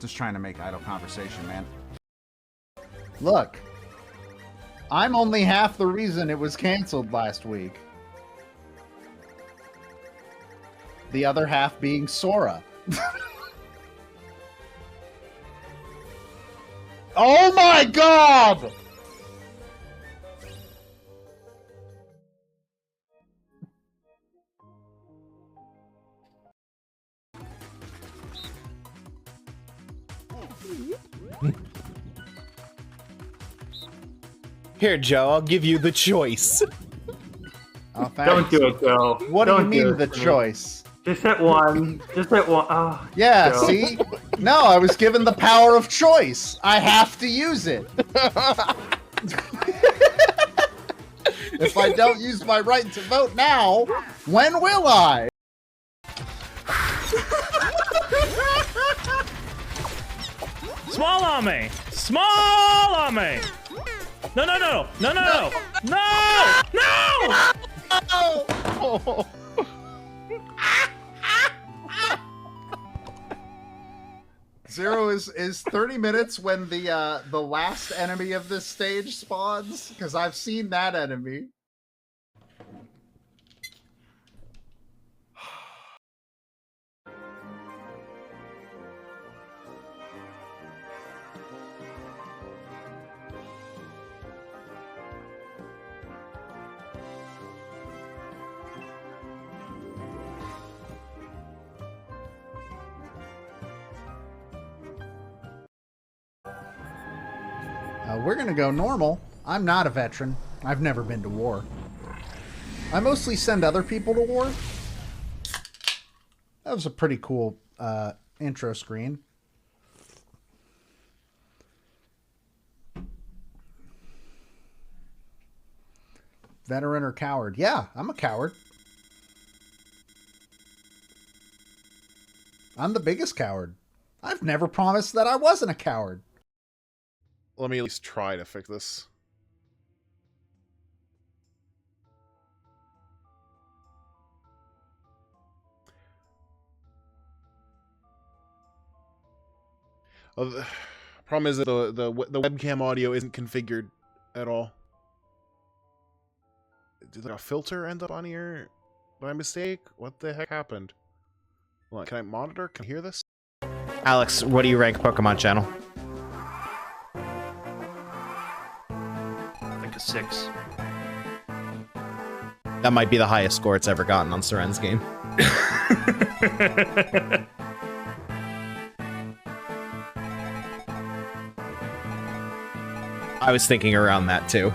Just trying to make idle conversation, man. Look, I'm only half the reason it was canceled last week. The other half being Sora. Oh my god! Here, Joe, I'll give you the choice. Oh, thanks. Don't do it, Joe. What do you Don't mean the it, man. choice? Just hit one. Just hit one. Oh, Yeah, Joe. see? No, I was given the power of choice. I have to use it. If I don't use my right to vote now, when will I? Small on me! Small on me! No, no, no, no, no, no, no, no! Zero is 30 minutes when the last enemy of this stage spawns, because I've seen that enemy. We're gonna go normal. I'm not a veteran. I've never been to war. I mostly send other people to war. That was a pretty cool intro screen. Veteran or coward? Yeah, I'm a coward. I'm the biggest coward. I've never promised that I wasn't a coward. Let me at least try to fix this. Oh, the problem is that the webcam audio isn't configured at all. Did a filter end up on here by mistake? What the heck happened? Hold on, can I monitor? Can I hear this? Alex, what do you rank Pokemon Channel? Like a 6. That might be the highest score it's ever gotten on Syrenne's game. I was thinking around that too.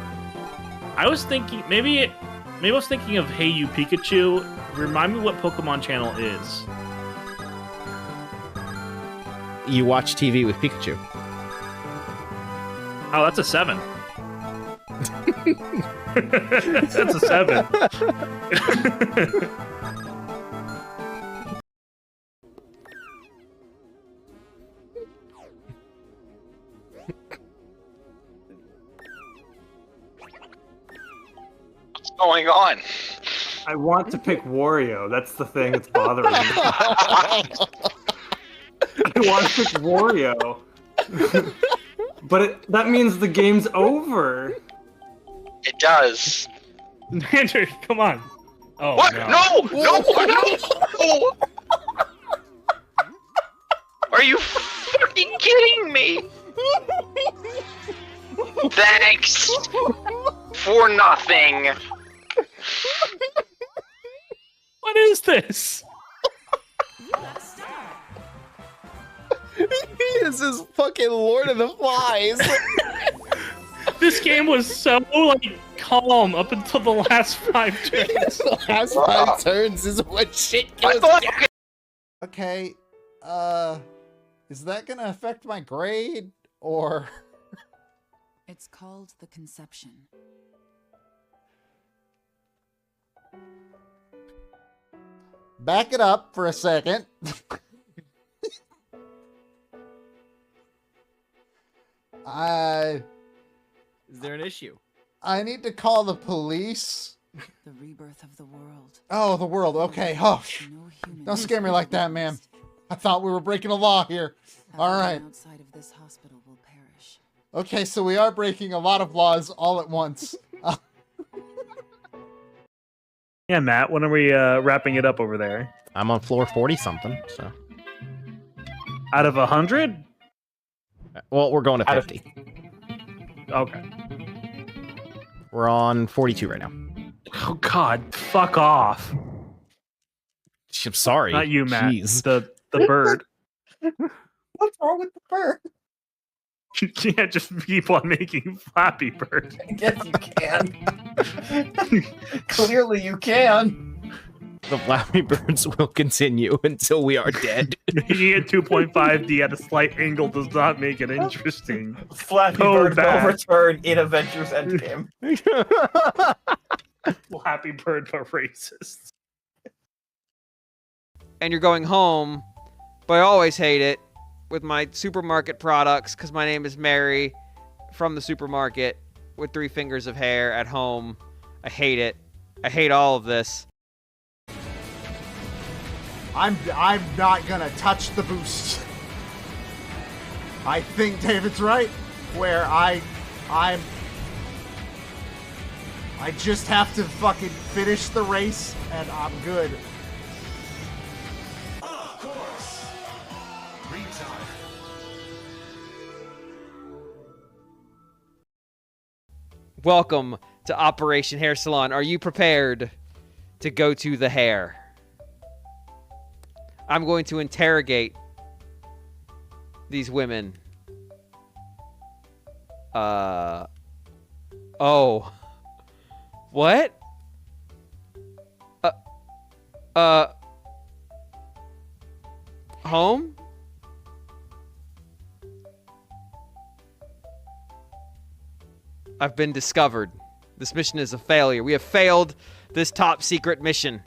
I was thinking maybe I was thinking of Hey You Pikachu. Remind me what Pokemon Channel is. You watch TV with Pikachu. Oh, that's a 7. That's a 7. What's going on? I want to pick Wario. That's the thing that's bothering me. I want to pick Wario. But that means the game's over. It does. Andrew, come on. Oh, What? no. No! No! Are you fucking kidding me? Thanks for nothing. What is this? This is fucking Lord of the Flies. This game was so, like, calm up until the last 5 turns. The last 5 turns is when shit I goes thought down. Okay, is that gonna affect my grade, or? It's called the conception. Back it up for a second. Is there an issue? I need to call the police. The rebirth of the world. Oh, the world. Okay. Oh, No human don't scare me like that, ma'am. I thought we were breaking a law here. All right. Outside of this hospital will perish. Okay, so we are breaking a lot of laws all at once. Yeah, Matt, when are we wrapping it up over there? I'm on floor 40 something, so. Out of 100? Well, we're going to 50. Okay. We're on 42 right now. Oh God, fuck off. I'm sorry. Not you, Matt. Jeez. The bird. What's wrong with the bird? You can't just keep on making Flappy Bird. I guess you can. Clearly you can. The Flappy Birds will continue until we are dead. Making it 2.5D at a slight angle does not make it interesting. Flappy Oh, Bird bad. will return in Avengers Endgame. Flappy Bird but racist. And you're going home, but I always hate it with my supermarket products because my name is Mary from the supermarket with 3 fingers of hair at home. I hate it. I hate all of this. I'm not gonna touch the boost. I think David's right, where I just have to fucking finish the race and I'm good. Of course. Retard. Welcome to Operation Hair Salon. Are you prepared to go to the hair? I'm going to interrogate these women. Oh. What? Home? I've been discovered. This mission is a failure. We have failed this top secret mission.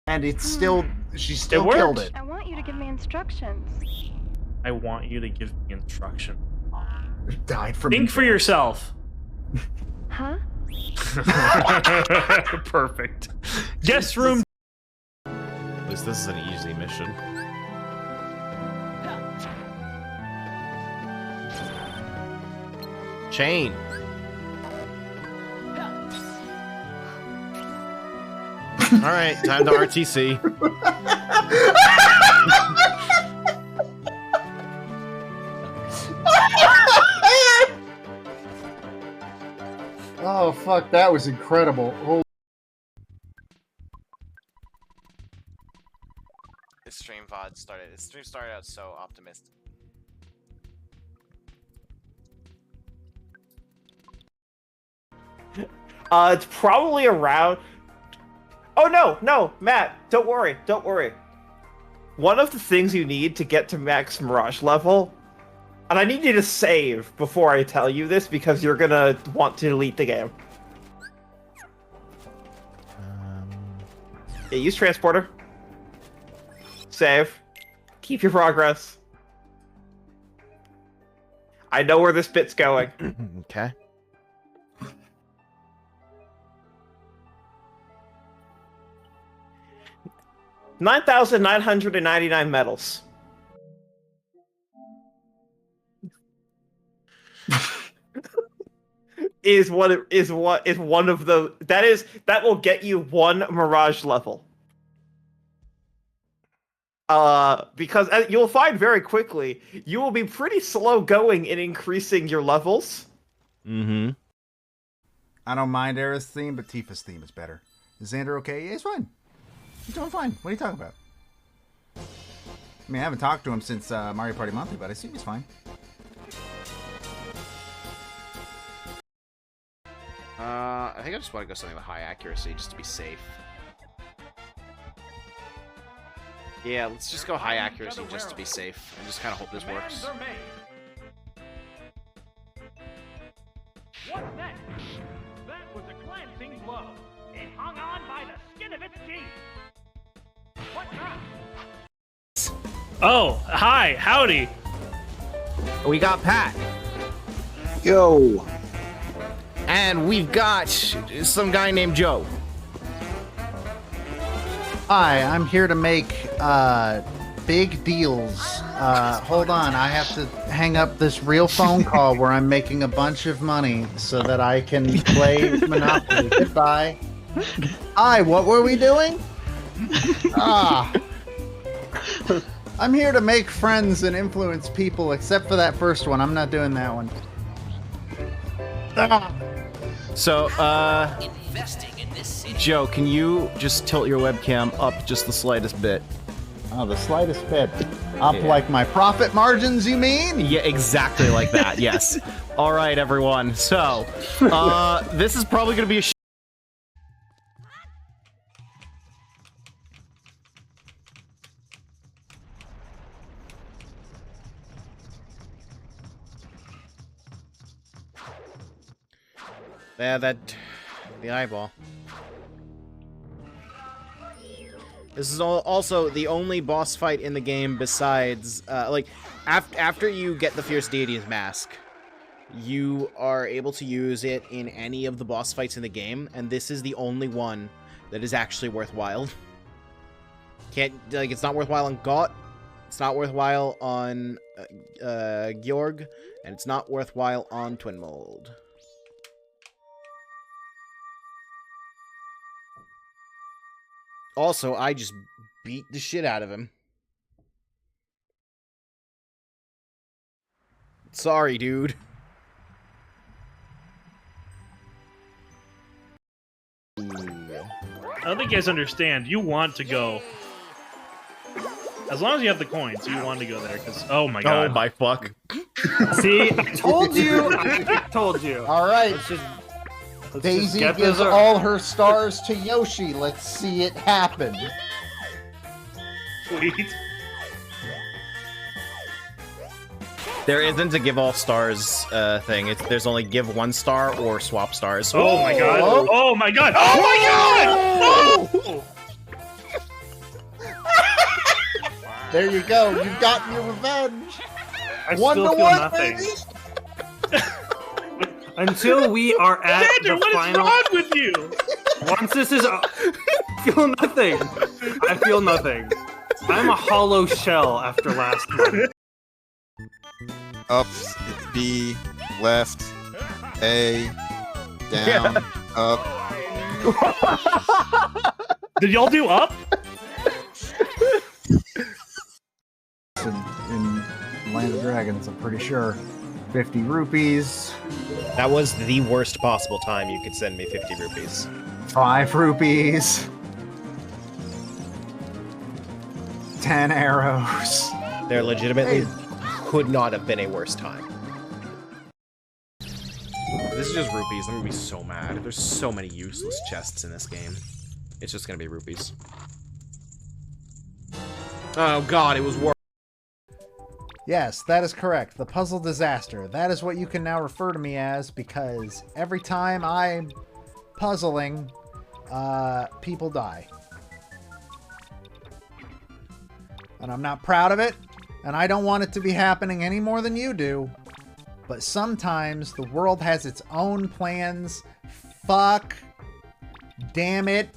And it's still, she still worked. killed it. I want you to give me instructions. I want you to give me instruction. Died from Think for yourself. Huh? Perfect. Guest room. At least this is an easy mission. Chain. All right, time to RTC. Oh fuck, that was incredible. Oh. This stream VOD started. This stream started out so optimistic. It's probably around. Oh no, Matt, don't worry. One of the things you need to get to max Mirage level, and I need you to save before I tell you this because you're gonna want to delete the game. Yeah, use transporter. Save. Keep your progress. I know where this bit's going. Okay. $9,999 medals. is one of the that will get you 1 Mirage level. Because you'll find very quickly, you will be pretty slow going in increasing your levels. Mm-hmm. I don't mind Era's theme, but Tifa's theme is better. Is Xander okay? Yeah, he's fine. He's doing fine. What are you talking about? I mean, I haven't talked to him since Mario Party Monthly, but I assume he's fine. I think I just want to go something with high accuracy just to be safe. Yeah, let's just go high accuracy just to be safe and just kind of hope this works. What's that? That was a glancing blow. It hung on by the skin of its teeth. What now? Oh, hi, howdy. We got Pat. Yo. And we've got some guy named Joe. Hi, I'm here to make big deals. Hold on, I have to hang up this real phone call where I'm making a bunch of money so that I can play Monopoly. Goodbye. Hi, what were we doing? I'm here to make friends and influence people, except for that first one. I'm not doing that one. So, Joe, can you just tilt your webcam up just the slightest bit? Oh, the slightest bit. Up Yeah. like my profit margins, you mean? Yeah, exactly like that, yes. All right, everyone. So, this is probably going to be a Yeah, the eyeball. This is also the only boss fight in the game besides, like, after you get the Fierce Deity's mask, you are able to use it in any of the boss fights in the game, and this is the only one that is actually worthwhile. It's not worthwhile on Got, it's not worthwhile on Georg, and it's not worthwhile on Twin Mold. Also, I just beat the shit out of him. Sorry, dude. I don't think you guys understand. You want to go. As long as you have the coins, you want to go there. Because oh my god, oh my fuck. See, I told you. I told you. All right. Let's Daisy just get gives this all her stars to Yoshi. Let's see it happen. Sweet. There isn't a give all stars thing. There's only give 1 star or swap stars. Oh my god. Oh my god. Oh my god. Oh! There you go. You've gotten your revenge. I One still to feel one, nothing. baby. Until we are at Xander, the what is final. wrong with you? Once this is, feel nothing. I feel nothing. I'm a hollow shell after last month. Up, B, left, A, down, up. Did y'all do up? In Land of Dragons, I'm pretty sure. 50 rupees. That was the worst possible time you could send me 50 rupees. 5 rupees. 10 arrows. There legitimately could not have been a worse time. This is just rupees. I'm gonna be so mad. There's so many useless chests in this game. It's just gonna be rupees. Oh god, it was worse. Yes, that is correct. The puzzle disaster. That is what you can now refer to me as, because every time I'm puzzling, people die. And I'm not proud of it, and I don't want it to be happening any more than you do. But sometimes the world has its own plans. Fuck. Damn it.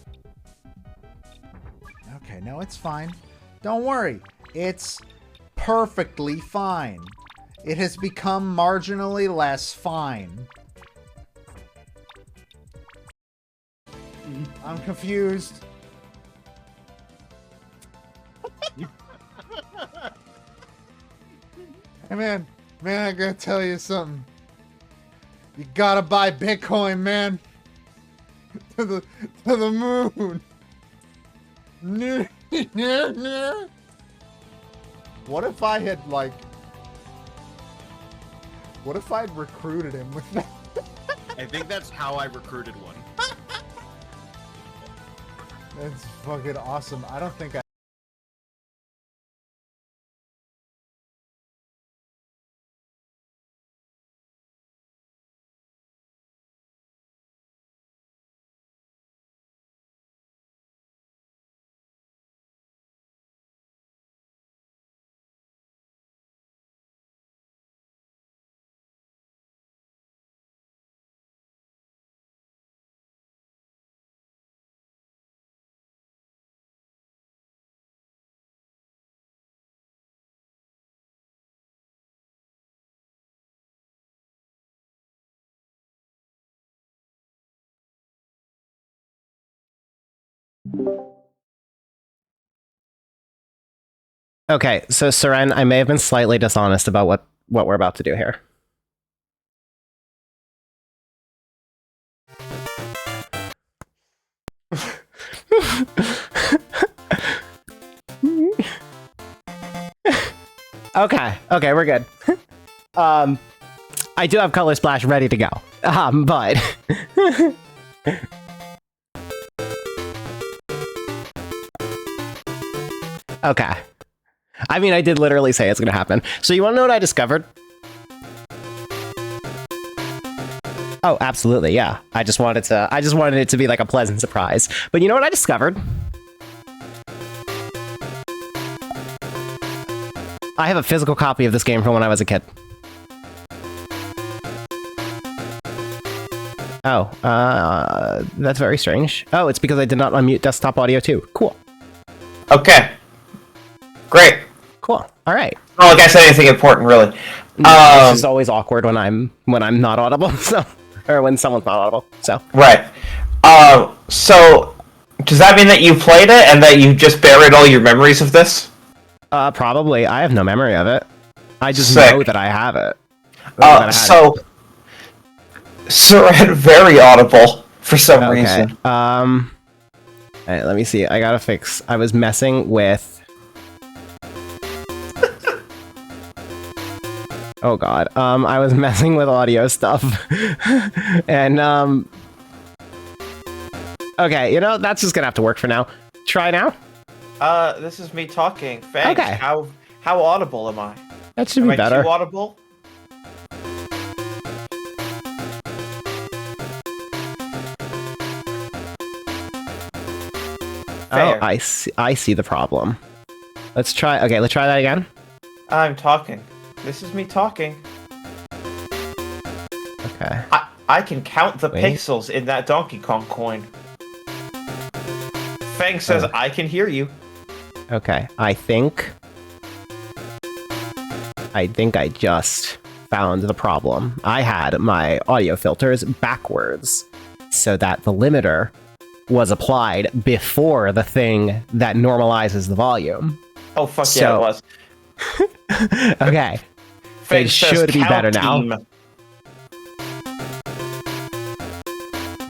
Okay, no, it's fine. Don't worry. It's perfectly fine. It has become marginally less fine. I'm confused. Hey man, I gotta tell you something. You gotta buy Bitcoin, man. to the moon. What if I had what if I'd recruited him with that? I think that's how I recruited one. That's fucking awesome. I don't think I Okay, so Syrenne, I may have been slightly dishonest about what we're about to do here. Okay, we're good. I do have Color Splash ready to go. But okay. I mean, I did literally say it's gonna happen. So you wanna know what I discovered? Oh, absolutely, yeah. I just wanted it to be like a pleasant surprise. But you know what I discovered? I have a physical copy of this game from when I was a kid. Oh, that's very strange. Oh, it's because I did not unmute desktop audio too. Cool. Okay. Great. Cool. All right. Not like I said anything important, really. This is always awkward when I'm not audible, so or when someone's not audible. So right. So does that mean that you played it and that you just buried all your memories of this? Probably. I have no memory of it. I just Sick. know that I have it. Syrenne very audible for some reason. Alright, let me see. I gotta fix. I was messing with. Oh god. I was messing with audio stuff, and Okay, you know that's just gonna have to work for now. Try now. This is me talking. Thanks. Okay. How audible am I? That should am be I better. Too audible? Fair. Oh, I see the problem. Let's try. Okay, let's try that again. I'm talking. This is me talking. Okay. I can count the Wait. pixels in that Donkey Kong coin. Fang says I can hear you. Okay, I think I just found the problem. I had my audio filters backwards so that the limiter was applied before the thing that normalizes the volume. Oh fuck yeah, it was. Okay. Fang It says should be count better now. team.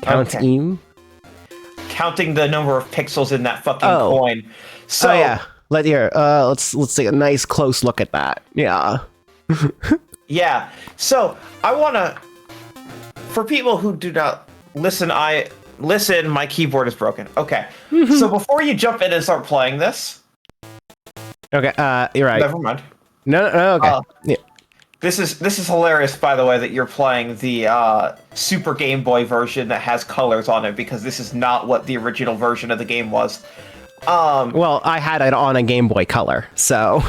Count Okay. team? Counting the number of pixels in that fucking Oh. coin. So Oh yeah. Let's take a nice close look at that. Yeah. yeah. So I wanna for people who do not listen, my keyboard is broken. Okay. So before you jump in and start playing this. Okay, you're right. Never mind. No, okay. Yeah. This is hilarious, by the way, that you're playing the Super Game Boy version that has colors on it, because this is not what the original version of the game was. Well, I had it on a Game Boy Color, so.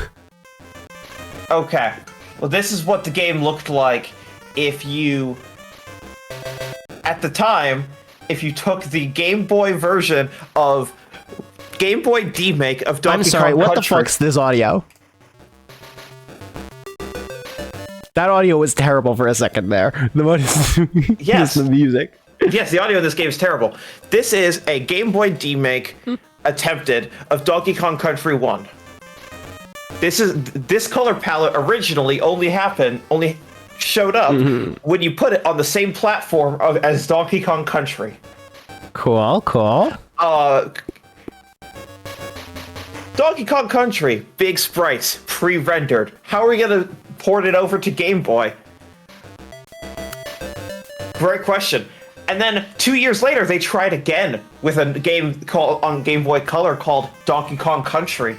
Okay. Well, this is what the game looked like if you, at the time, if you took the Game Boy version of Game Boy D-Make of Donkey I'm sorry, Kong what the Country. fuck's this audio? That audio was terrible for a second there. The one is Yes. the music. Yes, the audio in this game is terrible. This is a Game Boy D-Make attempted of Donkey Kong Country 1. This color palette originally only showed up when you put it on the same platform as Donkey Kong Country. Cool. Donkey Kong Country, big sprites, pre-rendered. How are we gonna port it over to Game Boy? Great question. And then 2 years later, they tried again with a game called on Game Boy Color called Donkey Kong Country.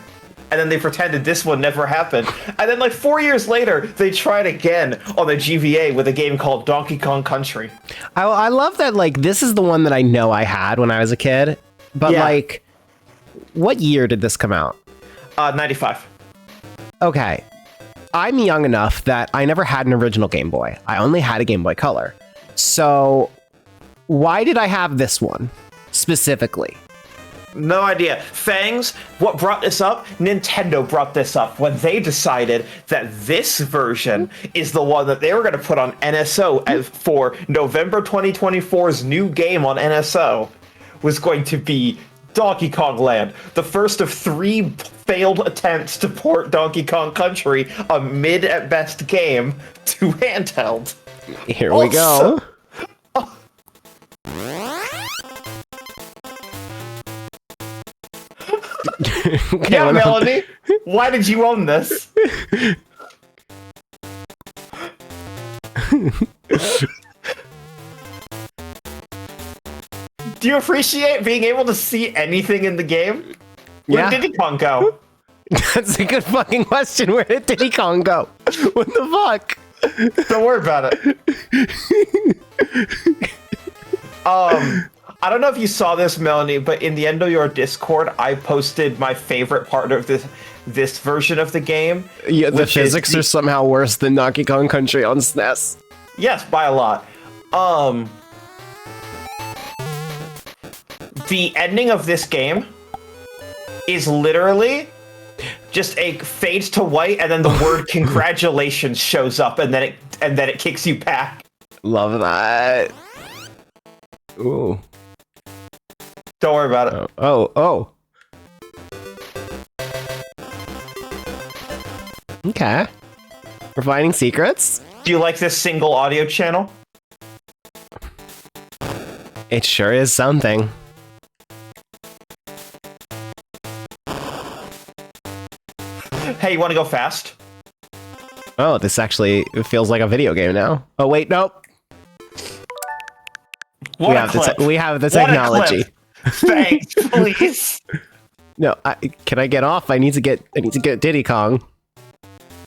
And then they pretended this one never happened. And then like 4 years later, they tried again on the GBA with a game called Donkey Kong Country. I love that, like, this is the one that I know I had when I was a kid. But, Yeah. like, what year did this come out? 95. Okay. I'm young enough that I never had an original Game Boy. I only had a Game Boy Color. So, why did I have this one specifically? No idea. Fangs, what brought this up? Nintendo brought this up when they decided that this version is the one that they were going to put on NSO for November 2024's new game on NSO was going to be Donkey Kong Land, the first of 3 failed attempts to port Donkey Kong Country, a mid at best game, to handheld. Here we go. Okay, yeah, Melanie, why did you own this? Do you appreciate being able to see anything in the game? Where did Diddy Kong go? That's a good fucking question. Where did Diddy Kong go? What the fuck? Don't worry about it. I don't know if you saw this, Melanie, but in the End of Your Discord, I posted my favorite part of this version of the game. Yeah, the physics are somehow worse than Donkey Kong Country on SNES. Yes, by a lot. The ending of this game is literally just a fades to white, and then the word "congratulations" shows up, and then it kicks you back. Love that. Ooh. Don't worry about it. Oh. Okay. We're finding secrets. Do you like this single audio channel? It sure is something. Hey, you want to go fast? Oh, this actually feels like a video game now. Oh, wait, nope. We have the technology. Thanks, please. No, can I get off? I need to get Diddy Kong.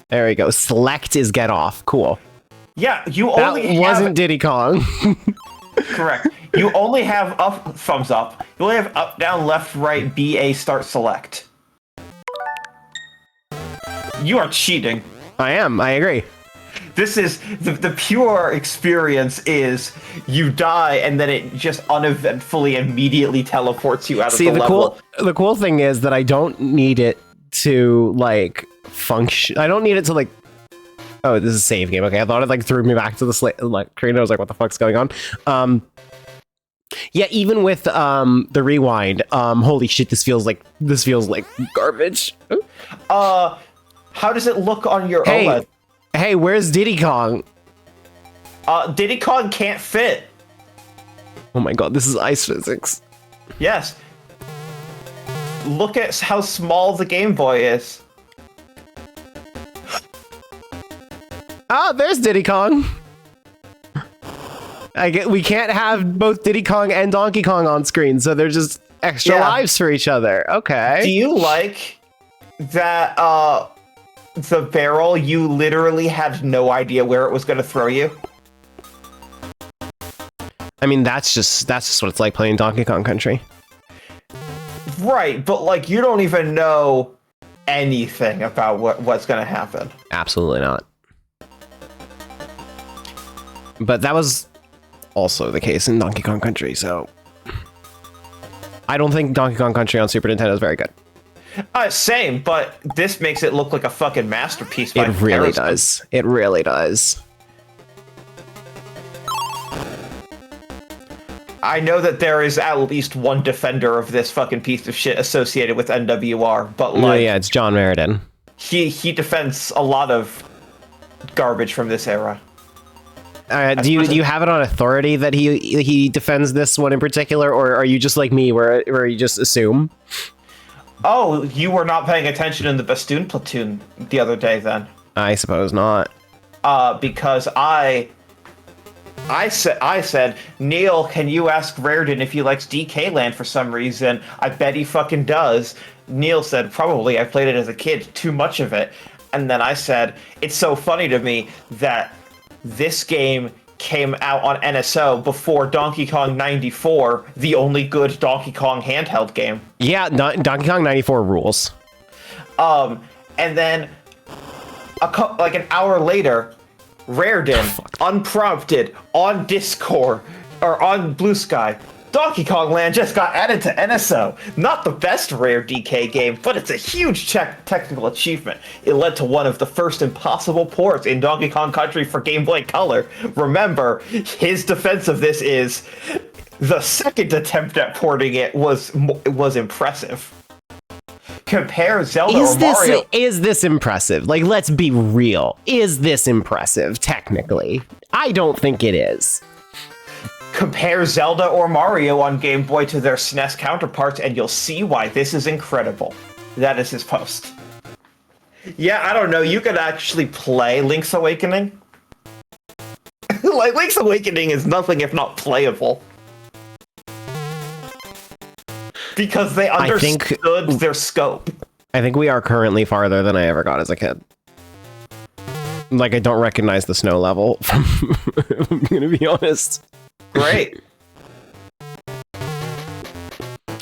There we go. Select is get off. Cool. Yeah, you only that wasn't Diddy Kong. Correct. You only have up, thumbs up. You only have up, down, left, right, B, A, start, select. You are cheating. I am. I agree. This is the pure experience is you die and then it just uneventfully immediately teleports you out of the level. The cool thing is that I don't need it to like function. I don't need it to like. Oh, this is a save game. Okay, I thought it like threw me back to the screen. I was like, what the fuck's going on? Yeah, even with the rewind, holy shit, this feels like garbage. How does it look on your OLED? Hey, where's Diddy Kong? Diddy Kong can't fit. Oh my god, this is ice physics. Yes. Look at how small the Game Boy is. Ah, there's Diddy Kong. We can't have both Diddy Kong and Donkey Kong on screen, so they're just extra lives for each other. Okay. Do you like that, the barrel, you literally had no idea where it was going to throw you? I mean, that's just what it's like playing Donkey Kong Country. Right, but like you don't even know anything about what's going to happen. Absolutely not. But that was also the case in Donkey Kong Country, so I don't think Donkey Kong Country on Super Nintendo is very good. Same, but this makes it look like a fucking masterpiece. It really does. It really does. I know that there is at least one defender of this fucking piece of shit associated with NWR, but like, yeah, it's John Meriden. He defends a lot of garbage from this era. Do you have it on authority that he defends this one in particular, or are you just like me, where you just assume? Oh, you were not paying attention in the Bastoon platoon the other day, then? I suppose not. Because I said, Neil, can you ask Raritan if he likes DK Land for some reason? I bet he fucking does. Neil said, probably. I played it as a kid. Too much of it. And then I said, it's so funny to me that this game came out on NSO before Donkey Kong 94, the only good Donkey Kong handheld game. Yeah, Donkey Kong 94 rules. And then like an hour later, Raritan, unprompted, on Discord, or on Blue Sky, Donkey Kong Land just got added to NSO. Not the best Rare DK game, but it's a huge technical achievement. It led to one of the first impossible ports in Donkey Kong Country for Game Boy Color. Remember, his defense of this is, The second attempt at porting it was impressive. Compare Zelda or Mario. Is this impressive? Like, let's be real. Is this impressive, technically? I don't think it is. Compare Zelda or Mario on Game Boy to their SNES counterparts, and you'll see why this is incredible. That is his post. Yeah, I don't know. You could actually play Link's Awakening. Like, Link's Awakening is nothing if not playable. Because they understood their scope. I think we are currently farther than I ever got as a kid. Like, I don't recognize the snow level, if I'm gonna be honest. Great.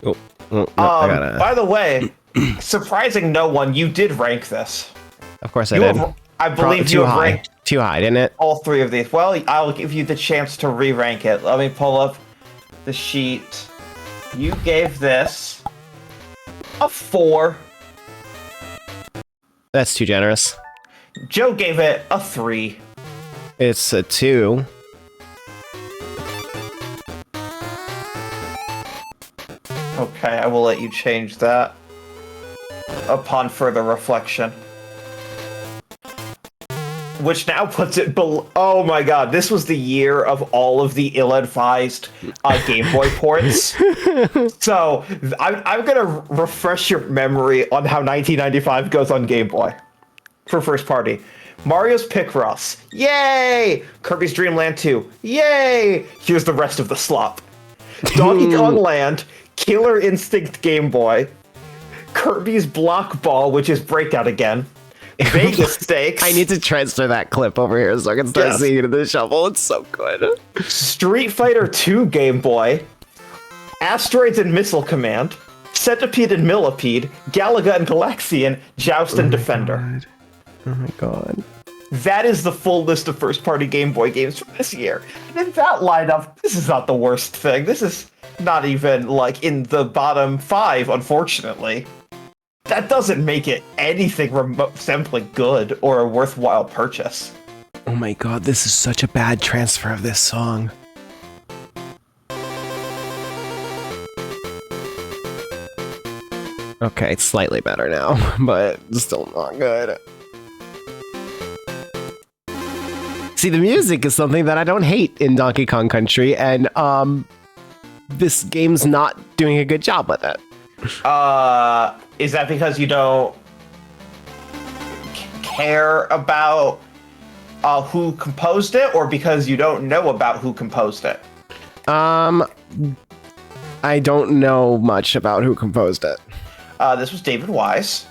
Oh, no, I gotta... By the way, surprising no one, you did rank this. Of course I did. I believe you have ranked too high, didn't it? all three of these. Well, I'll give you the chance to re-rank it. Let me pull up the sheet. You gave this a 4. That's too generous. Joe gave it a 3. It's a 2. Okay, I will let you change that upon further reflection. Which now puts it below. Oh my god, this was the year of all of the ill-advised Game Boy ports. So, I'm gonna refresh your memory on how 1995 goes on Game Boy for first party. Mario's Picross. Yay! Kirby's Dream Land 2. Yay! Here's the rest of the slop. Donkey Kong Land, Killer Instinct Game Boy, Kirby's Block Ball, which is Breakout again, Vegas Stakes. I need to transfer that clip over here so I can start seeing it in the shuffle. It's so good. Street Fighter 2 Game Boy, Asteroids and Missile Command, Centipede and Millipede, Galaga and Galaxian, Joust and Defender. God. Oh my god. That is the full list of first-party Game Boy games from this year. And in that lineup, this is not the worst thing. This is not even, like, in the bottom 5, unfortunately. That doesn't make it anything remotely good or a worthwhile purchase. Oh my god, this is such a bad transfer of this song. Okay, it's slightly better now, but still not good. See, the music is something that I don't hate in Donkey Kong Country, and this game's not doing a good job with it. Is that because you don't care about who composed it, or because you don't know about who composed it? I don't know much about who composed it. This was David Wise.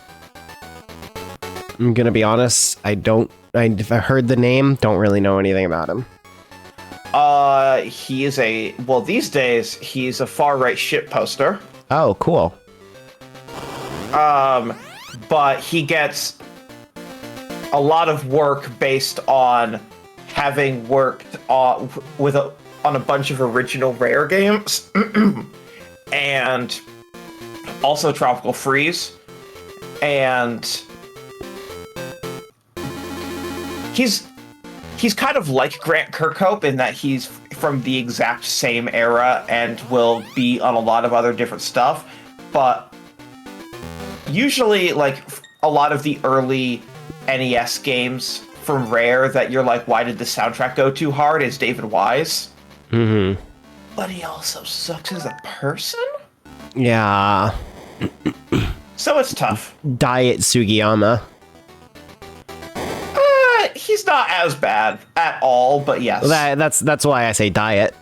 I'm gonna be honest, if I heard the name, don't really know anything about him. He is these days, he's a far-right shitposter. Oh, cool. But he gets a lot of work based on having worked on a bunch of original Rare games, and also Tropical Freeze, and he's kind of like Grant Kirkhope in that he's from the exact same era and will be on a lot of other different stuff, but usually, like, a lot of the early NES games from Rare that you're like, why did the soundtrack go too hard, is David Wise. Mm-hmm. But he also sucks as a person? Yeah. So it's tough. Diet Sugiyama. He's not as bad at all, but yes. That's why I say diet.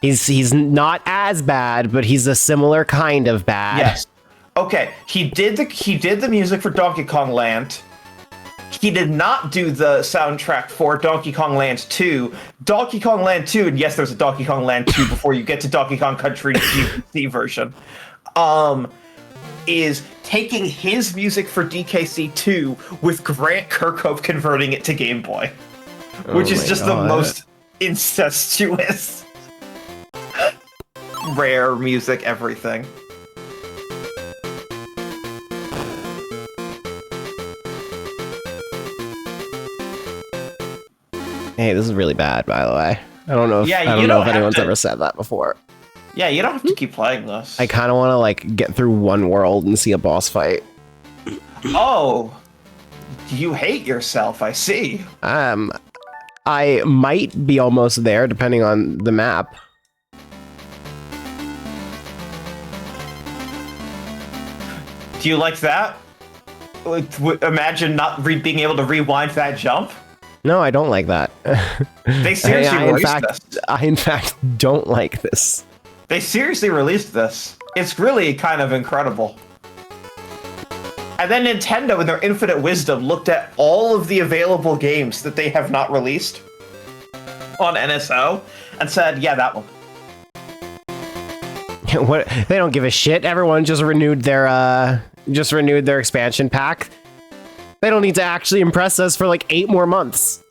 He's not as bad, but he's a similar kind of bad. Yes. Okay, he did the music for Donkey Kong Land. He did not do the soundtrack for Donkey Kong Land 2. Donkey Kong Land 2, and yes, there's a Donkey Kong Land 2 before you get to Donkey Kong Country DKC version, is taking his music for DKC 2 with Grant Kirkhope converting it to Game Boy, which is just the most incestuous Rare music everything. Hey, this is really bad, by the way. I don't know if, Yeah, I don't you know don't if have anyone's to- ever said that before. Yeah, you don't have to keep playing this. I kind of want to like get through one world and see a boss fight. Oh, you hate yourself, I see. I might be almost there depending on the map. Do you like that? Like, imagine not being able to rewind that jump. No, I don't like that. They seriously released this. I in fact don't like this. They seriously released this. It's really kind of incredible. And then Nintendo, in their infinite wisdom, looked at all of the available games that they have not released on NSO and said, yeah, that one. What? They don't give a shit. Everyone just renewed their expansion pack. They don't need to actually impress us for like 8 more months.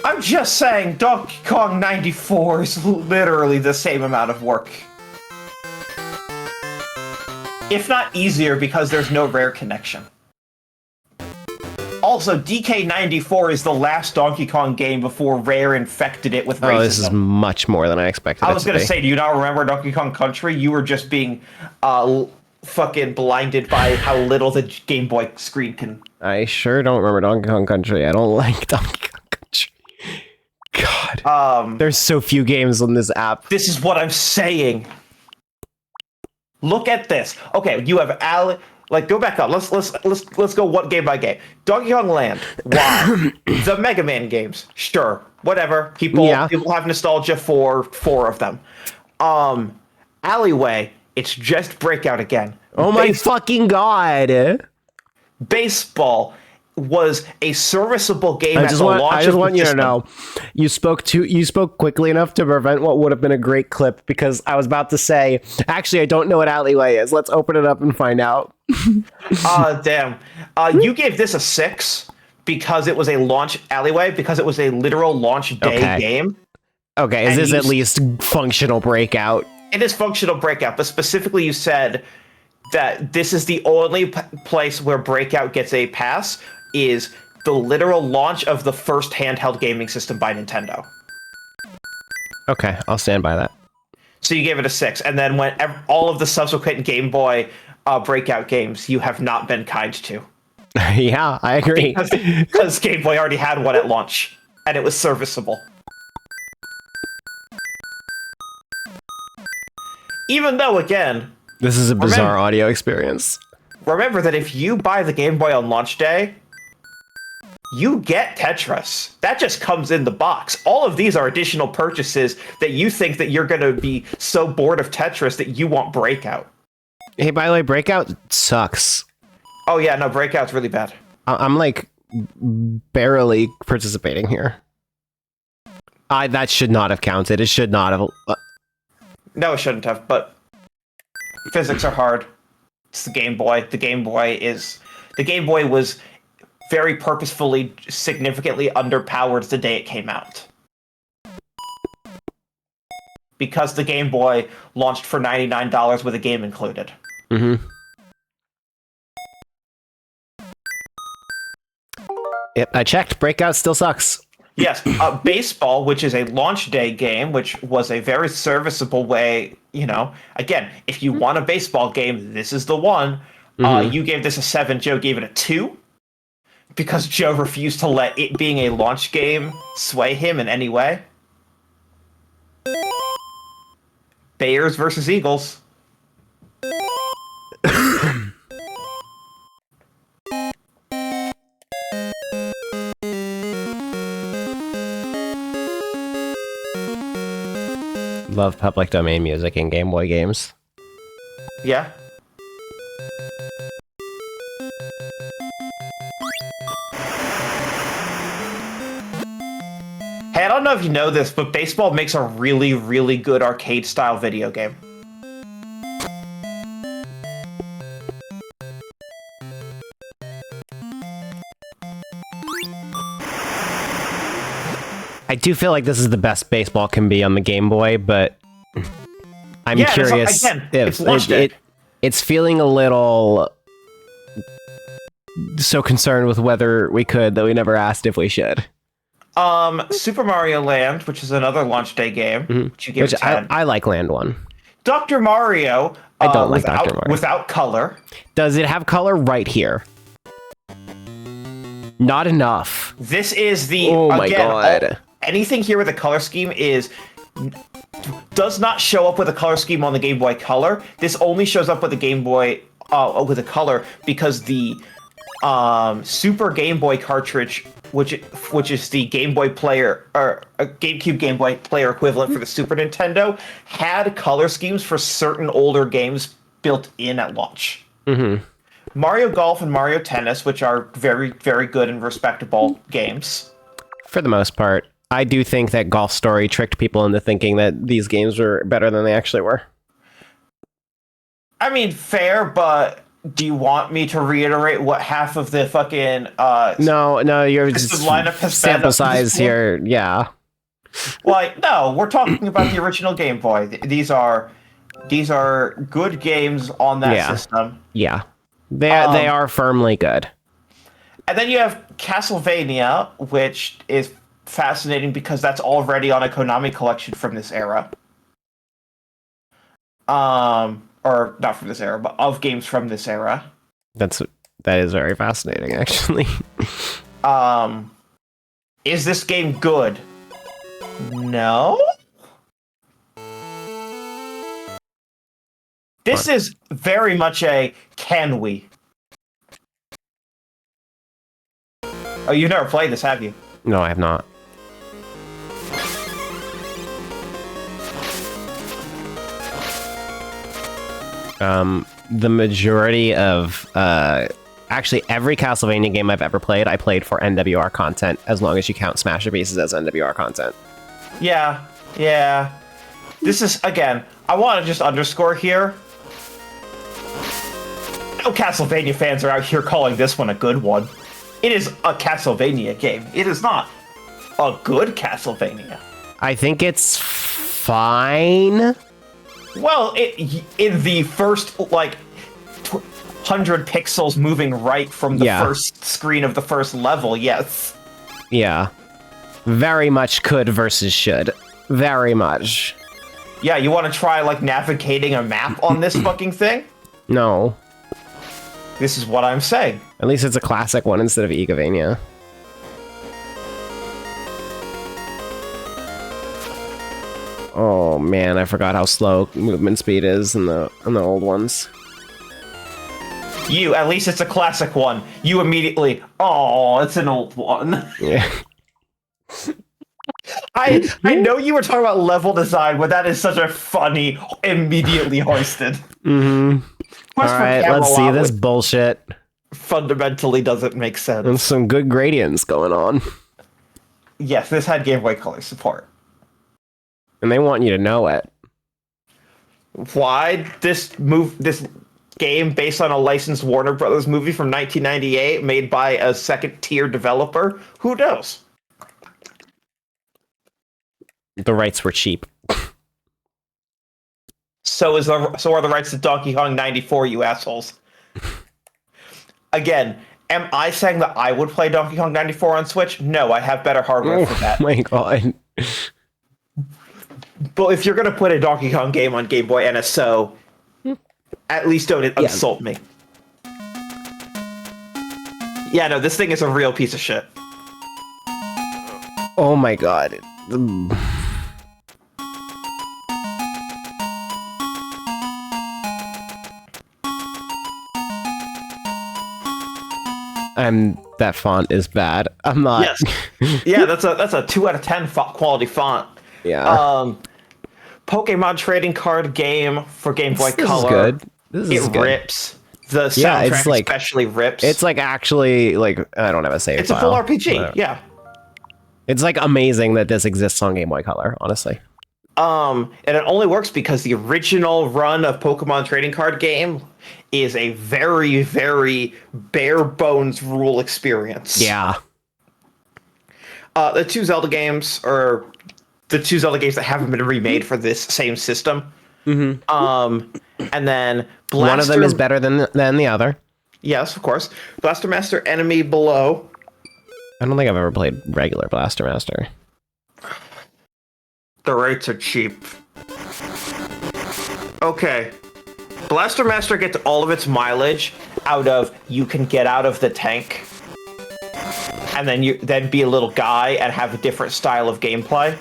I'm just saying, Donkey Kong 94 is literally the same amount of work. If not easier, because there's no rare connection. Also, DK94 is the last Donkey Kong game before Rare infected it with racism. Oh, this is much more than I expected. I was gonna say, do you not remember Donkey Kong Country? You were just being fucking blinded by how little the Game Boy screen can. I sure don't remember Donkey Kong Country. I don't like Donkey Kong Country. God. There's so few games on this app. This is what I'm saying. Look at this. Okay, you have Like, go back up. Let's go one game by game. Donkey Kong Land. Why? The Mega Man games. Sure. Whatever. People have nostalgia for 4 of them. Alleyway. It's just Breakout again. Oh my fucking god. Baseball was a serviceable game at the launch. I just want you to know, you spoke quickly enough to prevent what would have been a great clip, because I was about to say, actually, I don't know what Alleyway is. Let's open it up and find out. Damn. You gave this a 6 because it was a launch Alleyway, because it was a literal launch day game. Okay, is this at least functional Breakout? It is functional Breakout, but specifically you said that this is the only place where Breakout gets a pass, is the literal launch of the first handheld gaming system by Nintendo. Okay, I'll stand by that. So you gave it a 6, and then when all of the subsequent Game Boy Breakout games you have not been kind to. Yeah, I agree. Because Game Boy already had one at launch, and it was serviceable. Even though, again... This is a bizarre audio experience. Remember that if you buy the Game Boy on launch day, you get Tetris. That just comes in the box. All of these are additional purchases that you think that you're going to be so bored of Tetris that you want Breakout. Hey, by the way, Breakout sucks. Oh yeah, no, Breakout's really bad. I'm like barely participating here. That should not have counted. It should not have. No, it shouldn't have, but physics are hard. It's the Game Boy. The Game Boy was very purposefully significantly underpowered the day it came out. Because the Game Boy launched for $99 with a game included. Mm-hmm. Yep, I checked. Breakout still sucks. Yes, Baseball, which is a launch day game, which was a very serviceable way, again, if you want a baseball game, this is the one. Mm-hmm. You gave this a 7, Joe gave it a 2, because Joe refused to let it being a launch game sway him in any way. Bears versus Eagles. Love public domain music in Game Boy games. Yeah. Hey, I don't know if you know this, but Baseball makes a really, really good arcade-style video game. I do feel like this is the best baseball can be on the Game Boy, but I'm curious if it's feeling a little so concerned with whether we could that we never asked if we should. Super Mario Land, which is another launch day game, which you give Which 10. I like Land 1. Dr. Mario. I don't like Dr. Mario. Without color. Does it have color right here? Not enough. This is the Oh my god. Anything here with a color scheme does not show up with a color scheme on the Game Boy Color. This only shows up with the Game Boy with a color because the Super Game Boy cartridge, which is the Game Boy Player or GameCube Game Boy Player equivalent for the Super Nintendo, had color schemes for certain older games built in at launch. Mario Golf and Mario Tennis, which are very, very good and respectable games. For the most part. I do think that Golf Story tricked people into thinking that these games were better than they actually were. I mean, fair, but do you want me to reiterate what half of the fucking No, you're just lineup has sample size here, yeah. Like, no, we're talking about the original Game Boy. These are good games on that system. Yeah. They are firmly good. And then you have Castlevania, which is fascinating because that's already on a Konami collection from this era. Or not from this era, but of games from this era. That is very fascinating, actually. Is this game good? No. This is very much a can we? Oh, you've never played this, have you? No, I have not. The majority of actually every Castlevania game I've ever played, I played for NWR content, as long as you count Smasher Pieces as NWR content. Yeah. This is, again, I want to just underscore here. No Castlevania fans are out here calling this one a good one. It is a Castlevania game. It is not a good Castlevania. I think it's fine. Well, in the first, 100 pixels moving right from the first screen of the first level, yes. Yeah. Very much could versus should. Very much. Yeah, you want to try, navigating a map on this fucking thing? No. This is what I'm saying. At least it's a classic one instead of Egavania. Oh man, I forgot how slow movement speed is in the old ones. At least it's a classic one. You immediately, oh, it's an old one. Yeah. I know you were talking about level design, but that is such a funny, immediately hoisted. Alright, let's see this bullshit. Fundamentally doesn't make sense. And some good gradients going on. Yes, this had Game Boy Color support. And they want you to know it. Why this game based on a licensed Warner Brothers movie from 1998 made by a second-tier developer? Who knows? The rights were cheap. So are the rights to Donkey Kong 94, you assholes. Again, am I saying that I would play Donkey Kong 94 on Switch? No, I have better hardware for that. Oh my god. But if you're going to put a Donkey Kong game on Game Boy NSO, at least don't insult me. Yeah, no, this thing is a real piece of shit. Oh my god. That font is bad. I'm not. Yes. Yeah, that's a 2 out of 10 quality font. Yeah. Pokemon trading card game for Game Boy Color. Is good. This is it good. rips. The soundtrack especially rips. It's actually I don't have a save It's file. a full RPG. Yeah. It's amazing that this exists on Game Boy Color. Honestly. And it only works because the original run of Pokemon trading card game is a very, very bare bones rule experience. Yeah. The two Zelda games are the two Zelda games that haven't been remade for this same system. And then one of them is better than the other. Yes, of course. Blaster Master Enemy Below I don't think I've ever played regular Blaster Master. The rates are cheap. Okay. Blaster Master gets all of its mileage out of you can get out of the tank. And then be a little guy and have a different style of gameplay.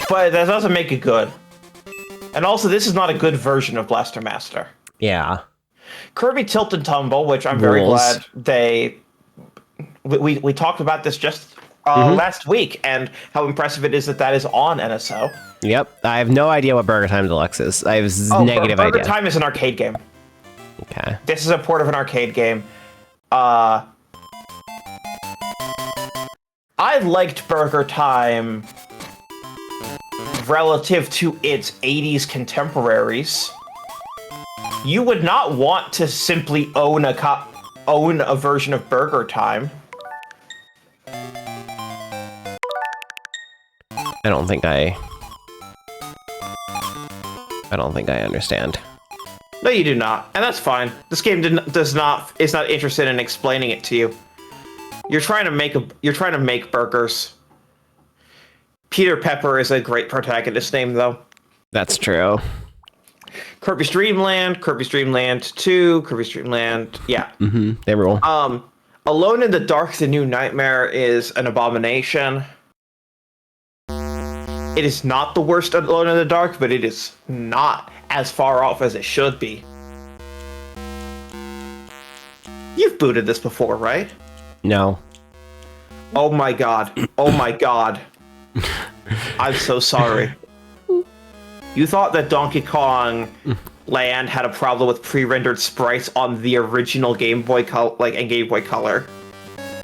But that doesn't make it good. And also, this is not a good version of Blaster Master. Yeah. Kirby Tilt and Tumble, which I'm very glad we talked about this just last week, and how impressive it is that is on NSO. Yep. I have no idea what Burger Time Deluxe is. I have negative Burger idea. Time is an arcade game. Okay. This is a port of an arcade game. I liked Burger Time relative to its 80s contemporaries. You would not want to simply own a version of Burger Time. I don't think I understand. No, you do not, and that's fine. This game is not interested in explaining it to you. You're trying to make burgers. Peter Pepper is a great protagonist name, though. That's true. Kirby's Dream Land, Kirby's Dream Land 2, Kirby's Dream Land, yeah. Mm-hmm. They rule. Alone in the Dark: The New Nightmare is an abomination. It is not the worst Alone in the Dark, but it is not as far off as it should be. You've booted this before, right? No. Oh my god. Oh my god. I'm so sorry. You thought that Donkey Kong Land had a problem with pre-rendered sprites on the original Game Boy and Game Boy Color.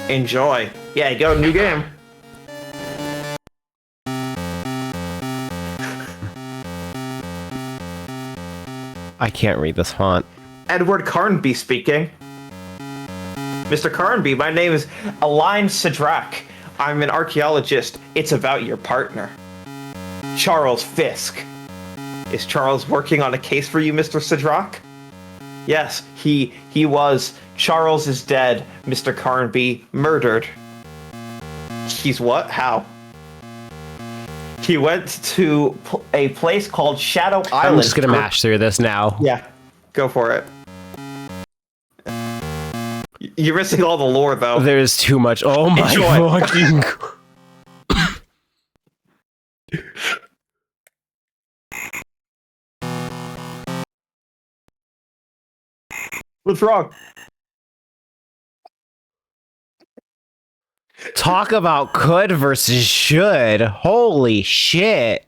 Enjoy. Yeah, you got a new game. I can't read this font. Edward Carnby speaking. Mr. Carnby, my name is Aline Sidrak. I'm an archaeologist. It's about your partner, Charles Fisk. Is Charles working on a case for you, Mr. Sidrak? Yes, he was. Charles is dead. Mr. Carnby murdered. He's what? How? He went to a place called Shadow Island. I'm just gonna mash through this now. Yeah, go for it. You're missing all the lore, though. There's too much. Oh my Enjoy. fucking. What's wrong? Talk about could versus should. Holy shit.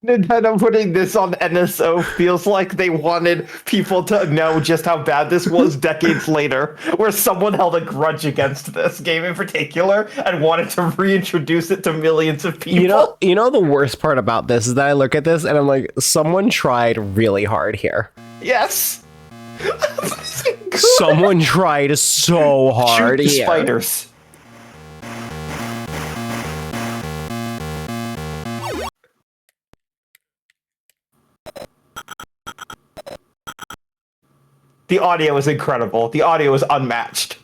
Nintendo putting this on NSO feels like they wanted people to know just how bad this was decades later, where someone held a grudge against this game in particular and wanted to reintroduce it to millions of people. You know the worst part about this is that I look at this and I'm like, someone tried really hard here. Yes. Someone tried so hard. Shoot the spiders. The audio is incredible. The audio is unmatched.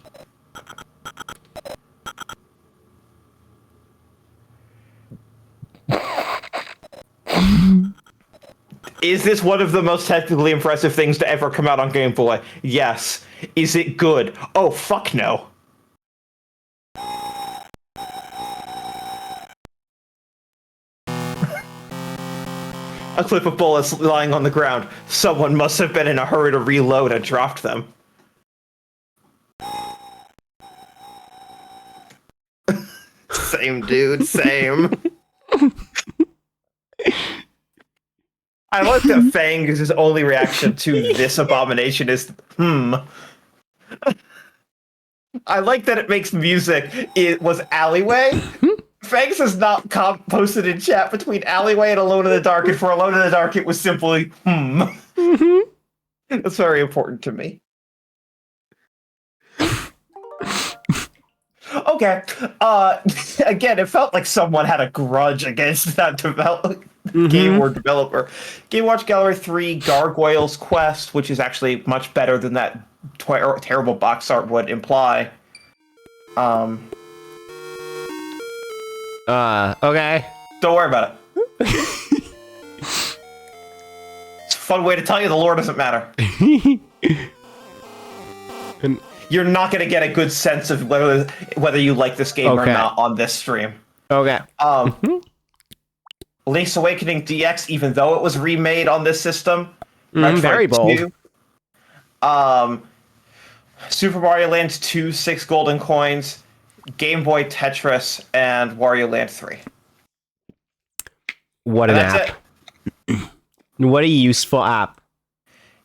Is this one of the most technically impressive things to ever come out on Game Boy? Yes. Is it good? Oh, fuck no. A clip of bullets lying on the ground. Someone must have been in a hurry to reload and dropped them. Same, dude, same. I like that Fang's only reaction to this abomination is, I like that it makes music. It was Alleyway. Fangs has not posted in chat between Alleyway and Alone in the Dark, and for Alone in the Dark, it was simply, That's very important to me. Okay. Again, it felt like someone had a grudge against that game or developer. Game Watch Gallery 3 Gargoyle's Quest, which is actually much better than that terrible box art would imply. Okay. Don't worry about it. It's a fun way to tell you the lore doesn't matter. You're not going to get a good sense of whether you like this game or not on this stream. Okay. Link's Awakening DX, even though it was remade on this system, very bold. Super Mario Land 2, 6 golden coins, Game Boy Tetris, and Wario Land 3. What an app. What a useful app.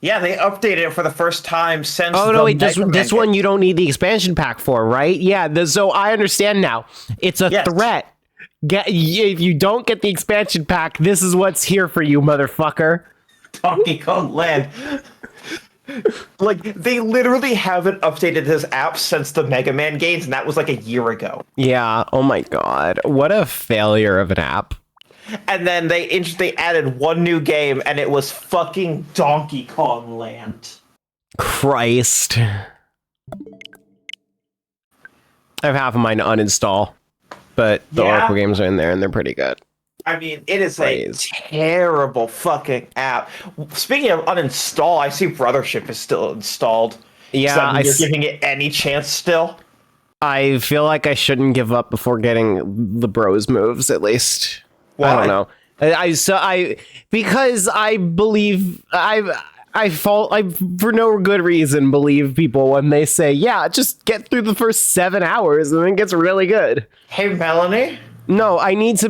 Yeah, they updated it for the first time since. Oh no, wait, this one you don't need the expansion pack for, right? Yeah, so I understand now. It's a threat. If you don't get the expansion pack, this is what's here for you, motherfucker. Donkey Kong Land. Like, they literally haven't updated this app since the Mega Man games, and that was like a year ago. Yeah, oh my god. What a failure of an app. And then they added one new game, and it was fucking Donkey Kong Land. Christ. I have half of mine to uninstall, but the Oracle games are in there, and they're pretty good. I mean, it is a terrible fucking app. Speaking of uninstall, I see Brothership is still installed. Yeah, you're giving it any chance still? I feel like I shouldn't give up before getting the bros moves, at least. Why? I don't know. Because I believe I for no good reason believe people when they say, yeah, just get through the first 7 hours and then it gets really good. Hey, Melanie? No, I need to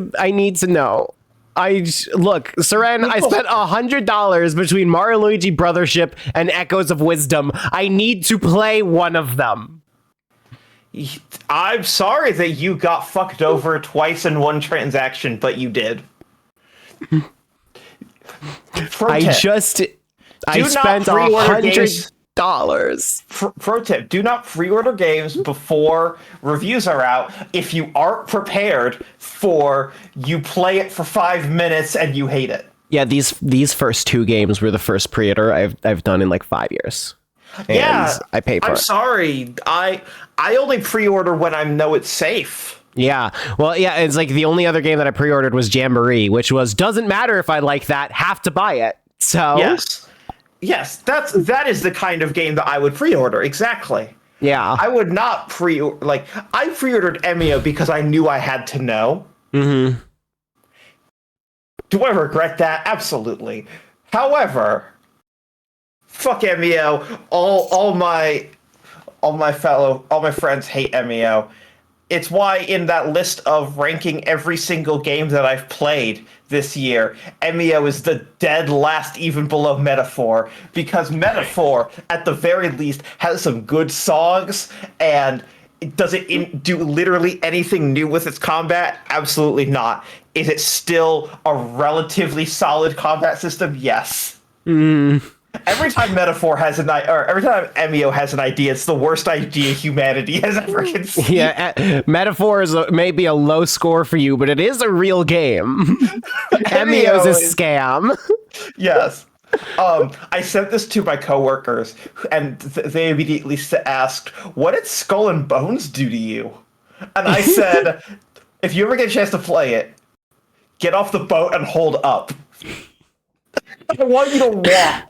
know. Look, Syrenne, I spent $100 between Mario Luigi Brothership and Echoes of Wisdom. I need to play one of them. I'm sorry that you got fucked over twice in one transaction, but you did. I spent $100. Pro tip, do not pre-order games before reviews are out if you aren't prepared for you play it for 5 minutes and you hate it. Yeah, these first 2 games were the first pre-order I've done in like 5 years. And I paid for it. I'm sorry. I only pre-order when I know it's safe. Yeah. Well, yeah, it's like the only other game that I pre-ordered was Jamboree, which was doesn't matter if I like that, have to buy it. So Yes, that is the kind of game that I would pre-order. Exactly. Yeah. I would not I pre-ordered Emio because I knew I had to know. Mm-hmm. Do I regret that? Absolutely. However, fuck Emio. All my friends hate Emio. It's why in that list of ranking every single game that I've played this year, Emio is the dead last, even below Metaphor, because Metaphor, at the very least, has some good songs, and does it do literally anything new with its combat? Absolutely not. Is it still a relatively solid combat system? Yes. Every time Metaphor has every time Emio has an idea, it's the worst idea humanity has ever conceived. Yeah, Metaphor is maybe a low score for you, but it is a real game. Emio's a scam. Yes. I sent this to my coworkers, and they immediately asked, "What did Skull and Bones do to you?" And I said, "If you ever get a chance to play it, get off the boat and hold up. I want you to walk."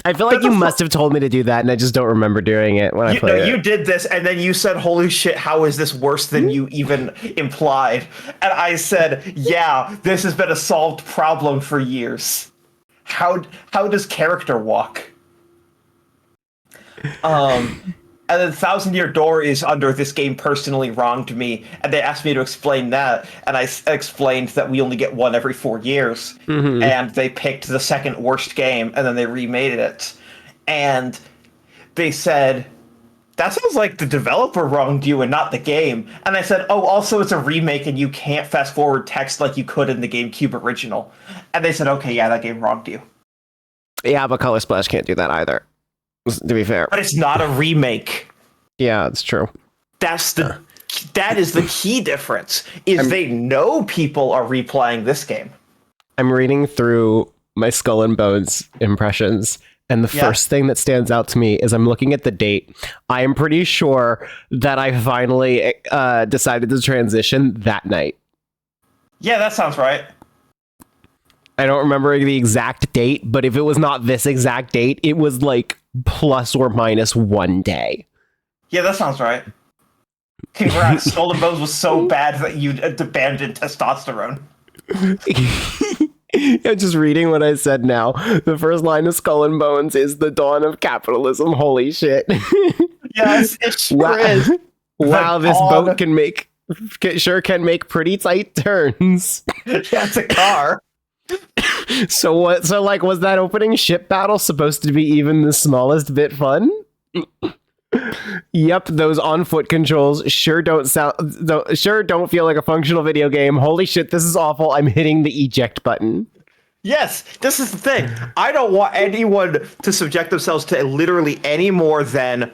I feel like you must have told me to do that, and I just don't remember doing it when I played it. You did this, and then you said, "Holy shit, how is this worse than you even implied?" And I said, "Yeah, this has been a solved problem for years. How does character walk?" And then Thousand Year Door is under This Game Personally Wronged Me, and they asked me to explain that, and I explained that we only get one every 4 years, and they picked the second worst game, and then they remade it, and they said, "That sounds like the developer wronged you and not the game." And I said, "Oh, also it's a remake, and you can't fast forward text like you could in the GameCube original." And they said, "Okay, yeah, that game wronged you." Yeah, but Color Splash can't do that either, to be fair. But it's not a remake. Yeah, it's true. That is the key difference. They know people are replaying this game. I'm reading through my Skull and Bones impressions, and the first thing that stands out to me is I'm looking at the date. I am pretty sure that I finally decided to transition that night. Yeah, that sounds right. I don't remember the exact date, but if it was not this exact date, it was like plus or minus 1 day. Yeah, that sounds right. Congrats, Skull and Bones was so bad that you abandoned testosterone. I'm just reading what I said now. The first line of Skull and Bones is the dawn of capitalism. Holy shit. Yes, it sure is. Wow, this boat can make pretty tight turns. That's a car. So was that opening ship battle supposed to be even the smallest bit fun? Yep, those on-foot controls sure don't feel like a functional video game. Holy shit, this is awful. I'm hitting the eject button. Yes, this is the thing. I don't want anyone to subject themselves to literally any more than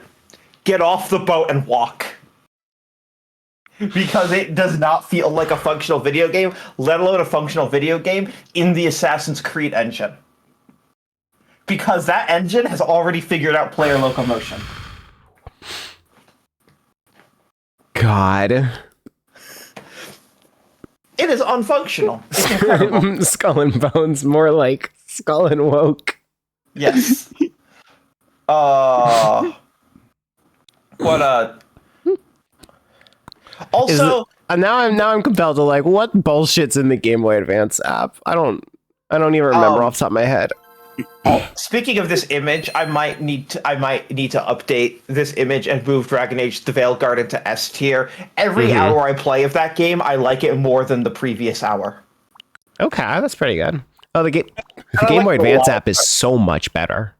get off the boat and walk. Because it does not feel like a functional video game, let alone a functional video game in the Assassin's Creed engine. Because that engine has already figured out player locomotion. God. It is unfunctional. It's incredible. Skull and Bones, more like Skull and Woke. Yes. Also, now I'm compelled to like, what bullshit's in the Game Boy Advance app? I don't even remember off the top of my head. Speaking of this image, I might need to update this image and move Dragon Age: The Veiled Garden to S tier. Every hour I play of that game, I like it more than the previous hour. Okay, that's pretty good. Oh, the Game Boy Advance app is so much better.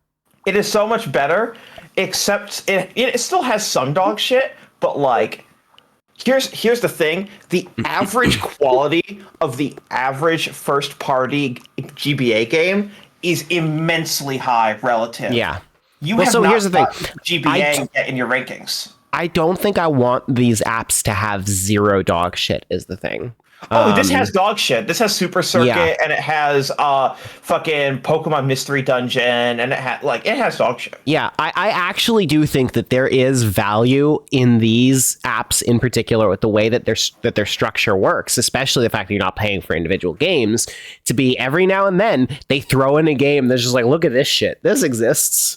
It is so much better, except it still has some dog shit, but like, here's the thing: the average quality of the average first-party GBA game is immensely high relative. Yeah. Here's the thing: GBA yet in your rankings. I don't think I want these apps to have zero dog shit. Is the thing. This has dog shit. This has Super Circuit, and it has fucking Pokemon Mystery Dungeon, and it has dog shit. Yeah, I actually do think that there is value in these apps in particular with the way that their structure works, especially the fact that you're not paying for individual games. To be every now and then they throw in a game that's just like, look at this shit. This exists.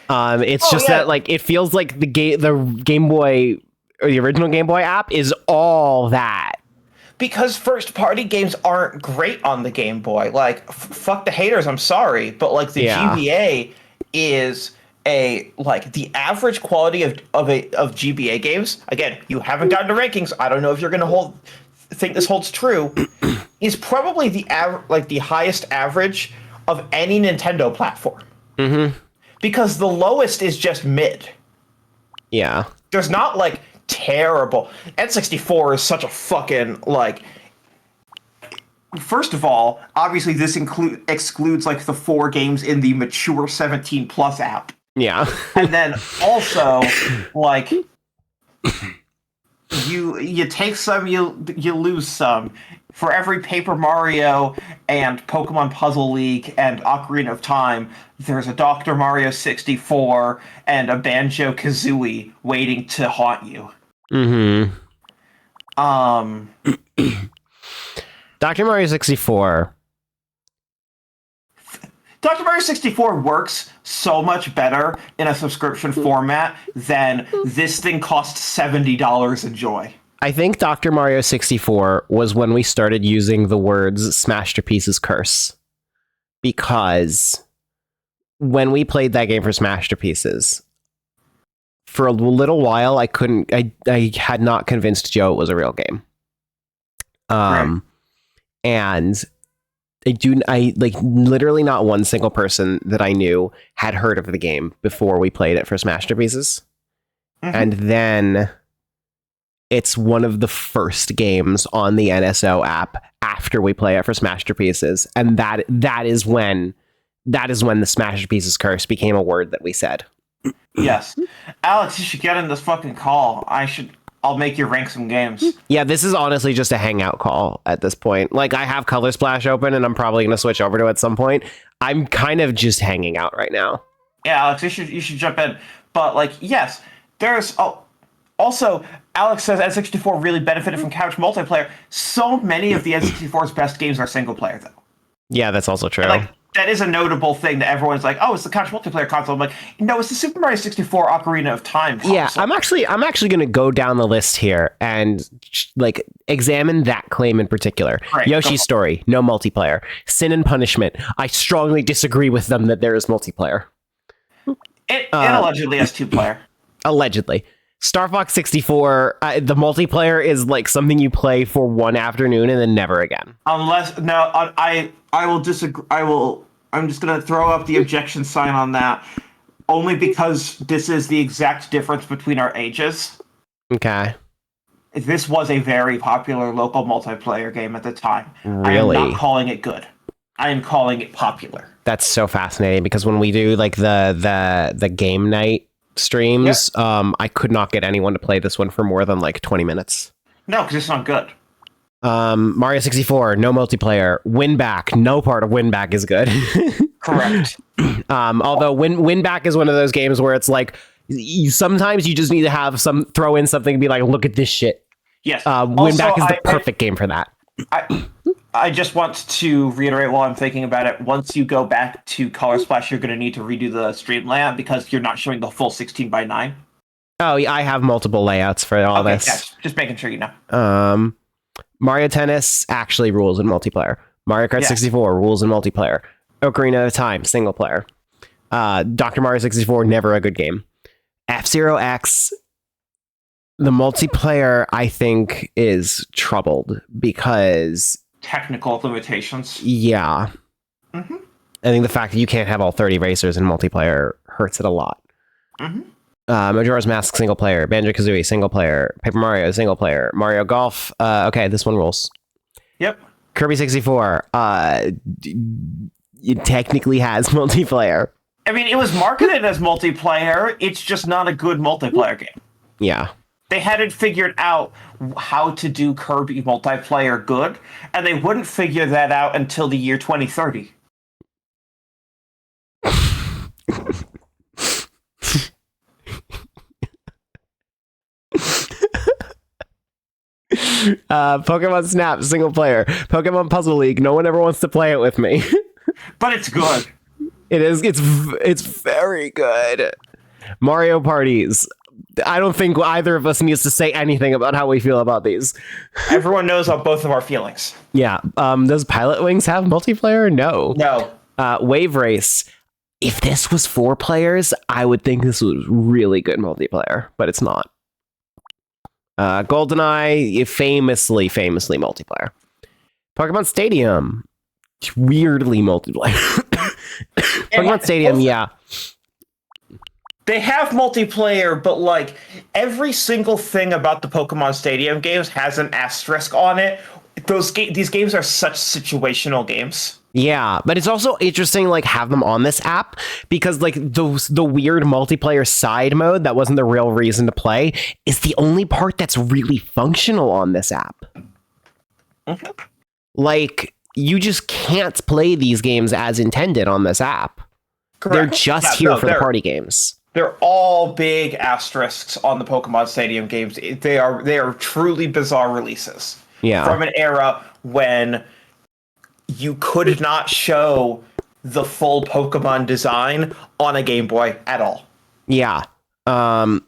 It's that like it feels like the Game Boy or the original Game Boy app is all that. Because first-party games aren't great on the Game Boy. Like, fuck the haters, I'm sorry, but like the GBA is the average quality of GBA games. Again, you haven't gotten to rankings. I don't know if you're gonna think this holds true. Is probably the highest average of any Nintendo platform. Mm-hmm. Because the lowest is just mid. Yeah. There's not like terrible. N64 is such a fucking like. First of all, obviously this excludes like the 4 games in the mature 17 plus app. Yeah. And then also like you take some, you lose some. For every Paper Mario and Pokemon Puzzle League and Ocarina of Time, there's a Dr. Mario 64 and a Banjo-Kazooie waiting to haunt you. Mm-hmm. Dr. Mario 64. Dr. Mario 64 works so much better in a subscription format than this thing costs $70 a joy. I think Dr. Mario 64 was when we started using the words Smashed to Pieces curse. Because when we played that game for Smashed to Pieces, for a little while I had not convinced Joe it was a real game. Right. And I literally not one single person that I knew had heard of the game before we played it for Smashed to Pieces. Mm-hmm. And then it's one of the first games on the NSO app after we play it for Smashed to Pieces, and that is when the Smashed to Pieces curse became a word that we said. Yes, Alex, you should get in this fucking call. I'll make you rank some games. Yeah, this is honestly just a hangout call at this point. Like, I have Color Splash open, and I'm probably going to switch over to it at some point. I'm kind of just hanging out right now. Yeah, Alex, you should jump in. But, like, yes, there's... Also, Alex says N64 really benefited from couch multiplayer. So many of the N64's best games are single-player, though. Yeah, that's also true. And, like, that is a notable thing that everyone's like, oh, it's the couch multiplayer console. I'm like, no, it's the Super Mario 64 Ocarina of Time console. Yeah, I'm actually going to go down the list here and like examine that claim in particular. Right, Yoshi's Story, no multiplayer. Sin and Punishment, I strongly disagree with them that there is multiplayer. It allegedly has 2-player. Allegedly. Star Fox 64, the multiplayer is like something you play for one afternoon and then never again. I will disagree. I'm just going to throw up the objection sign on that, only because this is the exact difference between our ages. Okay. This was a very popular local multiplayer game at the time. Really? I am not calling it good. I am calling it popular. That's so fascinating because when we do like the game night streams, I could not get anyone to play this one for more than like 20 minutes. No, because it's not good. Mario 64, no multiplayer. Win Back, no part of Win Back is good. Correct. Although Win Back is one of those games where it's like sometimes you just need to have throw in something and be like, look at this shit. Yes. Win Back is the perfect game for that. I just want to reiterate while I'm thinking about it. Once you go back to Color Splash, you're going to need to redo the stream layout because you're not showing the full 16:9. Oh, yeah, I have multiple layouts for all this. Yes, just making sure you know. Mario Tennis actually rules in multiplayer. Mario Kart 64 rules in multiplayer. Ocarina of Time, single player. Dr. Mario 64, never a good game. F-Zero X, the multiplayer, I think, is troubled because... technical limitations. Yeah. Mm-hmm. I think the fact that you can't have all 30 racers in multiplayer hurts it a lot. Mm-hmm. Majora's Mask, single player. Banjo-Kazooie, single player. Paper Mario, single player. Mario Golf, okay, this one rules. Yep. Kirby 64, it technically has multiplayer. I mean, it was marketed as multiplayer, it's just not a good multiplayer game. Yeah. They hadn't figured out how to do Kirby multiplayer good, and they wouldn't figure that out until the year 2030. Pokemon Snap, single player. Pokemon Puzzle League, no one ever wants to play it with me. But it's good. It is. It's very good. Mario Parties. I don't think either of us needs to say anything about how we feel about these. Everyone knows about both of our feelings. Yeah. Does Pilot Wings have multiplayer? No. No. Wave Race. If this was 4 players, I would think this was really good multiplayer, but it's not. GoldenEye, famously multiplayer. Pokemon Stadium, weirdly multiplayer. Pokemon Stadium, yeah. They have multiplayer, but like every single thing about the Pokemon Stadium games has an asterisk on it. These games are such situational games. Yeah, but it's also interesting, like, have them on this app because, like, the weird multiplayer side mode that wasn't the real reason to play is the only part that's really functional on this app. Mm-hmm. Like, you just can't play these games as intended on this app. Correct. They're just for the party games. They're all big asterisks on the Pokemon Stadium games. They are truly bizarre releases. Yeah. From an era when you could not show the full Pokemon design on a Game Boy at all. Yeah. And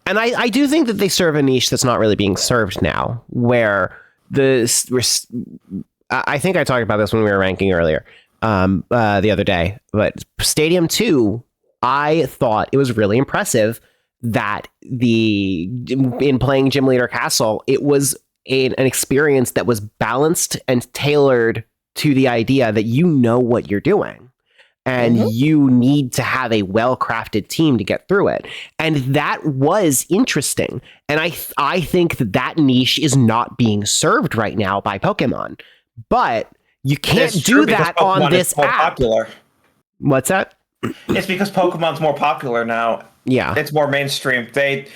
I do think that they serve a niche that's not really being served now, where I think I talked about this when we were ranking earlier, the other day, but Stadium 2, I thought it was really impressive that in playing Gym Leader Castle, it was an experience that was balanced and tailored to the idea that you know what you're doing and you need to have a well-crafted team to get through it. And that was interesting. And I think that niche is not being served right now by Pokemon. But you can't do that on this app. Popular. What's that? It's because Pokemon's more popular now. Yeah. It's more mainstream. They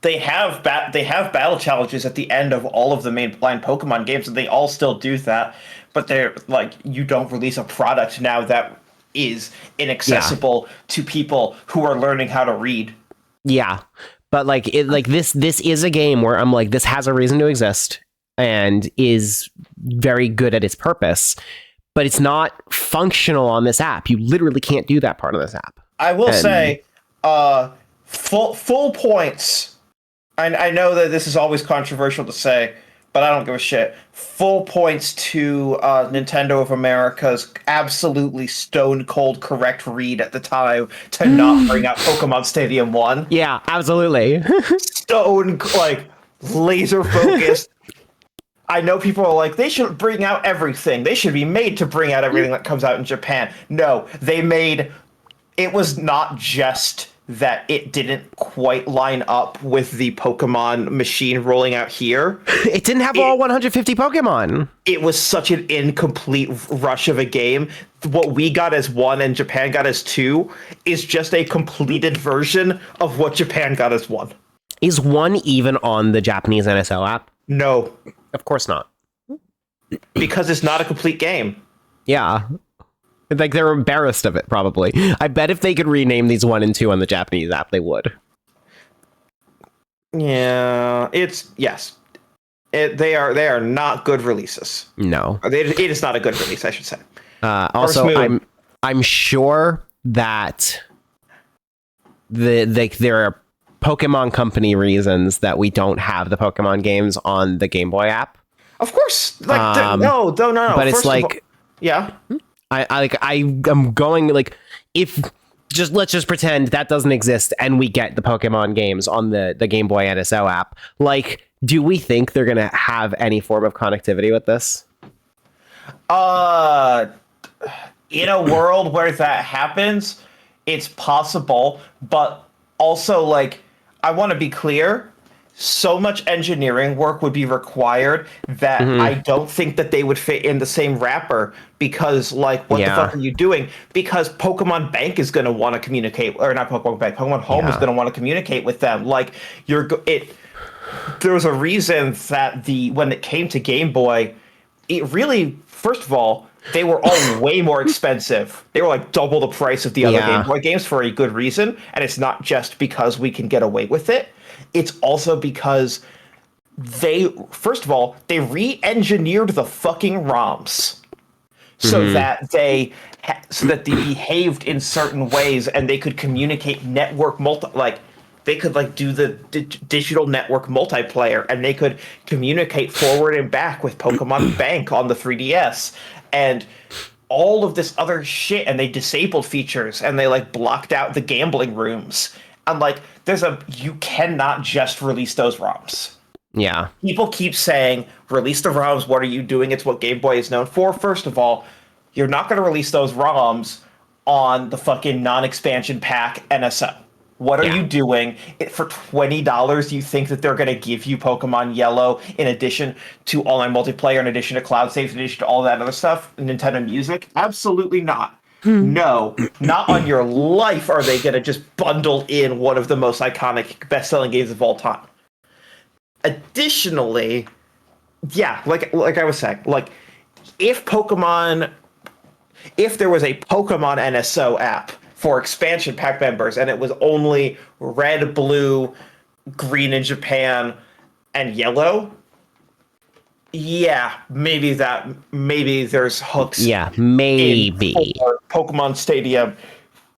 they have battle challenges at the end of all of the mainline Pokemon games, and they all still do that. But they're like, you don't release a product now that is inaccessible to people who are learning how to read. Yeah, but like this is a game where I'm like, this has a reason to exist and is very good at its purpose, but it's not functional on this app. You literally can't do that part of this app. I will say, full points. I know that this is always controversial to say, but I don't give a shit. Full points to Nintendo of America's absolutely stone cold correct read at the time to not bring out Pokemon Stadium 1. Yeah, absolutely. Stone, like, laser focused. I know people are like, they should bring out everything. They should be made to bring out everything that comes out in Japan. No, it was not just that it didn't quite line up with the Pokemon machine rolling out here. It didn't have all 150 Pokemon. It was such an incomplete rush of a game. What we got as 1 and Japan got as 2 is just a completed version of what Japan got as 1. Is 1 even on the Japanese NSO app? No. Of course not. Because it's not a complete game. Yeah. Like, they're embarrassed of it, probably. I bet if they could rename these 1 and 2 on the Japanese app, they would. Yeah, yes. They are not good releases. No. It is not a good release, I should say. Also, I'm sure that there are Pokemon Company reasons that we don't have the Pokemon games on the Game Boy app. Of course. Like, no. But it's like, yeah. I'm going, like, if let's just pretend that doesn't exist and we get the Pokemon games on the Game Boy NSO app. Like, do we think they're gonna have any form of connectivity with this? In a world where that happens, it's possible, but also, like, I want to be clear. So much engineering work would be required that I don't think that they would fit in the same wrapper because, like, what the fuck are you doing? Because Pokemon Bank is going to want to communicate, or not Pokemon Bank, Pokemon Home is going to want to communicate with them. Like, there was a reason that when it came to Game Boy, it really, first of all, they were all way more expensive. They were like double the price of the other Game Boy games for a good reason. And it's not just because we can get away with it. It's also because first of all, they re-engineered the fucking ROMs so that they behaved in certain ways and they could communicate network they could do the digital network multiplayer and they could communicate forward and back with Pokemon Bank on the 3DS and all of this other shit, and they disabled features and they blocked out the gambling rooms. And you cannot just release those ROMs. Yeah. People keep saying, release the ROMs, what are you doing? It's what Game Boy is known for. First of all, you're not going to release those ROMs on the fucking non-expansion pack NSO. What are you doing? For $20, you think that they're going to give you Pokemon Yellow in addition to online multiplayer, in addition to cloud saves, in addition to all that other stuff, Nintendo Music? Absolutely not. No, not on your life are they going to just bundle in one of the most iconic best-selling games of all time. Additionally, like I was saying, if there was a Pokemon NSO app for expansion pack members and it was only red, blue, green in Japan, and yellow, maybe there's hooks. Yeah, maybe. Pokemon Stadium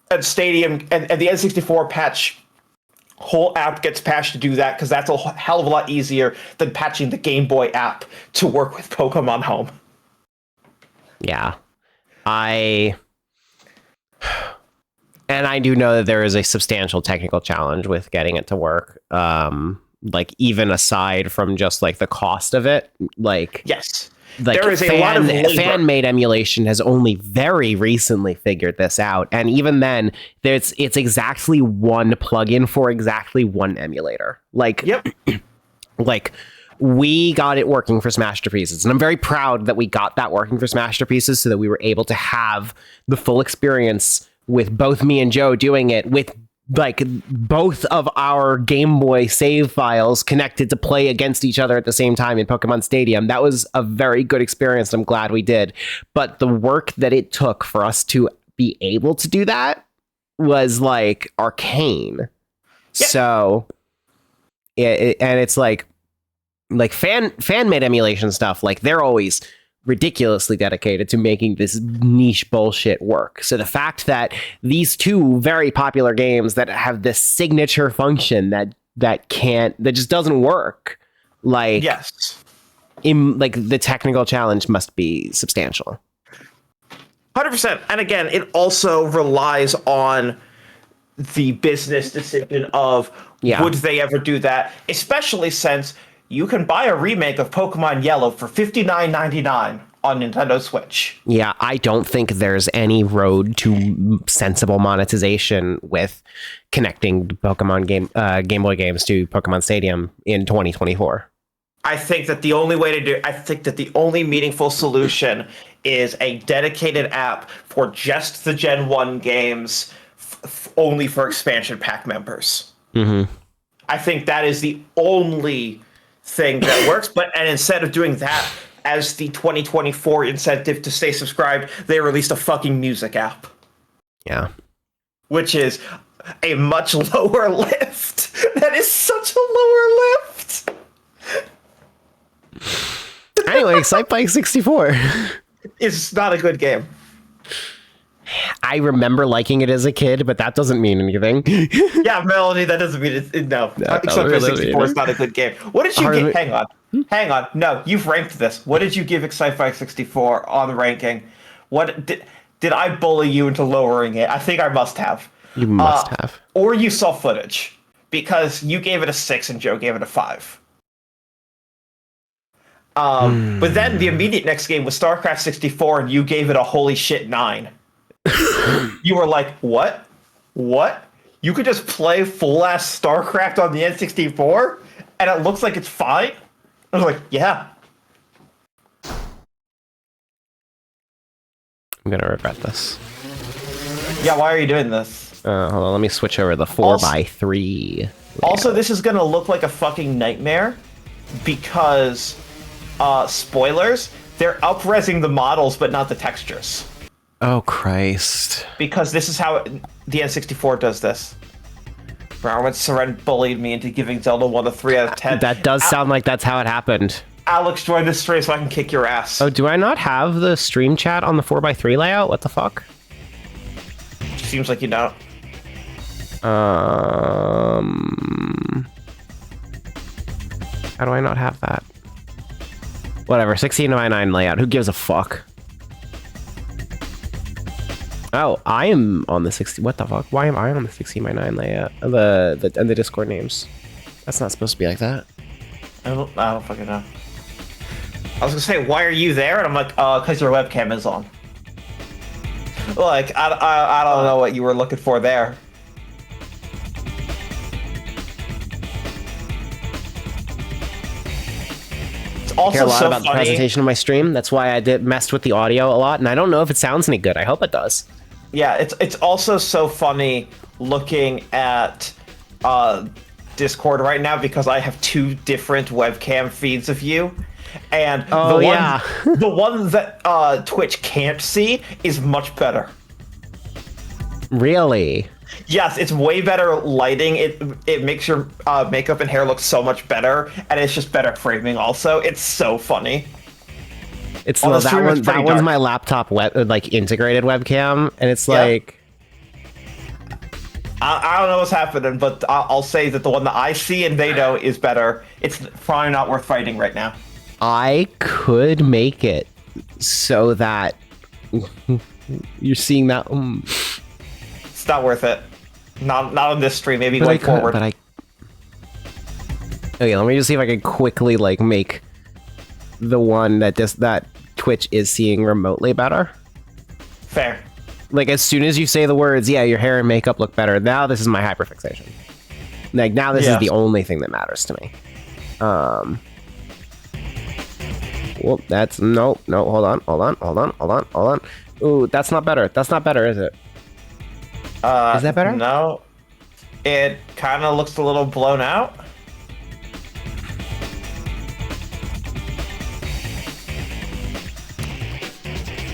and the N64 patch whole app gets patched to do that because that's a hell of a lot easier than patching the Game Boy app to work with Pokemon Home. Yeah. And I do know that there is a substantial technical challenge with getting it to work. Even aside from just the cost of it, yes, there is a lot of fan-made emulation has only very recently figured this out, and even then, it's exactly one plugin for exactly one emulator. We got it working for Smasterpieces, and I'm very proud that we got that working for Smasterpieces so that we were able to have the full experience with both me and Joe doing it with like both of our Game Boy save files connected to play against each other at the same time in Pokemon Stadium. That was a very good experience. I'm glad we did. But the work that it took for us to be able to do that was like arcane. Yeah. So and it's like fan made emulation stuff, like they're always ridiculously dedicated to making this niche bullshit work. So the fact that these two very popular games that have this signature function that just doesn't work, like, yes, like the technical challenge must be substantial. 100%. And again, it also relies on the business decision of would they ever do that, especially since you can buy a remake of Pokemon Yellow for $59.99 on Nintendo Switch. Yeah, I don't think there's any road to sensible monetization with connecting Pokemon Game Boy games to Pokemon Stadium in 2024. I think that the only meaningful solution is a dedicated app for just the Gen 1 games, only for expansion pack members. Mm-hmm. I think that is the only thing that works. And instead of doing that as the 2024 incentive to stay subscribed, they released a fucking music app. Yeah. Which is a much lower lift. That is such a lower lift. Anyway, Excitebike 64. It's not a good game. I remember liking it as a kid, but that doesn't mean anything. Yeah, Melanie, that doesn't mean no. Excitebike 64 is not a good game. What did you give? Hang on. No, you've ranked this. What did you give Excitebike 64 on the ranking? What did I bully you into lowering it? I think I must have. You must have. Or you saw footage, because you gave it a 6 and Joe gave it a 5. But then the immediate next game was StarCraft 64, and you gave it a holy shit 9. You were like, what? You could just play full-ass StarCraft on the N64, and it looks like it's fine? I was like, yeah. I'm gonna regret this. Yeah, why are you doing this? Hold on, let me switch over the 4x3. Also, this is gonna look like a fucking nightmare, because, spoilers, they're up-resing the models, but not the textures. Oh, Christ. Because this is how the N64 does this. Remember when Syrenne bullied me into giving Zelda 1 a 3 out of 10? That does sound like that's how it happened. Alex, join the stream so I can kick your ass. Oh, do I not have the stream chat on the 4x3 layout? What the fuck? Seems like you don't. How do I not have that? Whatever, 16:99 layout. Who gives a fuck? Oh, I am on the 60. What the fuck? Why am I on the 16:9 layout? The Discord names. That's not supposed to be like that. I don't fucking know. I was gonna say, why are you there? And I'm like, because your webcam is on. Like, I don't know what you were looking for there. I care a lot about the presentation of my stream. That's why I messed with the audio a lot, and I don't know if it sounds any good. I hope it does. Yeah, it's also so funny looking at Discord right now, because I have 2 different webcam feeds of you, and the one that Twitch can't see is much better. Really? Yes, it's way better lighting. It makes your makeup and hair look so much better, and it's just better framing. Also, it's so funny. It's that one's my laptop integrated webcam, and it's like I don't know what's happening, but I'll say that the one that I see and they know is better. It's probably not worth fighting right now. I could make it so that you're seeing that. It's not worth it. Not on this stream. Maybe going forward. Okay, let me just see if I can quickly make the one that Twitch is seeing remotely better. Fair. Like, as soon as you say the words, yeah, your hair and makeup look better. Now this is my hyperfixation. Like, now this is the only thing that matters to me. Well, that's no. Hold on. Ooh, that's not better. That's not better, is it? Is that better? No. It kind of looks a little blown out.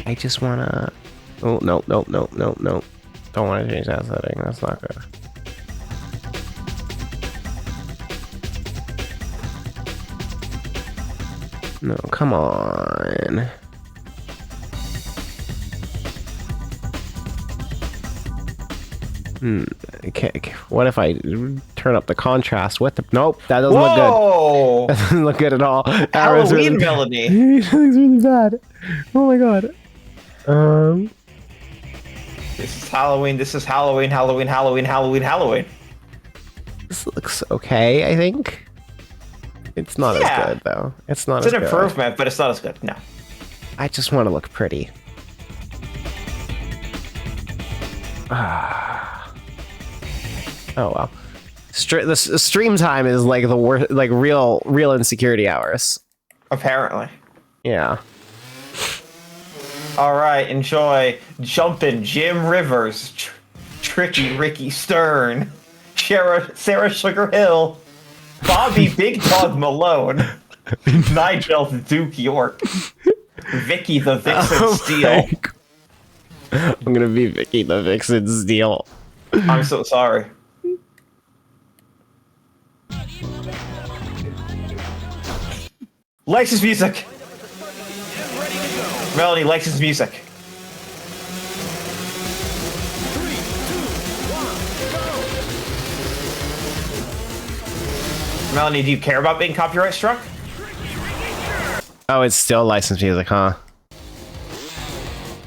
I just wanna... Oh, no. Don't want to change that setting. That's not good. No, come on. Okay, what if I turn up the contrast with the... Nope, that doesn't look good. That doesn't look good at all. Halloween Melanie. It looks really bad. Oh my god. This is Halloween. This is Halloween. Halloween. This looks okay, I think. It's not as good, though. It's not as good. It's an improvement, but it's not as good. No. I just want to look pretty. Oh well. The stream time is like the worst, like real insecurity hours. Apparently. Yeah. All right, enjoy Jumpin' Jim Rivers, Tricky Ricky Stern, Sarah Sugar Hill, Bobby Big Dog Malone, Nigel the Duke York, Vicky the Vixen Steel. I'm gonna be Vicky the Vixen Steel. I'm so sorry. Licensed music. Melanie, licensed music. Melanie, do you care about being copyright struck? Oh, it's still licensed music, huh?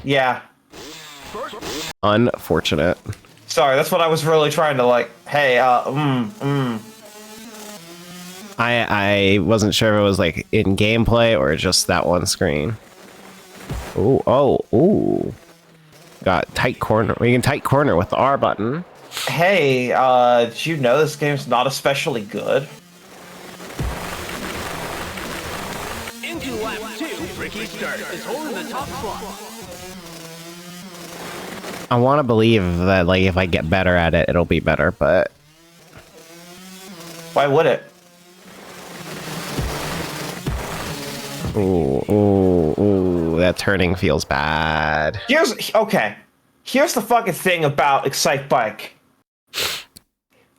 Yeah. Unfortunate. Sorry, that's what I was really trying to like. Hey, I wasn't sure if it was like in gameplay or just that one screen. Ooh. Got tight corner. We can tight corner with the R button. Hey, did you know this game's not especially good? Into lap 2, Ricky Stern is holding the top spot. I want to believe that like if I get better at it, it'll be better, but why would it? Ooh, that turning feels bad. Here's the fucking thing about Excite Bike.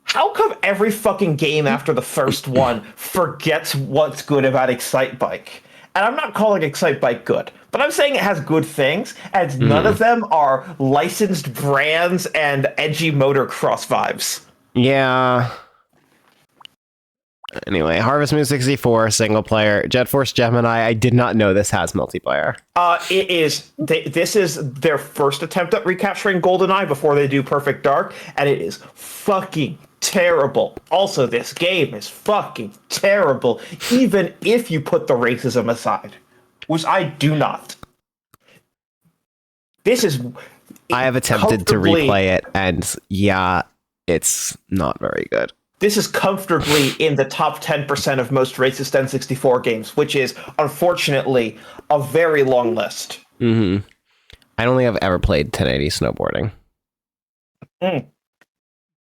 How come every fucking game after the first one forgets what's good about Excite Bike? And I'm not calling Excite Bike good, but I'm saying it has good things, and none of them are licensed brands and edgy motocross vibes. Yeah. Anyway, Harvest Moon 64 single player, Jet Force Gemini. I did not know this has multiplayer. It is. This is their first attempt at recapturing GoldenEye before they do Perfect Dark, and it is fucking terrible. Also, this game is fucking terrible, even if you put the racism aside, which I do not. This is. I have attempted to replay it, and yeah, it's not very good. This is comfortably in the top 10% of most racist N64 games, which is, unfortunately, a very long list. I don't think I've ever played 1080 snowboarding.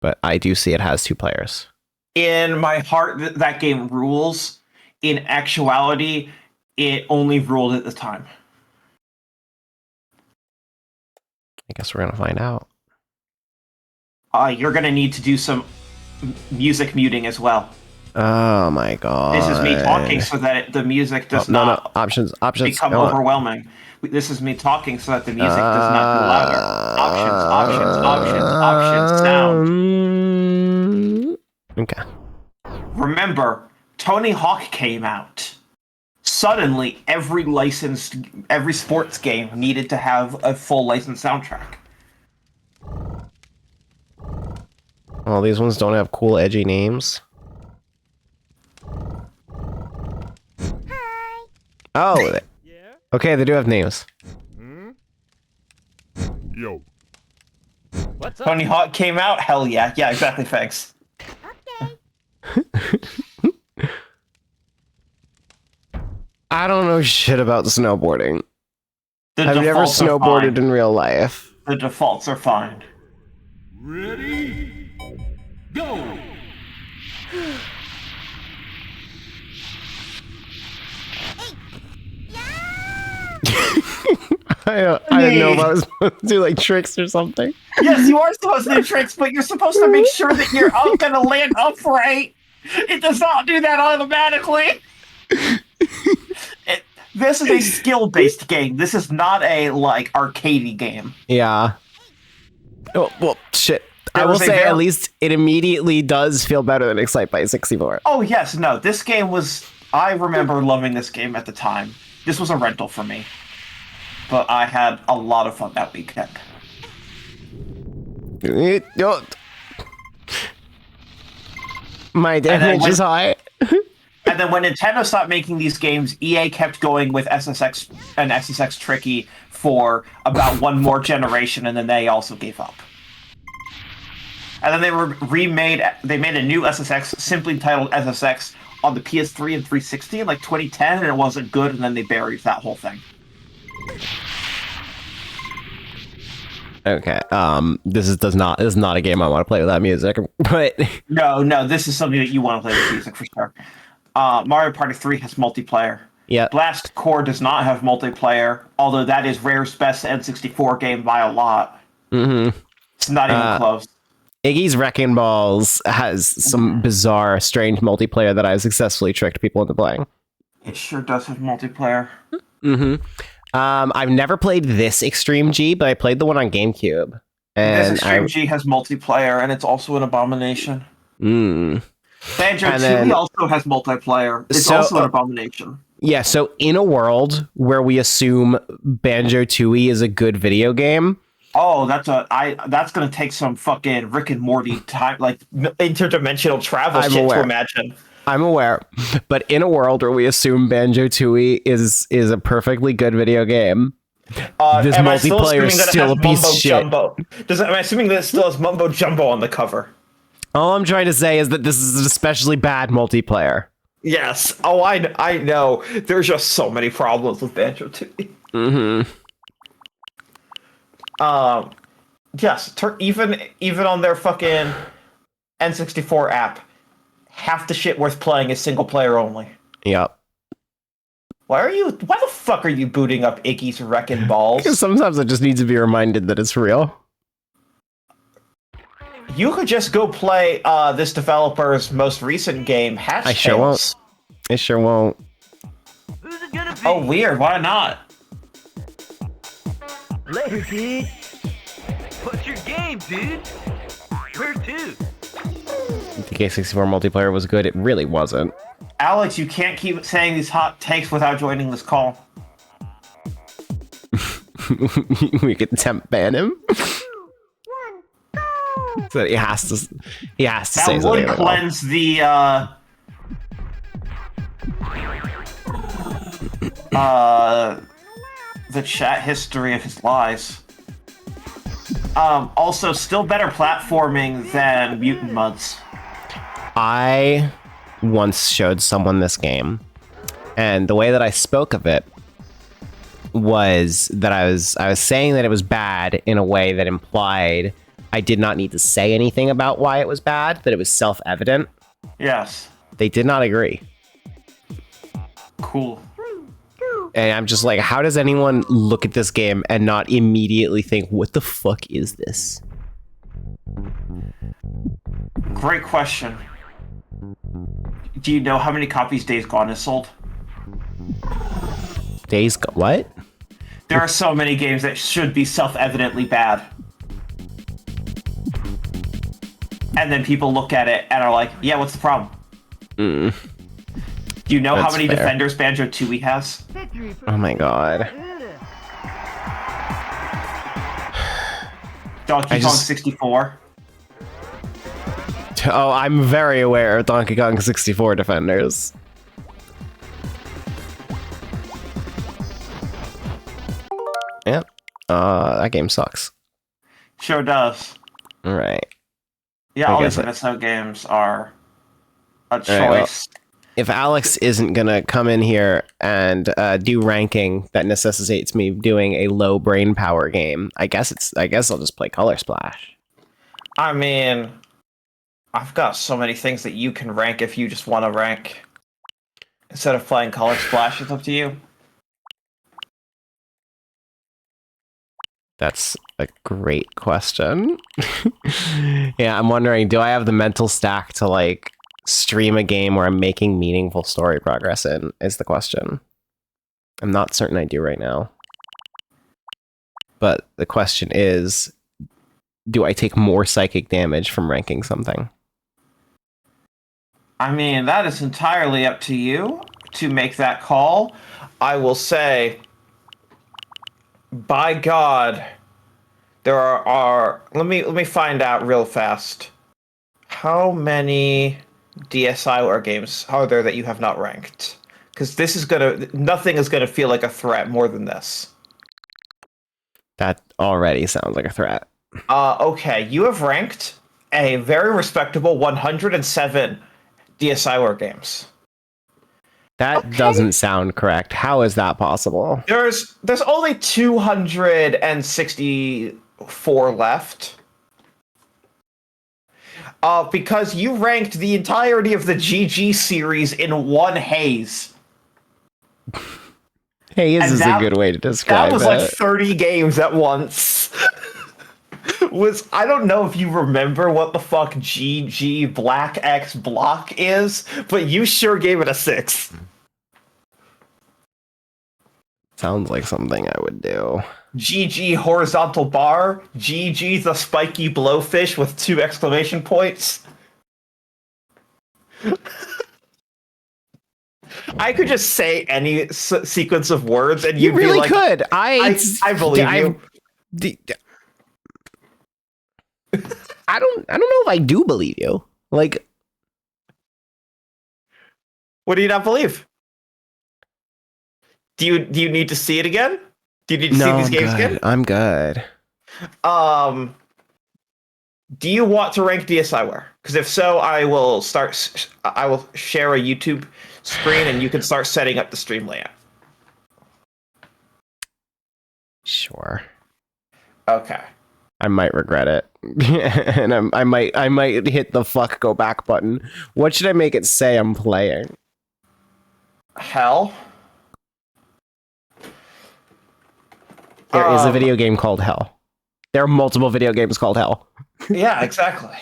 But I do see it has 2 players. In my heart, that game rules. In actuality, it only ruled at the time. I guess we're going to find out. You're going to need to do some music muting as well. Oh my god. This is me talking so that the music does not options become overwhelming. This is me talking so that the music does not go louder. Options, sound. Okay. Remember, Tony Hawk came out. Suddenly, every sports game needed to have a full licensed soundtrack. Well, these ones don't have cool, edgy names. Oh, okay, they do have names. Yo. What's up? Tony Hawk came out? Hell yeah. Yeah, exactly, thanks. I don't know shit about snowboarding. I've never defaults are snowboarded fine. in real life. The defaults are fine. Ready? Go! I didn't know if I was supposed to do like tricks or something. Yes, you are supposed to do tricks, but you're supposed to make sure that you're gonna land upright. It does not do that automatically. This is a skill-based game. This is not a like arcadey game. Yeah. Oh, well, shit. I There will was a say ver- at least it immediately does feel better than Excite by 64. Oh yes, no. This game was. I remember loving this game at the time. This was a rental for me, but I had a lot of fun that weekend. My damage is high. And then when Nintendo stopped making these games, EA kept going with SSX and SSX Tricky for about one more generation, and then they also gave up. And then they made a new SSX simply titled SSX on the PS3 and 360 in like 2010, and it wasn't good, and then they buried that whole thing. Okay. This is not a game I want to play without music, but No, this is something that you want to play with music for sure. Mario Party 3 has multiplayer. Yeah. Blast Core does not have multiplayer, although that is Rare's best N64 game by a lot. Mm-hmm. It's not even close. Iggy's Wrecking Balls has some bizarre, strange multiplayer that I've successfully tricked people into playing. It sure does have multiplayer. Mm-hmm. I've never played this Extreme G, but I played the one on GameCube. This Extreme G has multiplayer, and it's also an abomination. Banjo-Tooie also has multiplayer. It's also an abomination. Yeah, so in a world where we assume Banjo-Tooie is a good video game... Oh, that's gonna take some fucking Rick and Morty time, like interdimensional travel to imagine. I'm aware, but in a world where we assume Banjo-Tooie is a perfectly good video game, this multiplayer is still a piece of shit. Am I assuming that it still has Mumbo Jumbo on the cover? All I'm trying to say is that this is an especially bad multiplayer. Yes. Oh, I know. There's just so many problems with Banjo-Tooie. Mm-hmm. Yes. Even on their fucking N64 app, half the shit worth playing is single player only. Yep. Why the fuck are you booting up Iggy's Wrecking Balls? Because sometimes I just need to be reminded that it's real. You could just go play this developer's most recent game, Hatch I sure won't. I sure won't. Oh, weird. Why not? Later, kid. What's your game, dude? Where to? The K64 multiplayer was good. It really wasn't. Alex, you can't keep saying these hot takes without joining this call. We could temp ban him. So he has to say something. That would cleanse the chat history of his lies. Also, still better platforming than Mutant Mudds. I once showed someone this game, and the way that I spoke of it was that I was saying that it was bad in a way that implied I did not need to say anything about why it was bad, that it was self-evident. Yes. They did not agree. Cool. And I'm just like, how does anyone look at this game and not immediately think, what the fuck is this? Great question. Do you know how many copies Days Gone has sold? What? There are so many games that should be self-evidently bad. And then people look at it and are like, yeah, what's the problem? Do you know how many defenders Banjo-Tooie has? Oh my god. Donkey Kong 64. Oh, I'm very aware of Donkey Kong 64 defenders. Yep. That game sucks. Sure does. Alright. Yeah, all these NSO games are a choice. Right, well, if Alex isn't gonna come in here and do ranking that necessitates me doing a low brain power game, I guess I'll just play Color Splash. I mean, I've got so many things that you can rank if you just want to rank. Instead of playing Color Splash, it's up to you. That's a great question. Yeah, I'm wondering, do I have the mental stack to like stream a game where I'm making meaningful story progress in, is the question. I'm not certain I do right now. But the question is, do I take more psychic damage from ranking something? I mean, that is entirely up to you to make that call. I will say, by God, there are let me find out real fast. How many DSiWare games are there that you have not ranked? Because this is nothing is gonna feel like a threat more than this. That already sounds like a threat. Okay, you have ranked a very respectable 107 DSiWare games. That doesn't sound correct. How is that possible? There's only 264 left. Because you ranked the entirety of the GG series in one haze. Haze is a good way to describe it. That was like 30 games at once. I don't know if you remember what the fuck GG Black X Block is, but you sure gave it a 6. Sounds like something I would do. GG Horizontal Bar, GG the Spiky Blowfish with 2 exclamation points. I could just say any sequence of words and you'd really be like, could. I believe you. I don't know if I do believe you. Like, what do you not believe? Do you need to see it again? Do you need to see these games again? I'm good. Do you want to rank DSiWare? Because if so, I will share a YouTube screen and you can start setting up the stream layout. Sure. Okay. I might regret it. And I might hit the fuck go back button. What should I make it say I'm playing? Hell. There is a video game called Hell. There are multiple video games called Hell. Yeah, exactly.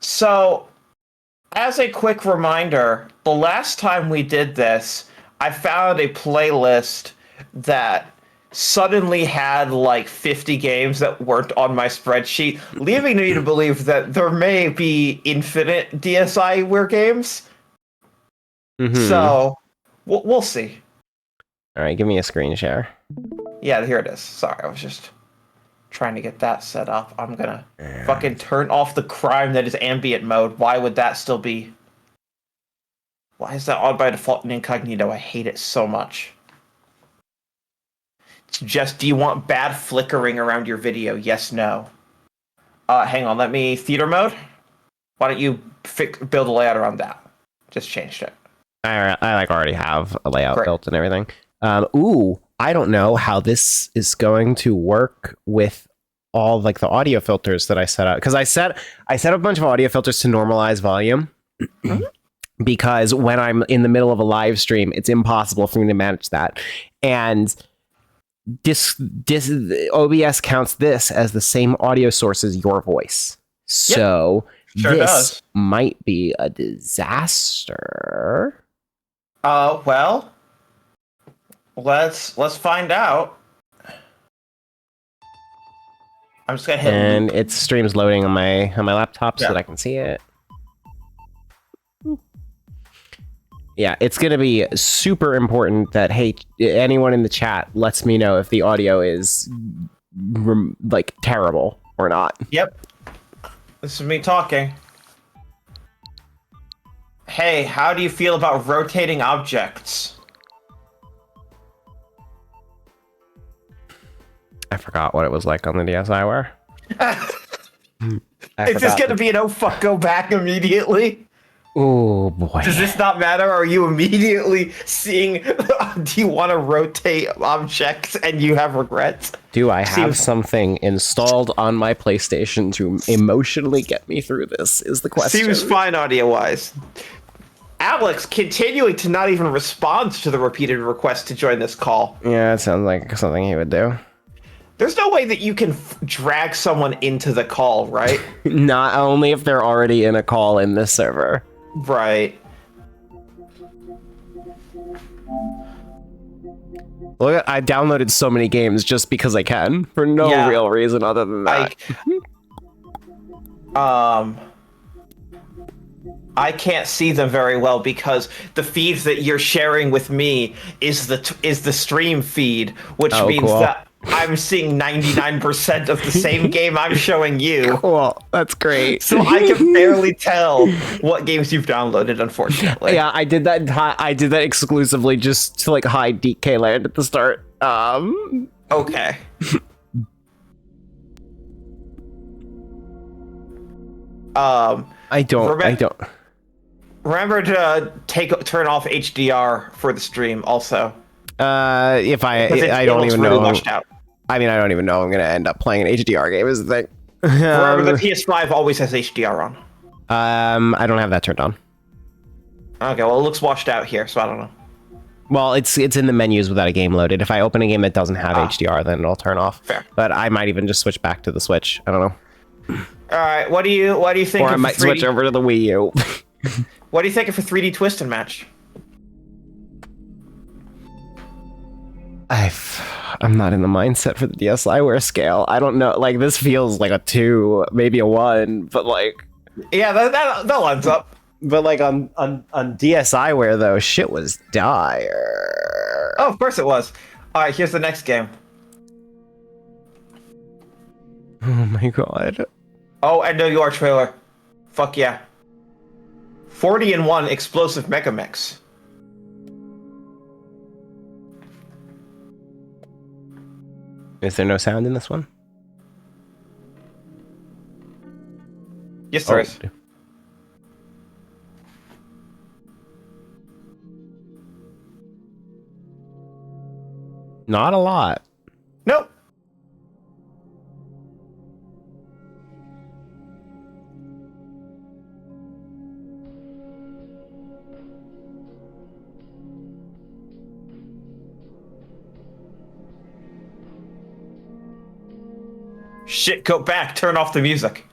So, as a quick reminder, the last time we did this, I found a playlist that suddenly had like 50 games that weren't on my spreadsheet, leaving me to believe that there may be infinite DSiWare games. Mm-hmm. So, we'll see. All right, give me a screen share. Yeah, here it is. Sorry, I was just trying to get that set up. I'm gonna fucking turn off the crime that is ambient mode. Why would that still be? Why is that on by default in incognito? I hate it so much. It's just, do you want bad flickering around your video? Yes, no. Hang on, let me theater mode. Why don't you build a layout around that? Just changed it. I like already have a layout built and everything. Ooh, I don't know how this is going to work with all like the audio filters that I set up, because I set a bunch of audio filters to normalize volume. Because when I'm in the middle of a live stream, it's impossible for me to manage that. And OBS counts this as the same audio source as your voice. So this might be a disaster. Well, let's find out. I'm just gonna hit. And it streams loading on my laptop so that I can see it. Yeah, it's gonna be super important that, hey, anyone in the chat lets me know if the audio is like terrible or not. Yep. This is me talking. Hey, how do you feel about rotating objects? I forgot what it was like on the DSiWare. It's just gonna be an oh fuck, go back immediately. Oh boy. Does this not matter? Are you immediately seeing? Do you want to rotate objects and you have regrets? Do I have something installed on my PlayStation to emotionally get me through this? Is the question. Seems fine audio-wise. Alex continuing to not even respond to the repeated request to join this call. Yeah, it sounds like something he would do. There's no way that you can drag someone into the call, right? Not only if they're already in a call in this server. Right. Look, I downloaded so many games just because I can, for no real reason other than that. I can't see them very well because the feed that you're sharing with me is the stream feed, which means that I'm seeing 99% of the same game I'm showing you. Cool, that's great. So I can barely tell what games you've downloaded, unfortunately. Yeah, I did that. I did that exclusively just to like hide DK Land at the start. Okay. I don't. Remember to turn off HDR for the stream, also. If I don't even really know. Washed out. I mean, I don't even know I'm gonna end up playing an HDR game. Is the thing. Remember, the PS5 always has HDR on. I don't have that turned on. Okay, well, it looks washed out here, so I don't know. Well, it's in the menus without a game loaded. If I open a game that doesn't have HDR, then it'll turn off. Fair. But I might even just switch back to the Switch. I don't know. All right, what do you think? Or I might switch over to the Wii U. What do you think of a 3D Twist and Match? I'm not in the mindset for the DSiWare scale. I don't know. Like, this feels like a 2, maybe a 1, but like... Yeah, that lines up. But like on DSiWare, though, shit was dire. Oh, of course it was. All right, here's the next game. Oh my god. Oh, and no, you are trailer. Fuck yeah. 40-in-1 Explosive Mega Mix. Is there no sound in this one? Yes, there is. Not a lot. Nope. Shit, go back. Turn off the music.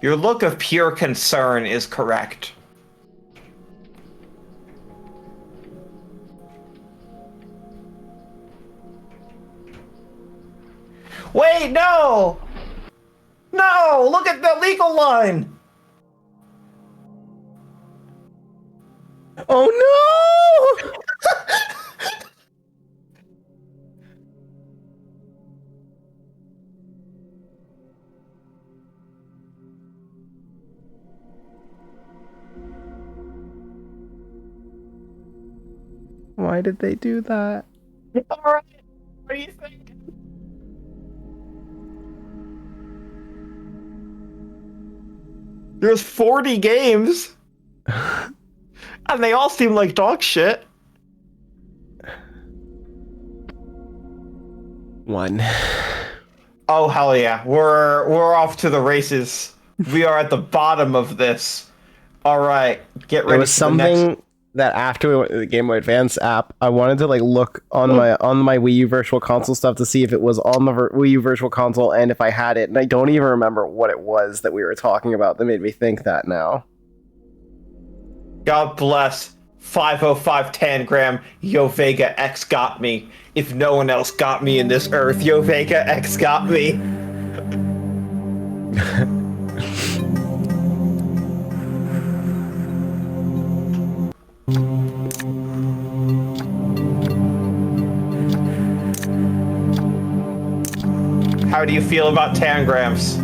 Your look of pure concern is correct. Wait, no! No! Look at the legal line! Oh no! Why did they do that? Alright, what do you think? There's 40 games. And they all seem like dog shit. 1. Oh hell yeah. We're off to the races. We are at the bottom of this. Alright, get ready. There was something that after we went to the Game Boy Advance app, I wanted to like look on my Wii U Virtual Console stuff to see if it was on the Wii U Virtual Console and if I had it, and I don't even remember what it was that we were talking about that made me think that now. God bless 505 Tangram. Yo Vega X got me. If no one else got me in this earth, Yo Vega X got me. How do you feel about Tangrams?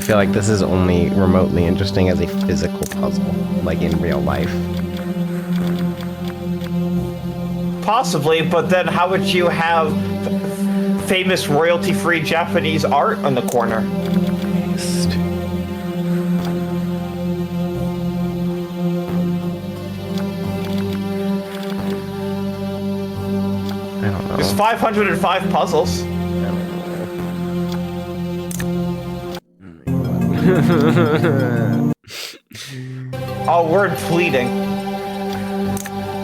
feel like this is only remotely interesting as a physical puzzle, like in real life. Possibly, but then how would you have famous royalty-free Japanese art on the corner? I don't know. There's 505 puzzles. Oh, we're fleeting.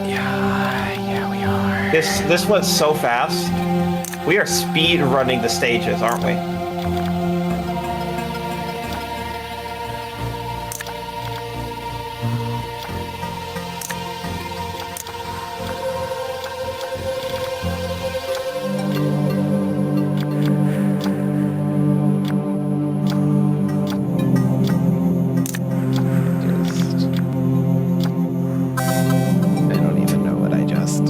Yeah, we are. This went so fast. We are speed running the stages, aren't we? I don't even know what I just.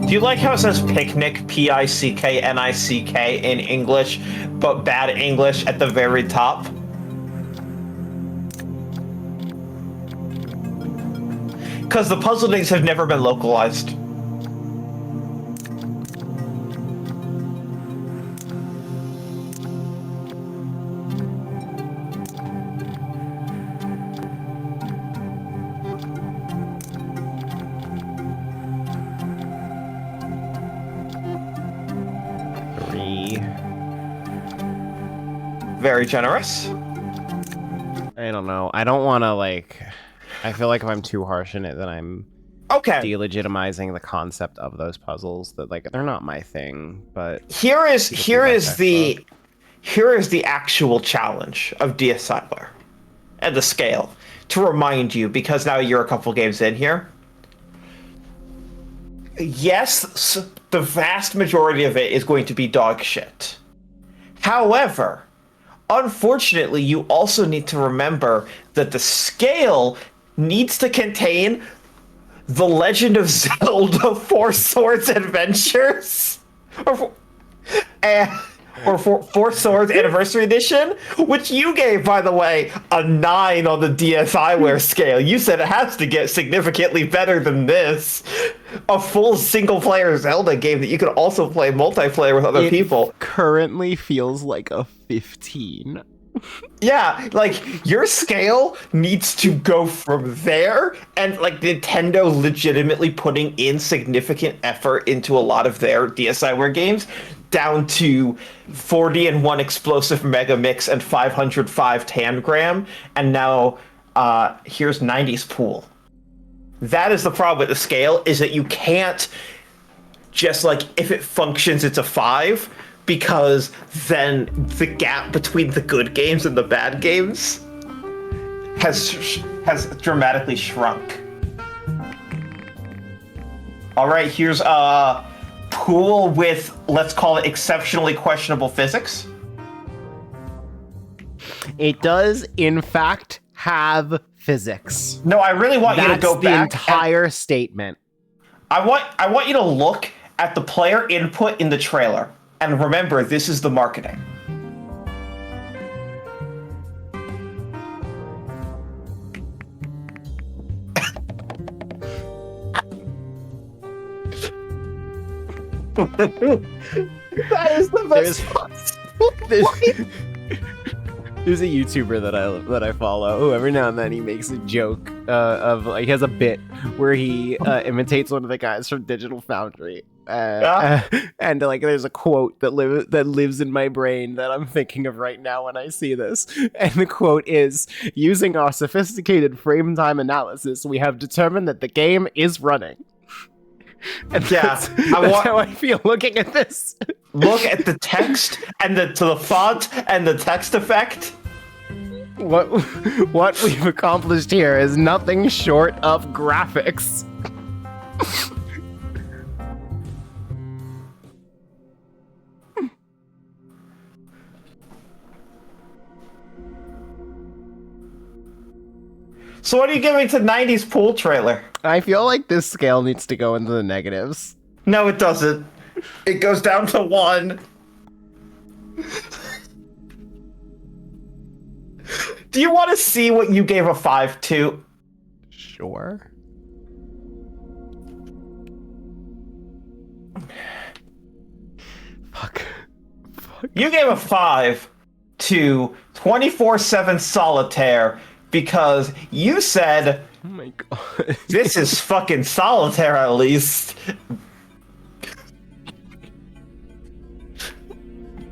Do you like how it says picnic, P-I-C-K-N-I-C-K in English, but bad English at the very top? Because the puzzle names have never been localized. Very generous. I don't know. I don't want to, like... I feel like if I'm too harsh in it, then I'm delegitimizing the concept of those puzzles. That, like, they're not my thing, but... Here is the actual challenge of DSiler and the scale. To remind you, because now you're a couple games in here. Yes, the vast majority of it is going to be dog shit. However, unfortunately, you also need to remember that the scale needs to contain The Legend of Zelda Four Swords Adventures, or Four Swords Anniversary Edition, which you gave, by the way, a 9 on the DSiWare scale. You said it has to get significantly better than this. A full single-player Zelda game that you could also play multiplayer with other people. Currently feels like a 15. Yeah, like, your scale needs to go from there, and, like, Nintendo legitimately putting in significant effort into a lot of their DSiWare games, down to 40 and 1 explosive mega mix and 505 tangram, and now here's 90s pool. That is the problem with the scale, is that you can't just, like, if it functions, it's a 5, because then the gap between the good games and the bad games has dramatically shrunk. All right, here's a pool with, let's call it, exceptionally questionable physics. It does, in fact, have physics. No, I really want you to go back. That's the entire statement. I want you to look at the player input in the trailer. And remember, this is the marketing. That is the best. There's a YouTuber that I follow who every now and then he makes a joke of, like, he has a bit where he imitates one of the guys from Digital Foundry. And like, there's a quote that lives in my brain that I'm thinking of right now when I see this. And the quote is, "Using our sophisticated frame time analysis, we have determined that the game is running." And that's how I feel looking at this. Look at the text and the font and the text effect. What we've accomplished here is nothing short of graphics. So what are you giving to 90s pool trailer? I feel like this scale needs to go into the negatives. No, it doesn't. It goes down to 1. Do you want to see what you gave a 5 to? Sure. Fuck. You gave a 5 to 24/7 Solitaire because you said, oh my god, this is fucking Solitaire at least.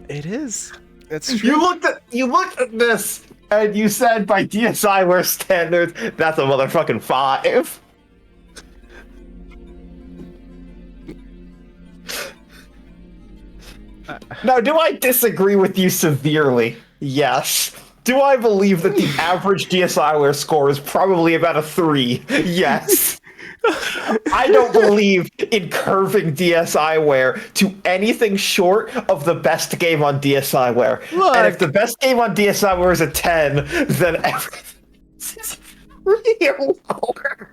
It is. It's true. You looked at this and you said, by DSiWare standards, that's a motherfucking 5. Now, do I disagree with you severely? Yes. Do I believe that the average DSiWare score is probably about a 3? Yes. I don't believe in curving DSiWare to anything short of the best game on DSiWare. Look. And if the best game on DSiWare is a 10, then everything is real lower.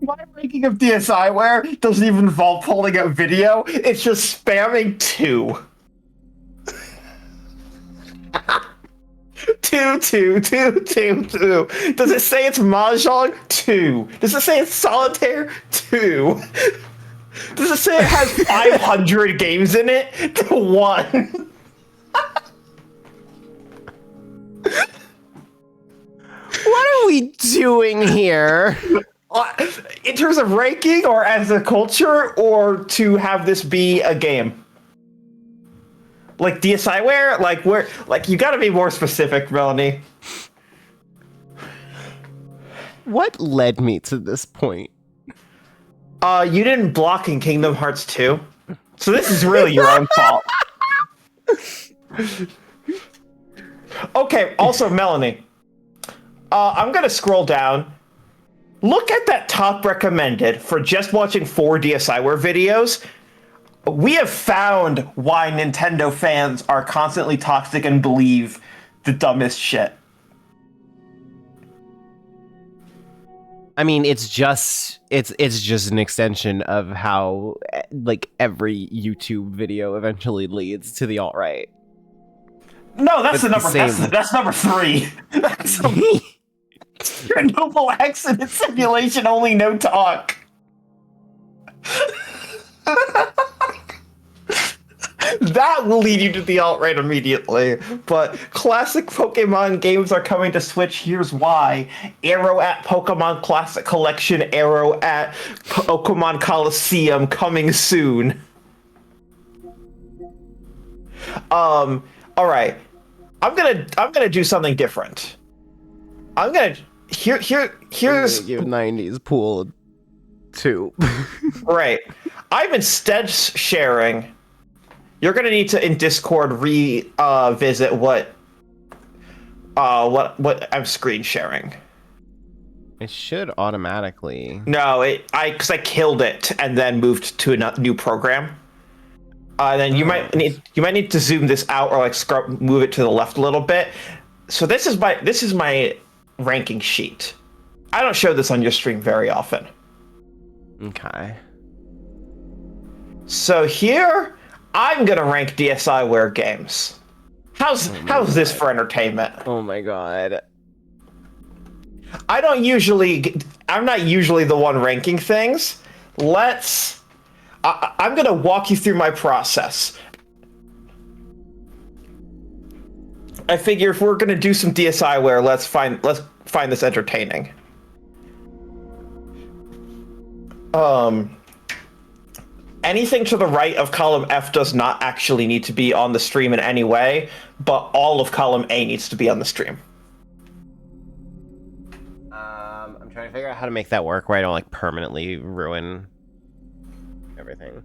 My ranking of DSiWare doesn't even involve pulling out video, it's just spamming 2. 2, 2, 2, 2, 2. Does it say it's Mahjong? 2. Does it say it's Solitaire? 2. Does it say it has 500 games in it? 1. What are we doing here? In terms of ranking, or as a culture, or to have this be a game? Like DSiWare? Like where? Like you gotta be more specific, Melanie. What led me to this point? You didn't block in Kingdom Hearts 2. So this is really your own fault. Okay, also Melanie. I'm gonna scroll down. Look at that top recommended for just watching 4 DSiWare videos. We have found why Nintendo fans are constantly toxic and believe the dumbest shit. I mean, it's just an extension of how like every YouTube video eventually leads to the alt-right. No, that's It's that's number 3. That's your noble accident simulation, only no talk. That will lead you to the alt-right immediately. But classic Pokemon games are coming to Switch. Here's why. Arrow at Pokemon Classic Collection, Arrow at Pokemon Coliseum coming soon. All right. I'm gonna do something different. I'm gonna here's give 90s pool 2. Right. I'm instead sharing. You're gonna need to in Discord revisit what I'm screen sharing. It should automatically. No, because I killed it and then moved to a new program. Then you might need to zoom this out or like move it to the left a little bit. So this is my ranking sheet. I don't show this on your stream very often. Okay. So here, I'm gonna rank DSiWare games. How's this for entertainment? Oh my god. I'm not usually the one ranking things. I'm gonna walk you through my process. I figure if we're gonna do some DSiWare, let's find this entertaining. Anything to the right of column F does not actually need to be on the stream in any way, but all of column A needs to be on the stream. I'm trying to figure out how to make that work where I don't like permanently ruin everything.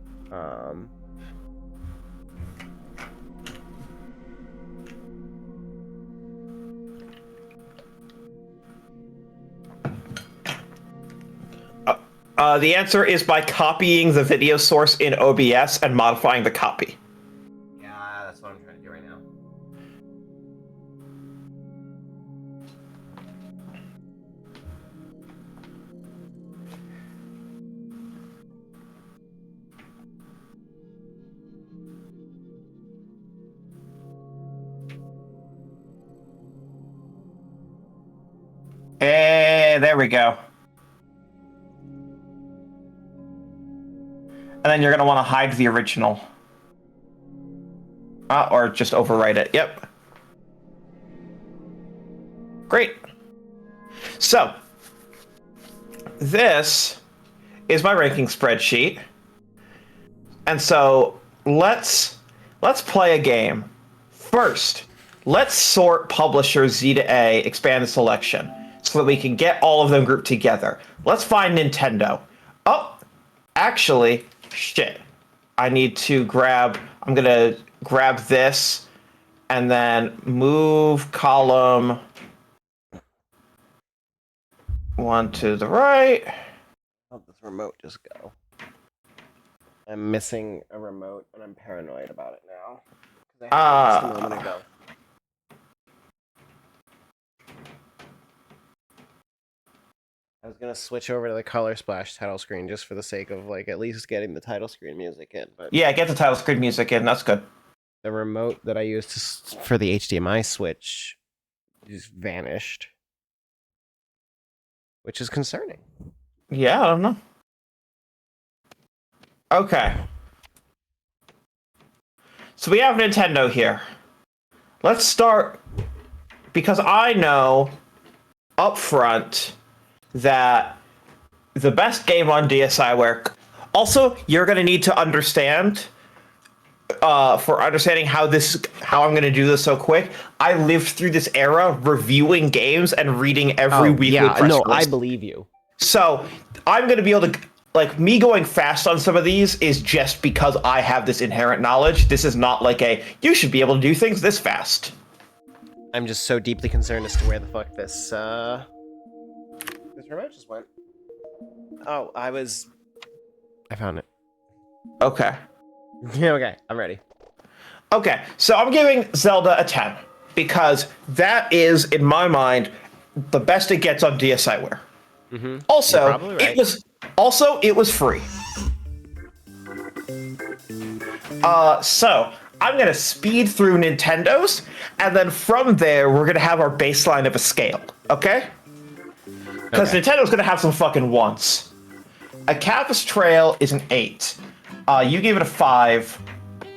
The answer is by copying the video source in OBS and modifying the copy. Yeah, that's what I'm trying to do right now. Yeah, there we go. And then you're going to want to hide the original. Or just overwrite it. Yep. Great. So, this is my ranking spreadsheet. And so, let's play a game. First, let's sort publishers Z to A, expand the selection, so that we can get all of them grouped together. Let's find Nintendo. Oh, actually, shit. I'm gonna grab this, and then move column 1 to the right. How'd this remote just go? I'm missing a remote, and I'm paranoid about it now. 'Cause I had it just a moment ago. I was gonna switch over to the Color Splash title screen just for the sake of like at least getting the title screen music in. But Yeah, get the title screen music in. That's good. the remote that I used for the HDMI switch just vanished, which is concerning. Yeah, I don't know. Okay. So we have Nintendo here. Let's start, because I know up front that the best game on DSiWare. Also, you're going to need to understand, for understanding how I'm going to do this so quick. I lived through this era reviewing games and reading every weekly press release. I believe you. So I'm going to be able to, like, me going fast on some of these is just because I have this inherent knowledge. This is not like you should be able to do things this fast. I'm just so deeply concerned as to where the fuck this remote just went. Oh, I found it. Okay. Okay, I'm ready. Okay, so I'm giving Zelda a 10 because that is, in my mind, the best it gets on DSiWare. Mm-hmm. Also, You're probably right. it was free. So I'm gonna speed through Nintendo's, and then from there we're gonna have our baseline of a scale. Okay? Because Nintendo's gonna have some fucking ones. A Campus Trail is an 8. You gave it a 5.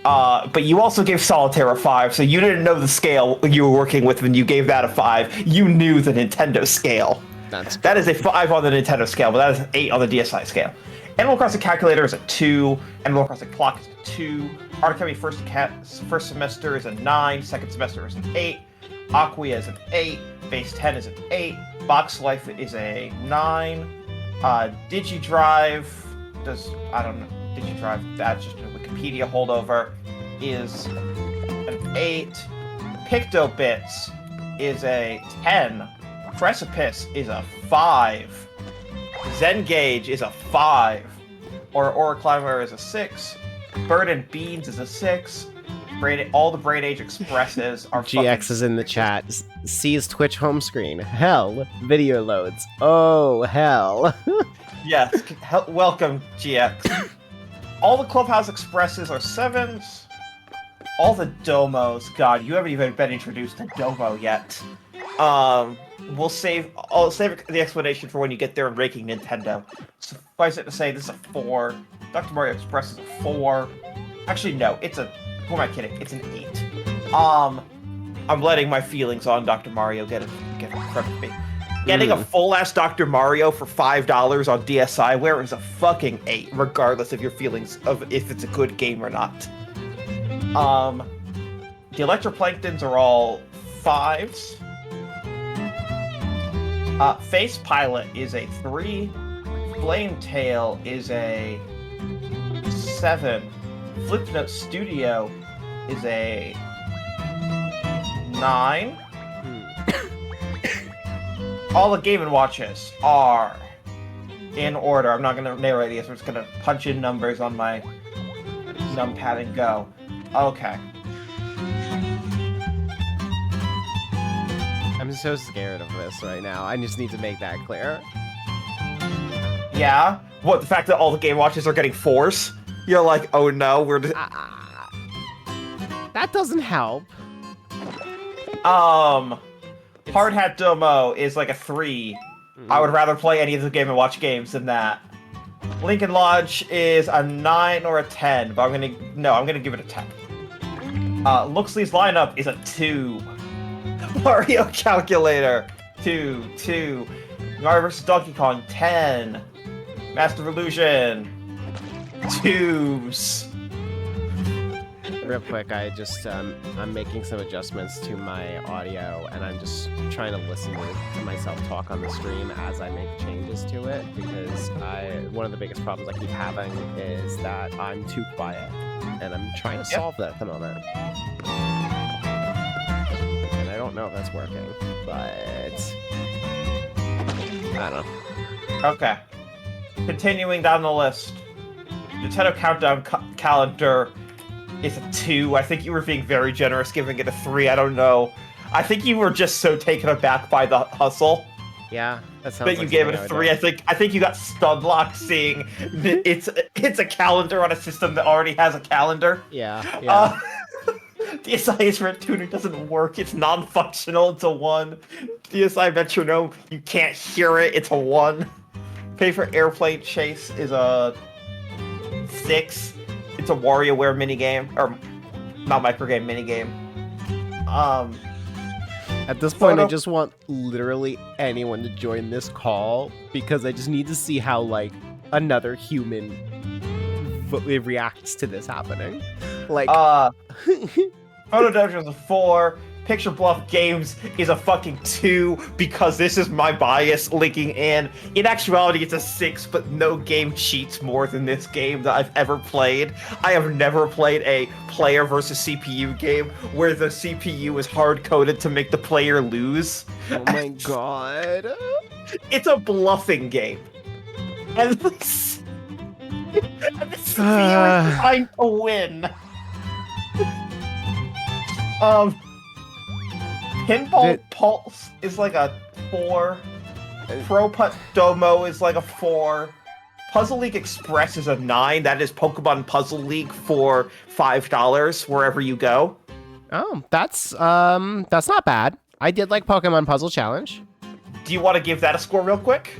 But you also gave Solitaire a 5, so you didn't know the scale you were working with when you gave that a 5. You knew the Nintendo scale. That is a 5 on the Nintendo scale, but that is an 8 on the DSi scale. Animal Crossing Calculator is a 2. Animal Crossing Clock is a 2. Art Academy first semester is a 9. Second semester is an 8. Aquia is an 8. Base 10 is an 8. Box Life is a 9. DigiDrive DigiDrive, that's just a Wikipedia holdover, is an 8. PictoBits is a 10. Precipice is a 5. Zengage is a 5. Aura Climber is a 6. Bird and Beans is a 6. All the Brain Age Expresses are GX is in the chat. Sees Twitch home screen. Hell. Video loads. Oh, hell. Yes, welcome, GX. All the Clubhouse Expresses are 7s. All the Domos, God, you haven't even been introduced to Domo yet. I'll save the explanation for when you get there and ranking Nintendo. Suffice it to say, this is a 4. Dr. Mario Express is a 4. Actually, no, who am I kidding? It's an 8. I'm letting my feelings on Dr. Mario get in front of me. Getting a full-ass Dr. Mario for $5 on DSiWare is a fucking 8, regardless of your feelings of if it's a good game or not. The Electroplanktons are all 5s. Face Pilot is a 3. Flametail is a 7. Flipnote Studio is a 9. All the Game & Watches are in order. I'm not going to narrate these. I'm just going to punch in numbers on my numpad and go. Okay. I'm so scared of this right now. I just need to make that clear. Yeah? What, the fact that all the Game & Watches are getting 4s? You're like, oh no, we're... That doesn't help. Hard Hat Domo is like a 3. I would rather play any of the game and watch games than that. Lincoln Lodge is a 9 or a 10, but I'm gonna give it a 10. Looksley's lineup is a 2. Mario Calculator, 2. Mario vs. Donkey Kong, 10. Master of Illusion, 2s. Real quick, I'm making some adjustments to my audio, and I'm just trying to listen to myself talk on the stream as I make changes to it, because one of the biggest problems I keep having is that I'm too quiet, and I'm trying to solve that at the moment. And I don't know if that's working, but I don't know. Okay. Continuing down the list. Nintendo Countdown Calendar is a 2. I think you were being very generous giving it a 3. I don't know. I think you were just so taken aback by the hustle. Yeah, that sounds that you like gave it a something 3. I would I think you got stunlocked seeing it's a calendar on a system that already has a calendar. Yeah. DSI Instrument Tuner doesn't work. It's non-functional. It's a 1. DSI Metronome, you can't hear it. It's a 1. Pay for Airplane Chase is a 6. It's a WarioWare minigame, or not microgame, minigame. At this point, I just want literally anyone to join this call, because I just need to see how, like, another human reacts to this happening. Like, Photo Dojo is a 4. Picture Bluff Games is a fucking 2, because this is my bias linking in. In actuality, it's a 6, but no game cheats more than this game that I've ever played. I have never played a player versus CPU game where the CPU is hard-coded to make the player lose. Oh my god. It's a bluffing game. And the CPU is trying to win. Pinball Pulse is like a 4. Pro Putt Domo is like a 4. Puzzle League Express is a 9. That is Pokemon Puzzle League for $5 wherever you go. Oh, that's not bad. I did like Pokemon Puzzle Challenge. Do you want to give that a score real quick?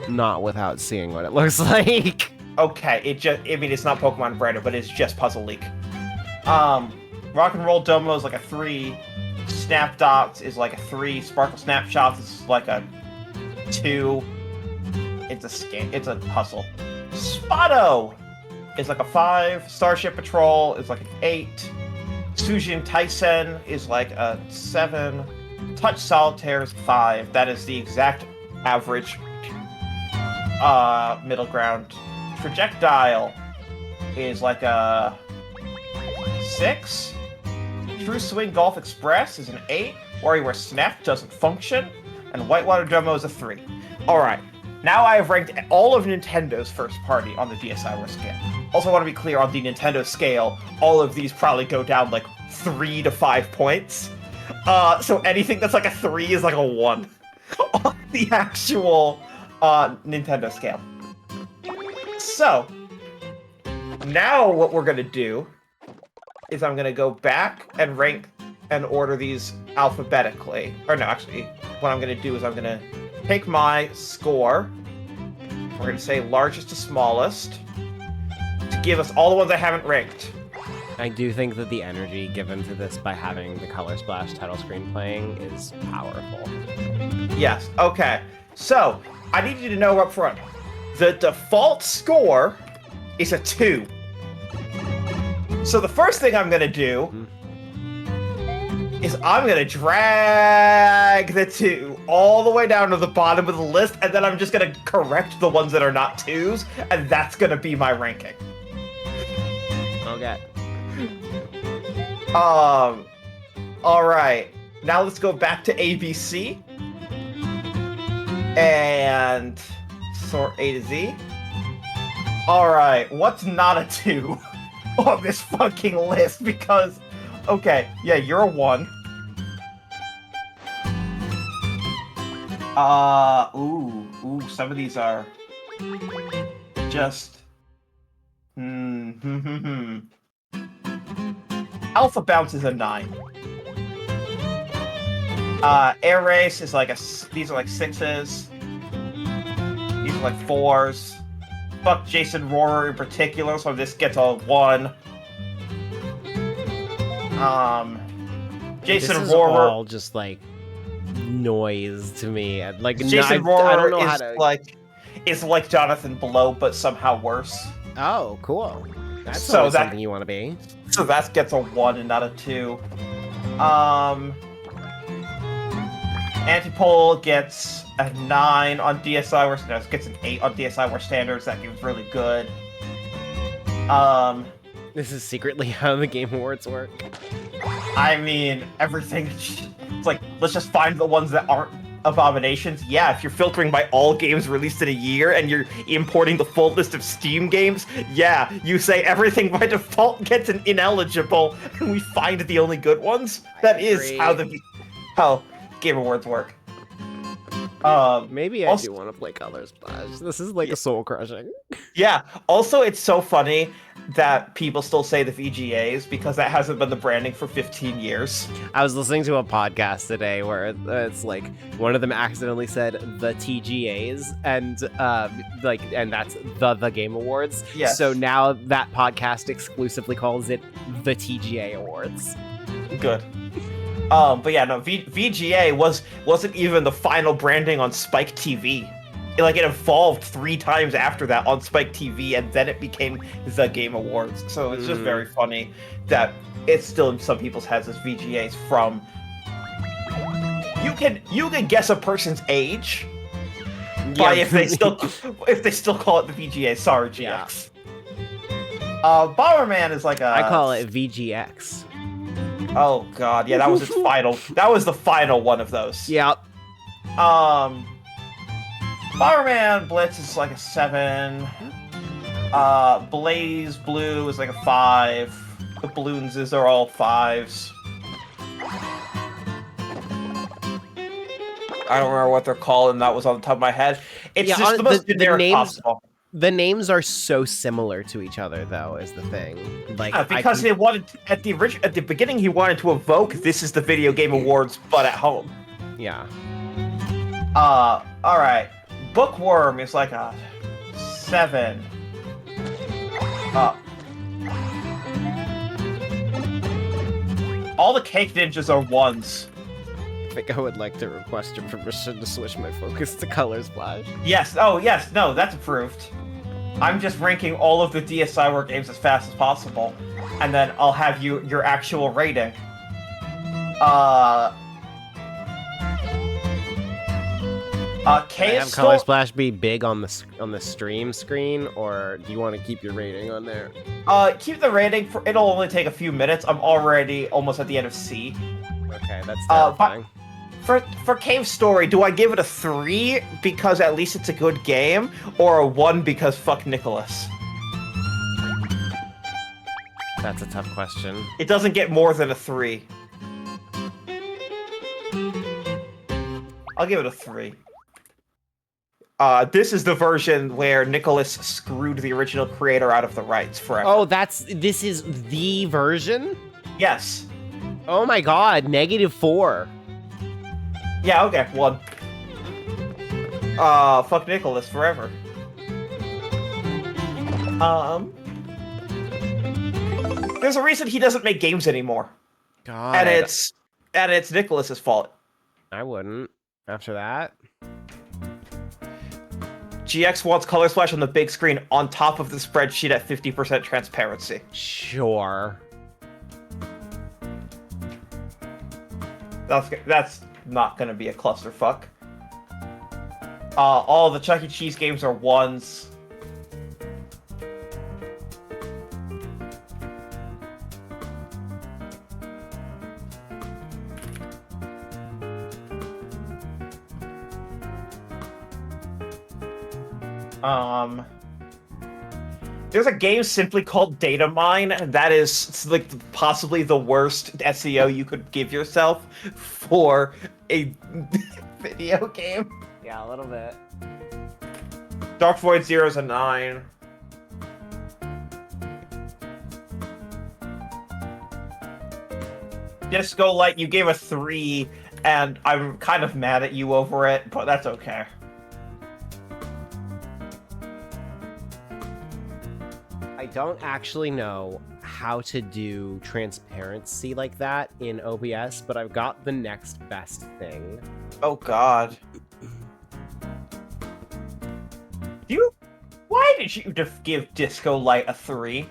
Not without seeing what it looks like. Okay, it's not Pokemon branded, but it's just Puzzle League. Rock and Roll Domo is like a 3. Snap Dots is like a 3. Sparkle Snapshots is like a 2. It's a puzzle. Spotto is like a 5. Starship Patrol is like an 8. Sujin Taisen is like a 7. Touch Solitaire is 5. That is the exact average middle ground. Trajectile is like a 6. True Swing Golf Express is an 8. WarioWare Snap doesn't function. And Whitewater Domo is a 3. Alright, now I have ranked all of Nintendo's first party on the DSiWare scale. Also want to be clear, on the Nintendo scale, all of these probably go down like 3 to 5 points. So anything that's like a 3 is like a 1 on the actual Nintendo scale. So, now what we're going to do is I'm going to go back and rank and order these alphabetically. Or no, actually, what I'm going to do is I'm going to take my score. We're going to say largest to smallest to give us all the ones I haven't ranked. I do think that the energy given to this by having the Color Splash title screen playing is powerful. Yes, okay. So, I need you to know up front, the default score is a 2. So the first thing I'm going to do is I'm going to drag the 2 all the way down to the bottom of the list, and then I'm just going to correct the ones that are not 2s, and that's going to be my ranking. Okay. Alright. Now let's go back to ABC. And sort A to Z. Alright, what's not a 2 on this fucking list? Because, okay, yeah, you're a 1. Some of these are just... Alpha Bounce is a 9. Air Race is like these are like 6s. These are like 4s. Fuck Jason Rohrer in particular, so this gets a 1. Jason this is Rohrer all just like noise to me. Like Jason I Rohrer don't know how is to. like Jonathan Blow, but somehow worse. Oh, cool. That's So something you want to be. So that gets a 1 and not a 2. Antipole gets a 9 on DSi, where no, gets an 8 on DSi, where standards. That game's really good. This is secretly how the Game Awards work. I mean, everything. It's like, let's just find the ones that aren't abominations. Yeah, if you're filtering by all games released in a year and you're importing the full list of Steam games, yeah, you say everything by default gets an ineligible, and we find the only good ones. That is how Game Awards work. Maybe I do want to play Color Splash. This is like a soul crushing. Yeah. Also, it's so funny that people still say the VGAs because that hasn't been the branding for 15 years. I was listening to a podcast today where it's like one of them accidentally said the TGAs and and that's the Game Awards. Yes. So now that podcast exclusively calls it the TGA Awards. Good. But yeah, no, VGA wasn't even the final branding on Spike TV. It evolved 3 times after that on Spike TV, and then it became the Game Awards. So it's just very funny that it's still in some people's heads as VGAs from. You can guess a person's age by if they still call it the VGA. Sorry, GX. Bomberman is like a. I call it VGX. Oh god, yeah, that was its final. That was the final one of those. Yep. Bomberman Blitz is like a 7. Blaze Blue is like a 5. The balloons are all 5s. I don't remember what they're called, and that was on the top of my head. It's just the most generic possible. The names are so similar to each other, though, is the thing. Because they wanted at the beginning, he wanted to evoke "This is the Video Game Awards, but at home." Yeah. All right. Bookworm is like a 7. All the Cake Ninjas are 1s. I think I would like to request your permission to switch my focus to Color Splash. Yes. Oh, yes. No, that's approved. I'm just ranking all of the DSi Work games as fast as possible, and then I'll have your actual rating. Have Color Splash be big on the stream screen, or do you want to keep your rating on there? Keep the rating. It'll only take a few minutes. I'm already almost at the end of C. Okay, that's terrifying. For Cave Story, do I give it a 3 because at least it's a good game, or a 1 because fuck Nicholas? That's a tough question. It doesn't get more than a 3. I'll give it a 3. This is the version where Nicholas screwed the original creator out of the rights forever. Oh, this is the version? Yes. Oh my god, -4. Yeah, okay, 1. Fuck Nicholas forever. There's a reason he doesn't make games anymore. God. And it's Nicholas's fault. I wouldn't. After that. GX wants Color Splash on the big screen on top of the spreadsheet at 50% transparency. Sure. That's not gonna be a clusterfuck. All the Chuck E. Cheese games are 1s. There's a game simply called Data Mine, and that is like possibly the worst SEO you could give yourself for a video game. Yeah, a little bit. Dark Void Zero's a 9. Disco Light, you gave a 3, and I'm kind of mad at you over it, but that's okay. I don't actually know how to do transparency like that in OBS, but I've got the next best thing. Oh god. Why did you give Disco Light a 3?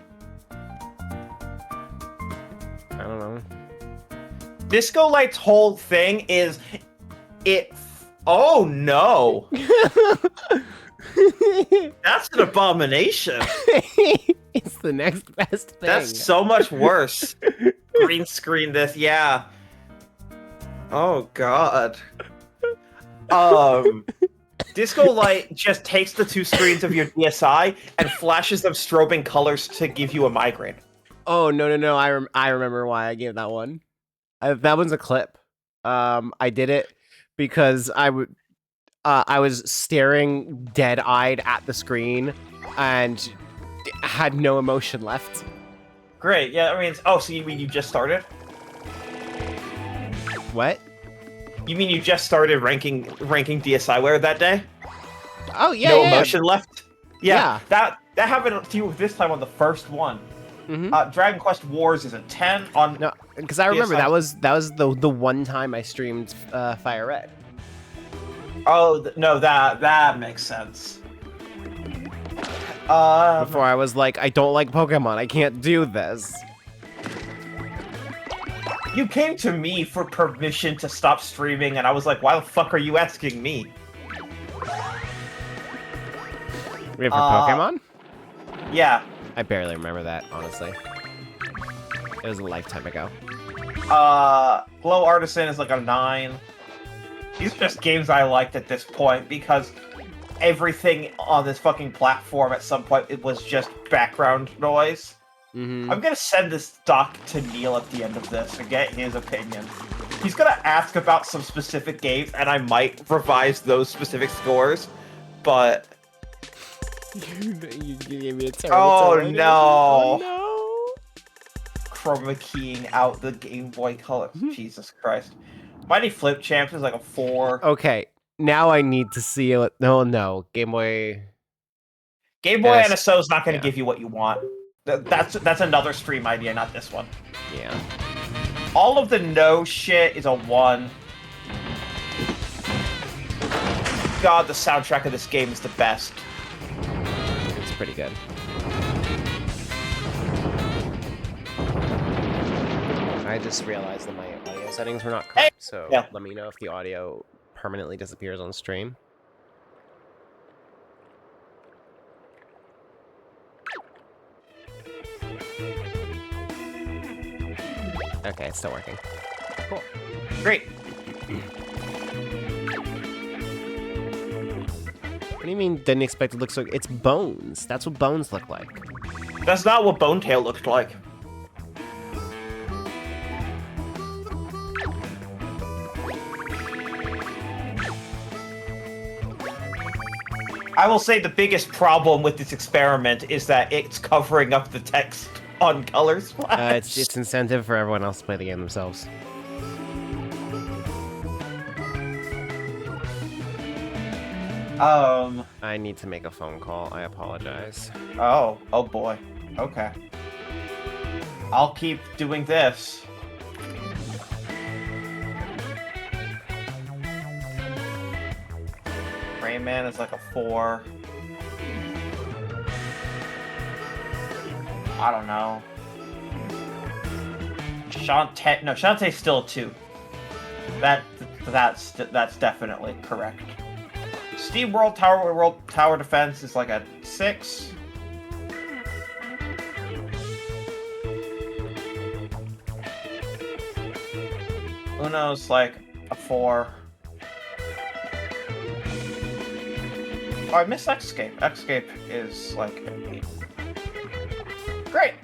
I don't know. Disco Light's whole thing is oh no. That's an abomination. It's the next best thing. That's so much worse. Green screen this, yeah. Oh god. Disco Light just takes the 2 screens of your DSi and flashes them strobing colors to give you a migraine. Oh no! I remember why I gave that one. That one's a clip. I did it because I was staring dead-eyed at the screen and had no emotion left. Great. Yeah, I mean, oh, so you mean you just started? What? You mean you just started ranking DSiWare that day? Oh yeah. No yeah. emotion left. Yeah. That happened to you this time on the first one. Mm-hmm. Dragon Quest Wars is a 10 on. No, because I remember DSi. that was the one time I streamed Fire Red. Oh no, that makes sense. Before I was like, I don't like Pokemon. I can't do this. You came to me for permission to stop streaming, and I was like, why the fuck are you asking me? Wait, for Pokemon? Yeah. I barely remember that, honestly. It was a lifetime ago. Glow Artisan is like a 9. These are just games I liked at this point, because everything on this fucking platform at some point, it was just background noise. Mm-hmm. I'm gonna send this doc to Neil at the end of this and get his opinion. He's gonna ask about some specific games, and I might revise those specific scores, but... You gave me a terrible time. No! Oh, Chroma keying out the Game Boy Color. Jesus Christ. Mighty Flip Champs is like a 4. Okay, now I need to see it. No, Game Boy... Game Boy NSO is not gonna give you what you want. That's another stream idea, not this one. Yeah. All of the no shit is a 1. God, the soundtrack of this game is the best. It's pretty good. I just realized that my audio settings were not correct, so let me know if the audio permanently disappears on stream. Okay, it's still working. Cool. Great. What do you mean didn't expect it to look so... It's bones. That's what bones look like. That's not what Bone Tail looked like. I will say the biggest problem with this experiment is that it's covering up the text on Color Splash. It's incentive for everyone else to play the game themselves. I need to make a phone call. I apologize. Oh boy. Okay. I'll keep doing this. Rayman is like a 4. I don't know. Shantae's still a 2. That's definitely correct. Steam World Tower Defense is like a 6. Uno's like a 4. Oh, I missed Escape. Escape is like an 8. Great!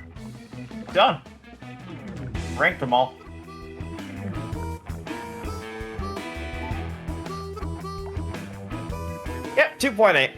Done. Ranked them all. Yep, 2.8.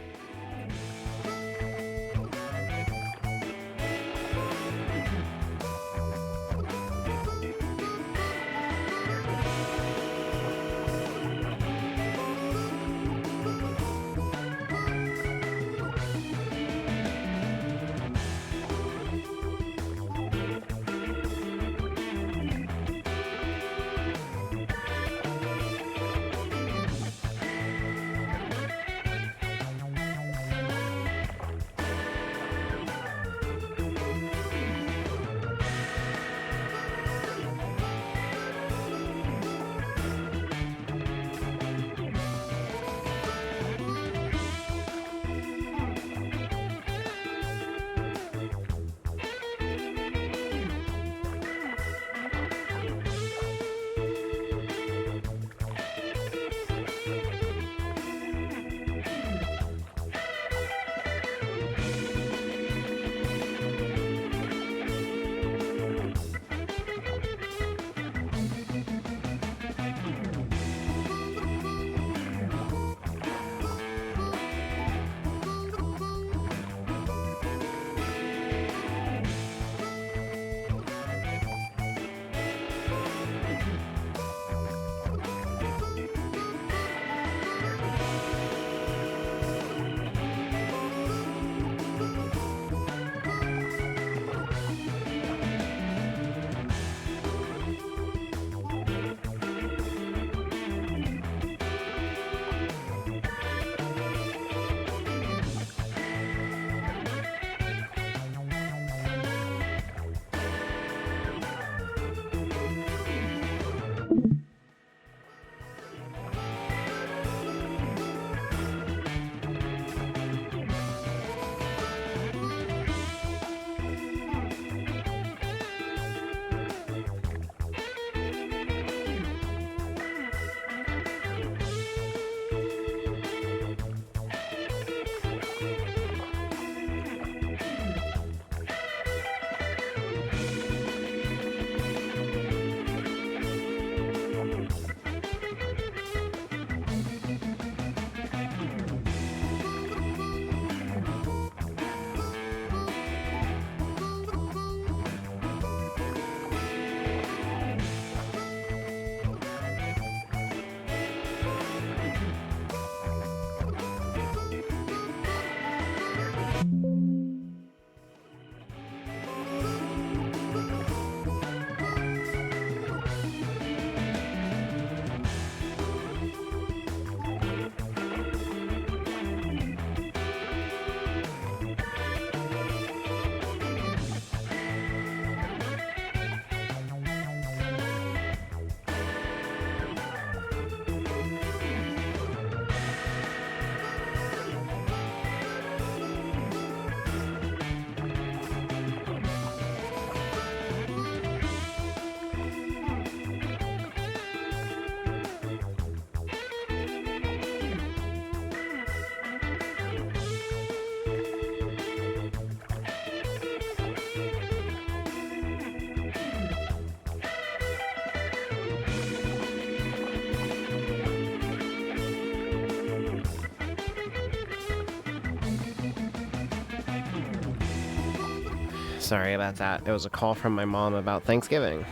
Sorry about that. It was a call from my mom about Thanksgiving.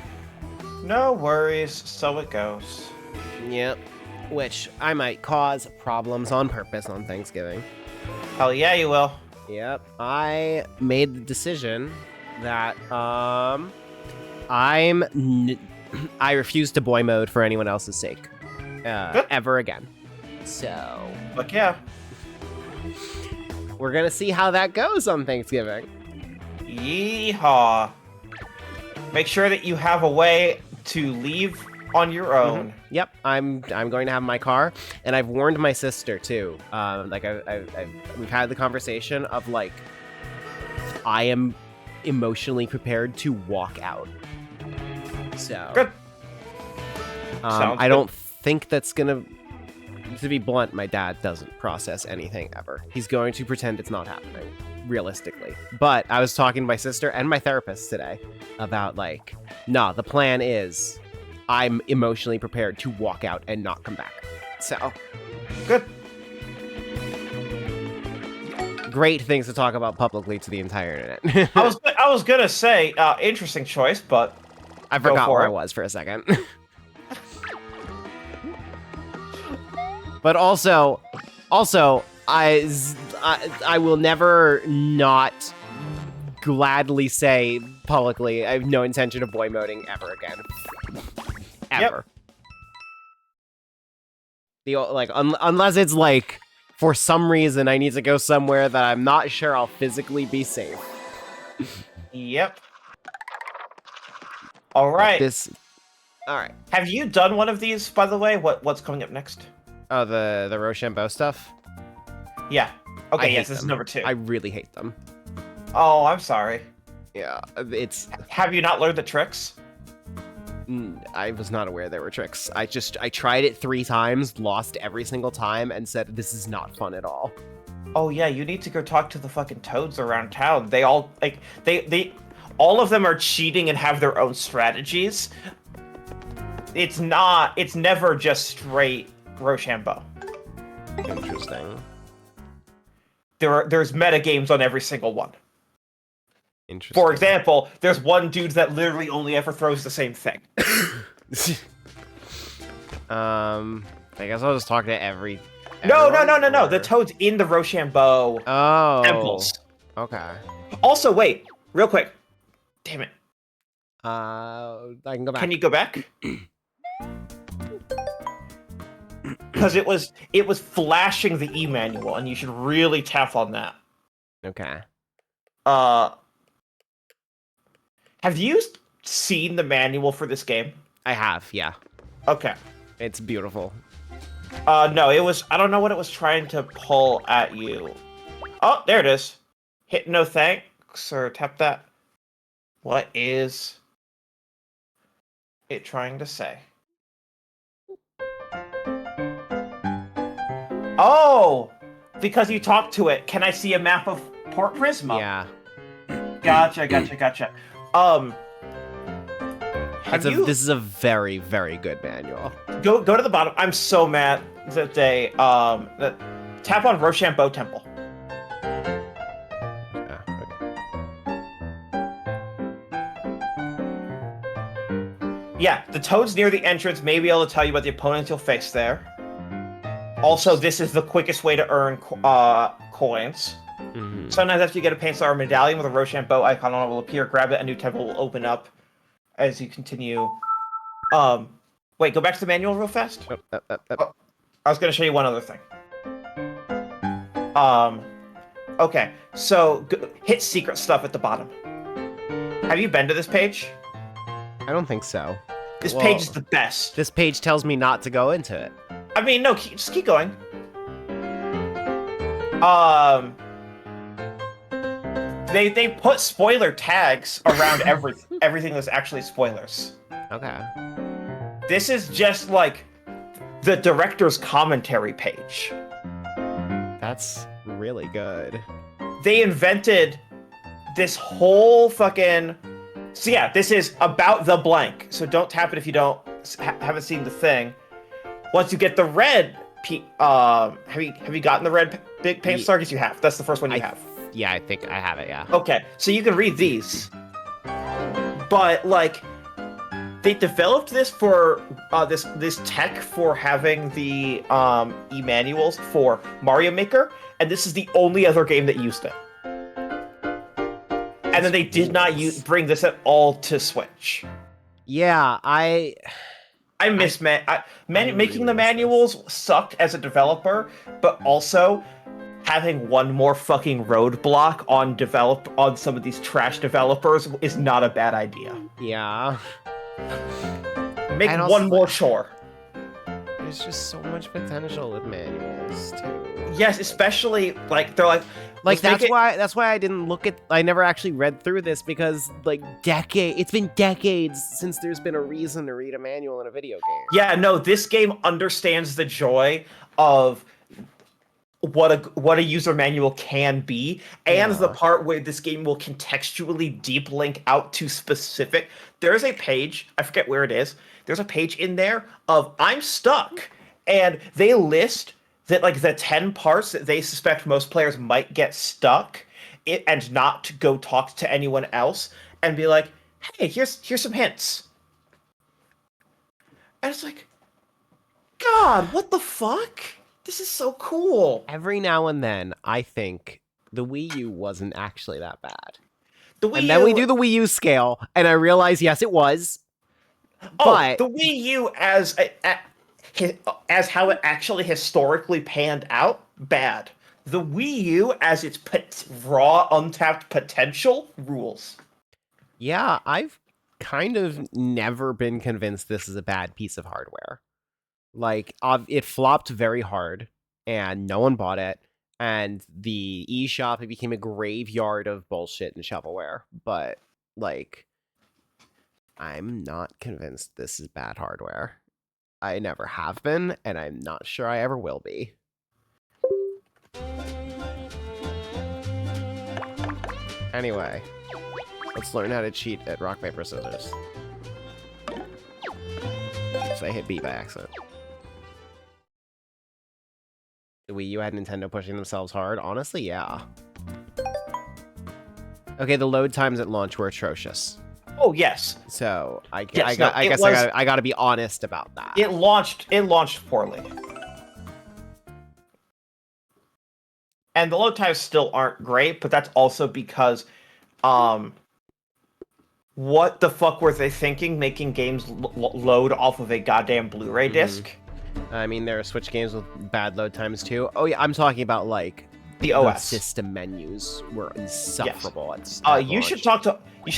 No worries, so it goes. Yep. Which I might cause problems on purpose on Thanksgiving. Hell yeah, you will. Yep. I made the decision that I refuse to boy mode for anyone else's sake. Ever again. So. Fuck yeah. We're gonna see how that goes on Thanksgiving. Yeehaw. Make sure that you have a way to leave on your own. Mm-hmm. Yep, I'm going to have my car, and I've warned my sister too. Like we've had the conversation of like, I am emotionally prepared to walk out. So good. I don't think that's gonna. To be blunt, my dad doesn't process anything ever. He's going to pretend it's not happening, realistically. But I was talking to my sister and my therapist today about like, nah, the plan is I'm emotionally prepared to walk out and not come back. So, good. Great things to talk about publicly to the entire internet. I was gonna say, interesting choice, but I forgot where I was for a second. But also, I will never not gladly say publicly I have no intention of boy moding ever again. Ever. Yep. Unless it's like, for some reason I need to go somewhere that I'm not sure I'll physically be safe. Yep. All right. All right. Have you done one of these, by the way? What's coming up next? Oh, the Rochambeau stuff? Yeah. Okay, yes, this is number 2. I really hate them. Oh, I'm sorry. Yeah, it's... Have you not learned the tricks? I was not aware there were tricks. I tried it 3 times, lost every single time, and said, this is not fun at all. Oh yeah, you need to go talk to the fucking toads around town. They all, like, they all of them are cheating and have their own strategies. It's never just straight Rochambeau. Interesting. There's meta games on every single one. Interesting. For example, there's one dude that literally only ever throws the same thing. I guess I'll just talk to every. No. The toads in the Rochambeau temples. Okay. Also, wait, real quick. Damn it. I can go back. Can you go back? Because it was flashing the e-manual, and you should really tap on that. Okay. Have you seen the manual for this game? I have, yeah. Okay. It's beautiful. No, it was... I don't know what it was trying to pull at you. Oh, there it is. Hit no thanks, or tap that. What is it trying to say? Oh! Because you talked to it. Can I see a map of Port Prisma? Yeah. Gotcha. This is a very, very good manual. Go to the bottom. I'm so mad that they tap on Rochambeau Temple. Yeah, the toads near the entrance may be able to tell you about the opponents you'll face there. Also, this is the quickest way to earn coins. Mm-hmm. Sometimes after you get a paint star medallion with a Rochambeau icon on it will appear. Grab it, a new temple will open up as you continue. Wait, go back to the manual real fast. Oh, I was going to show you one other thing. Okay, so hit secret stuff at the bottom. Have you been to this page? I don't think so. This page is the best. This page tells me not to go into it. I mean, no, just keep going. They put spoiler tags around everything that's actually spoilers. Okay. This is just like the director's commentary page. That's really good. They invented this whole fucking... So yeah, this is about the blank. So don't tap it if you haven't seen the thing. Once you get the red, have you gotten the red big paint star? Yes, you have. That's the first one you have. Yeah, I think I have it. Yeah. Okay, so you can read these, but like they developed this for this tech for having the e-manuals for Mario Maker, and this is the only other game that used it. And then they did not bring this at all to Switch. Yeah, making the manuals sucked as a developer, but also having one more fucking roadblock on some of these trash developers is not a bad idea. Yeah. Make one more chore. There's just so much potential with manuals too. Yes, especially like they're like that's why I didn't I never actually read through this, because like it's been decades since there's been a reason to read a manual in a video game. Yeah, no, this game understands the joy of what a user manual can be, and the part where this game will contextually deep link out to specific. There's a page, I forget where it is. There's a page in there of I'm stuck, and they list that like the 10 parts that they suspect most players might get stuck, and not to go talk to anyone else, and be like, hey, here's some hints. And it's like, God, what the fuck? This is so cool. Every now and then, I think the Wii U wasn't actually that bad. And then we do the Wii U scale, and I realize, yes, it was. But the Wii U as how it actually historically panned out, bad. The Wii U as its raw, untapped potential, rules. Yeah, I've kind of never been convinced this is a bad piece of hardware. Like, it flopped very hard, and no one bought it, and the eShop, it became a graveyard of bullshit and shovelware. But, like, I'm not convinced this is bad hardware. I never have been, and I'm not sure I ever will be. Anyway, let's learn how to cheat at rock, paper, scissors. So I hit B by accident. The Wii U had Nintendo pushing themselves hard? Honestly, yeah. Okay, the load times at launch were atrocious. Oh yes. So I guess I gotta be honest about that. It launched poorly, and the load times still aren't great. But that's also because, what the fuck were they thinking? Making games load off of a goddamn Blu-ray disc. I mean, there are Switch games with bad load times too. Oh yeah, I'm talking about like the OS system menus were insufferable. Yes. You should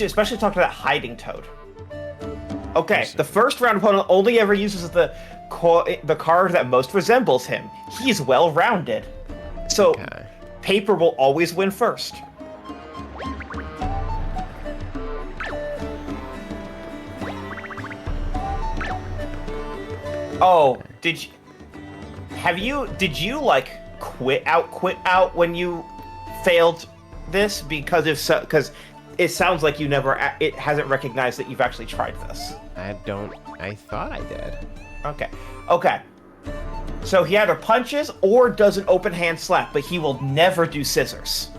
especially talk to that hiding toad. Okay, the first round opponent only ever uses the card that most resembles him. He's well-rounded, so paper will always win first. Oh, did you like quit out when you failed this? Because because it sounds like it hasn't recognized that you've actually tried this. I thought I did. Okay. So he either punches or does an open hand slap, but he will never do scissors.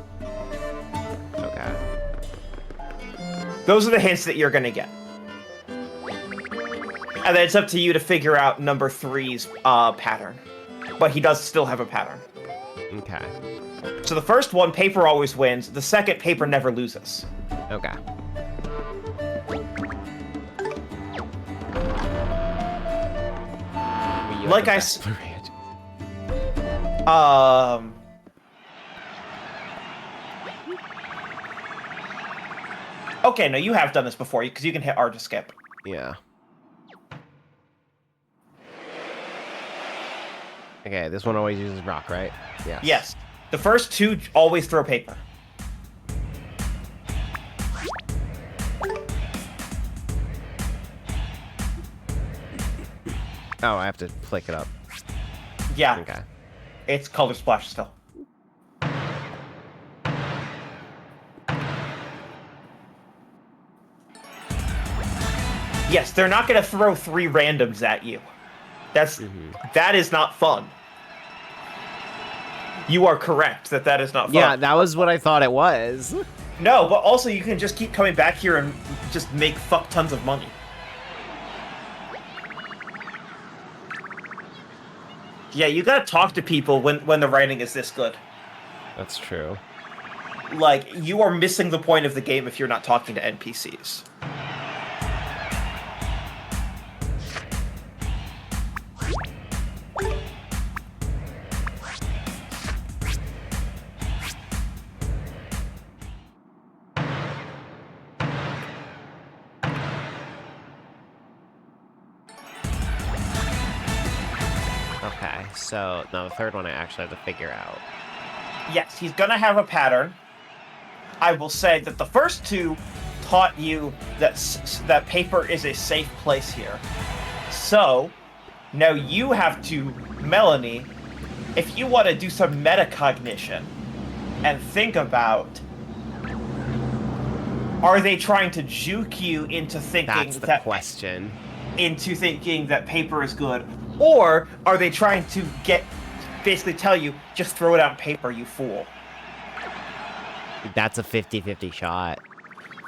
Okay. Those are the hints that you're gonna get. And then it's up to you to figure out number 3's pattern. But he does still have a pattern. Okay. So the first one, paper always wins. The second, paper never loses. Okay. Like I Okay, no, you have done this before, because you can hit R to skip. Yeah. Okay, this one always uses rock, right? Yeah. Yes. The first 2 always throw paper. Oh, I have to flick it up. Yeah. Okay. It's color splash still. Yes, they're not going to throw 3 randoms at you. That is not fun. You are correct that is not fun. Yeah, that was what I thought it was. No, but also you can just keep coming back here and just make fuck tons of money. Yeah, you gotta talk to people when the writing is this good. That's true. Like, you are missing the point of the game if you're not talking to NPCs. Okay, so now the third one I actually have to figure out. Yes, he's gonna have a pattern. I will say that the first two taught you that paper is a safe place here. So, now you have to, Melanie, if you want to do some metacognition and think about, are they trying to juke you into thinking That's the question. Into thinking that paper is good, or are they trying to basically tell you, just throw it on paper, you fool? That's a 50-50 shot.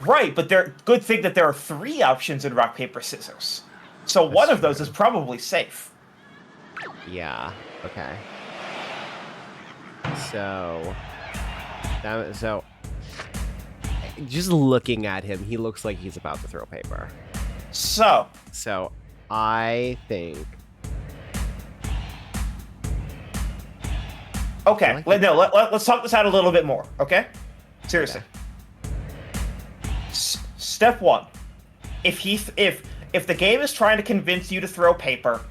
Right, but good thing that there are 3 options in rock, paper, scissors. So one of those is probably safe. Yeah, okay. So just looking at him, he looks like he's about to throw paper. So I think... Okay, let's talk this out a little bit more, okay? Seriously. Okay. Step 1. If the game is trying to convince you to throw paper,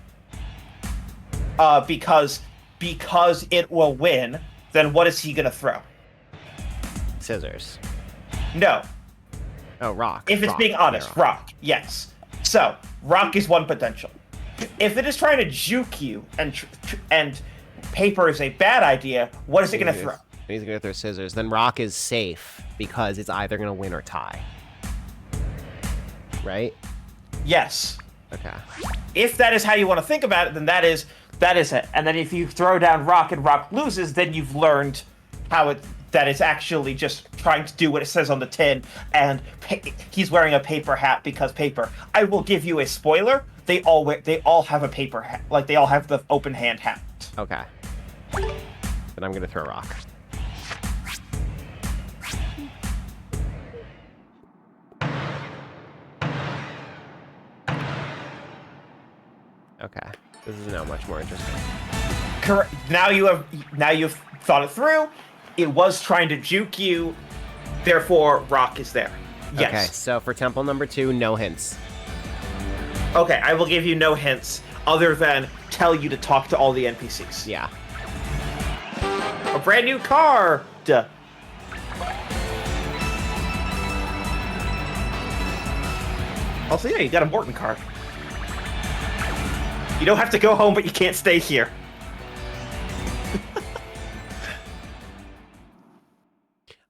because it will win, then what is he gonna throw? Scissors. No. Oh, rock. If it's being honest, rock. Yes. So, rock is one potential. If it is trying to juke you and paper is a bad idea, what is it going to throw? He's going to throw scissors. Then rock is safe because it's either going to win or tie. Right? Yes. Okay. If that is how you want to think about it, then that is it. And then if you throw down rock and rock loses, then you've learned that it's actually just trying to do what it says on the tin, and he's wearing a paper hat because paper. I will give you a spoiler. They all have a paper hat. Like, they all have the open hand hat. Okay. Then I'm gonna throw rock. Okay. This is now much more interesting. Correct. Now you've thought it through. It was trying to juke you. Therefore, rock is there. Yes. Okay, so for temple number 2, no hints. Okay, I will give you no hints other than tell you to talk to all the NPCs. Yeah. A brand new car! Duh. Also, yeah, you got a Morton card. You don't have to go home, but you can't stay here.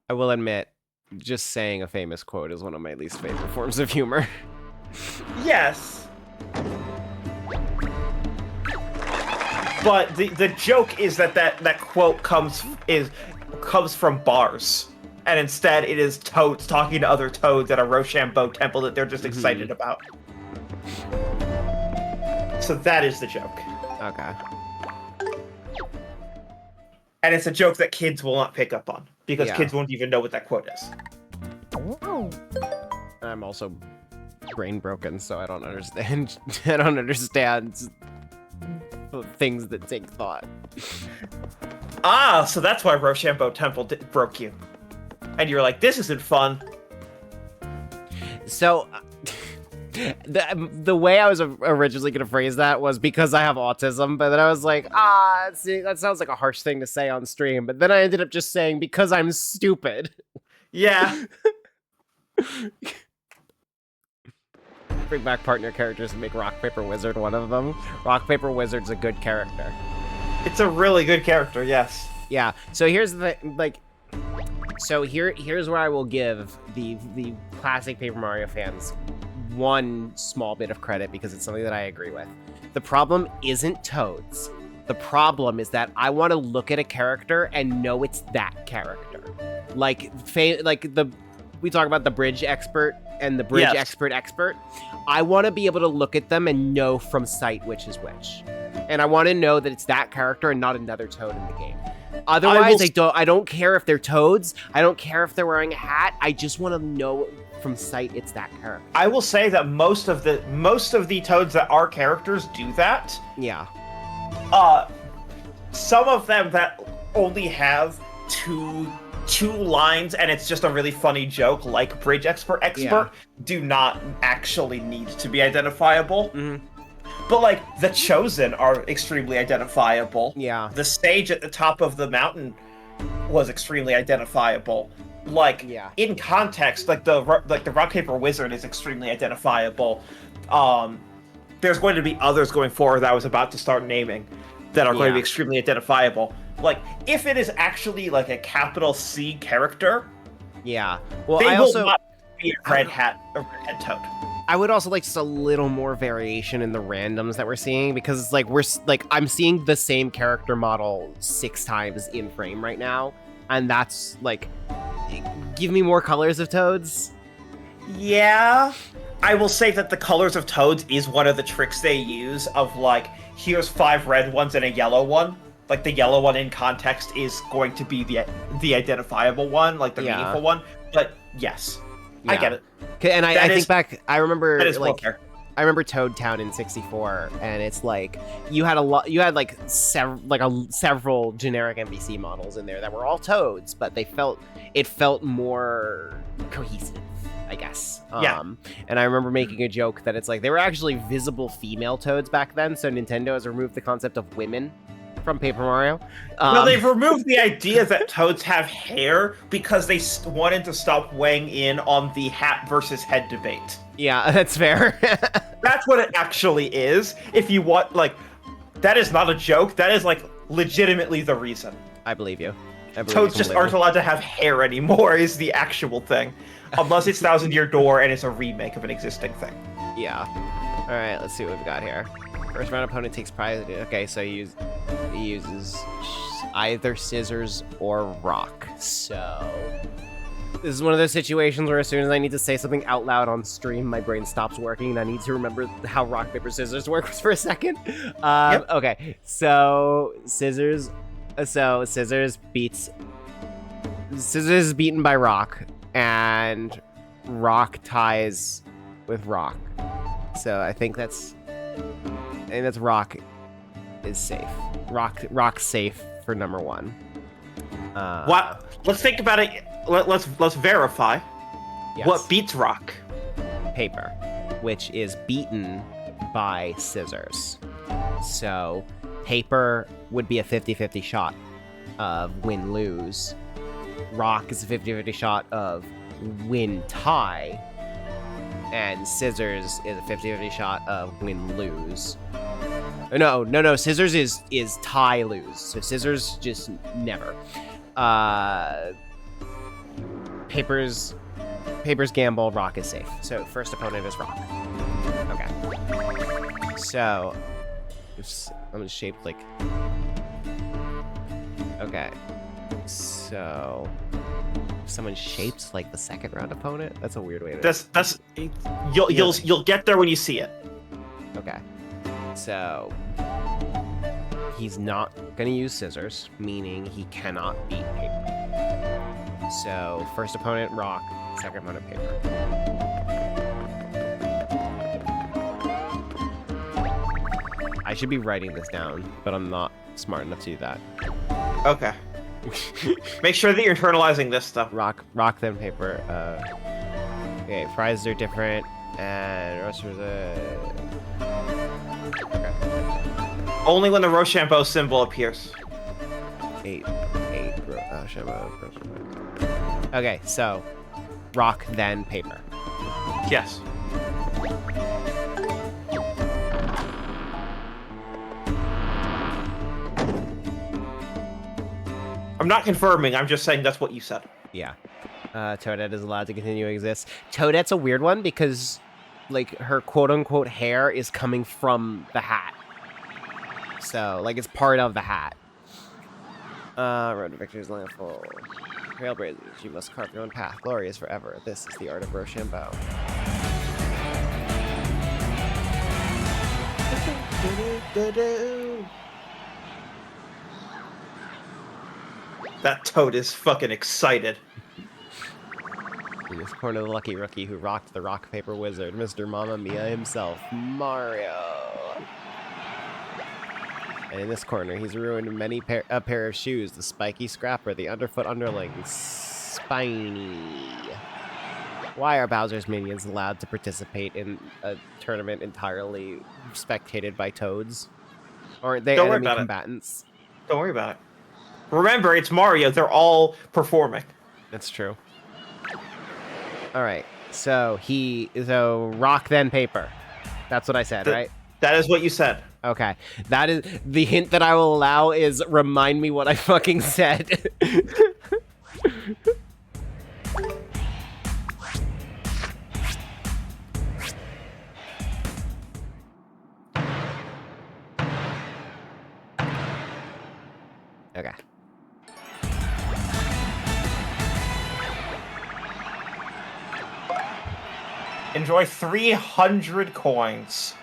I will admit, just saying a famous quote is one of my least favorite forms of humor. Yes. But the joke is that quote comes from bars. And instead it is toads talking to other toads at a Rochambeau temple that they're just excited about. So that is the joke. Okay. And it's a joke that kids will not pick up on, because kids won't even know what that quote is. I'm also brain broken, so I don't understand. I don't understand things that take thought. Ah, so that's why Rochambeau Temple broke you. And you're like, this isn't fun. So, the way I was originally going to phrase that was because I have autism, but then I was like, see, that sounds like a harsh thing to say on stream. But then I ended up just saying, because I'm stupid. Yeah. Bring back partner characters and make Rock, Paper, Wizard one of them. Rock, Paper, Wizard's a good character. It's a really good character, yes. Yeah, so here's the, here's where I will give the classic Paper Mario fans one small bit of credit, because it's something that I agree with. The problem isn't toads. The problem is that I want to look at a character and know it's that character. Like we talk about the bridge expert and the bridge expert. I want to be able to look at them and know from sight which is which. And I want to know that it's that character and not another Toad in the game. Otherwise, I don't care if they're Toads. I don't care if they're wearing a hat. I just want to know from sight it's that character. I will say that most of the Toads that are characters do that. Yeah. Some of them that only have two lines and it's just a really funny joke, like Bridge Expert, do not actually need to be identifiable. But like the Chosen are extremely identifiable. Yeah. The stage at the top of the mountain was extremely identifiable. Like in context, like the Rock Paper Wizard is extremely identifiable. There's going to be others going forward that I was about to start naming that are going to be extremely identifiable. Like if it is actually like a capital C character, well, they I will also not be a red hat Toad. I would also like just a little more variation in the randoms that we're seeing, because like I'm seeing the same character model 6 times in frame right now, and that's like, give me more colors of Toads. Yeah, I will say that the colors of Toads is one of the tricks they use of like, here's 5 red ones and a yellow one. Like the yellow one in context is going to be the identifiable one, like the meaningful one. But yes, I get it. And I think back, I remember that is like I remember Toad Town in 64, and it's like you had like several generic NPC models in there that were all Toads, but it felt more cohesive, I guess. And I remember making a joke that it's like they were actually visible female Toads back then, so Nintendo has removed the concept of women from Paper Mario. No, they've removed the idea that Toads have hair because they wanted to stop weighing in on the hat versus head debate. Yeah, that's fair. That's what it actually is. If you want, like, that is not a joke. That is, like, legitimately the reason. I believe you. Toads just aren't allowed to have hair anymore is the actual thing. Unless it's Thousand Year Door and it's a remake of an existing thing. Yeah. Alright, let's see what we've got here. First round opponent takes prize. Okay, so he uses either scissors or rock. So this is one of those situations where as soon as I need to say something out loud on stream, my brain stops working and I need to remember how rock, paper, scissors works for a second. Okay, so scissors is beaten by rock, and rock ties with rock. So I think that's rock is safe. Rock's safe for number 1. What? Let's think about it. Let's verify. Yes. What beats rock? Paper, which is beaten by scissors. So paper would be a 50-50 shot of win-lose. Rock is a 50-50 shot of win-tie. And scissors is a 50-50 shot of win-lose. No, scissors is tie-lose. So scissors just never. Paper's gamble, rock is safe. So first opponent is rock. Okay. So I'm shaped like. Okay. So if someone shapes like the second round opponent, that's a weird way to. You'll get there when you see it. Okay. So he's not gonna use scissors, meaning he cannot beat paper. So first opponent rock, second opponent paper. I should be writing this down, but I'm not smart enough to do that. Okay. Make sure that you're internalizing this stuff. Rock then paper. Okay, prizes are different, and the rest of the. Okay. Only when the Rochambeau symbol appears. 8 Rochambeau. Okay, so rock then paper. Yes. I'm not confirming, I'm just saying that's what you said. Yeah. Toadette is allowed to continue to exist. Toadette's a weird one because, like, her quote-unquote hair is coming from the hat. So, like, it's part of the hat. Road to Victory's landfall. Trailblazers, you must carve your own path. Glory is forever. This is the art of Rochambeau. That Toad is fucking excited. In this corner, the lucky rookie who rocked the rock paper wizard, Mr. Mamma Mia himself, Mario. And in this corner, he's ruined a pair of shoes, the spiky scrapper, the underfoot underling, Spiny. Why are Bowser's minions allowed to participate in a tournament entirely spectated by toads? Or are they Don't worry enemy about it. combatants? Don't worry about it. Remember, it's Mario. They're all performing. That's true. Alright, so rock then paper. That's what I said, right? That is what you said. Okay. That is the hint that I will allow is remind me what I fucking said. Okay. Enjoy 300 coins.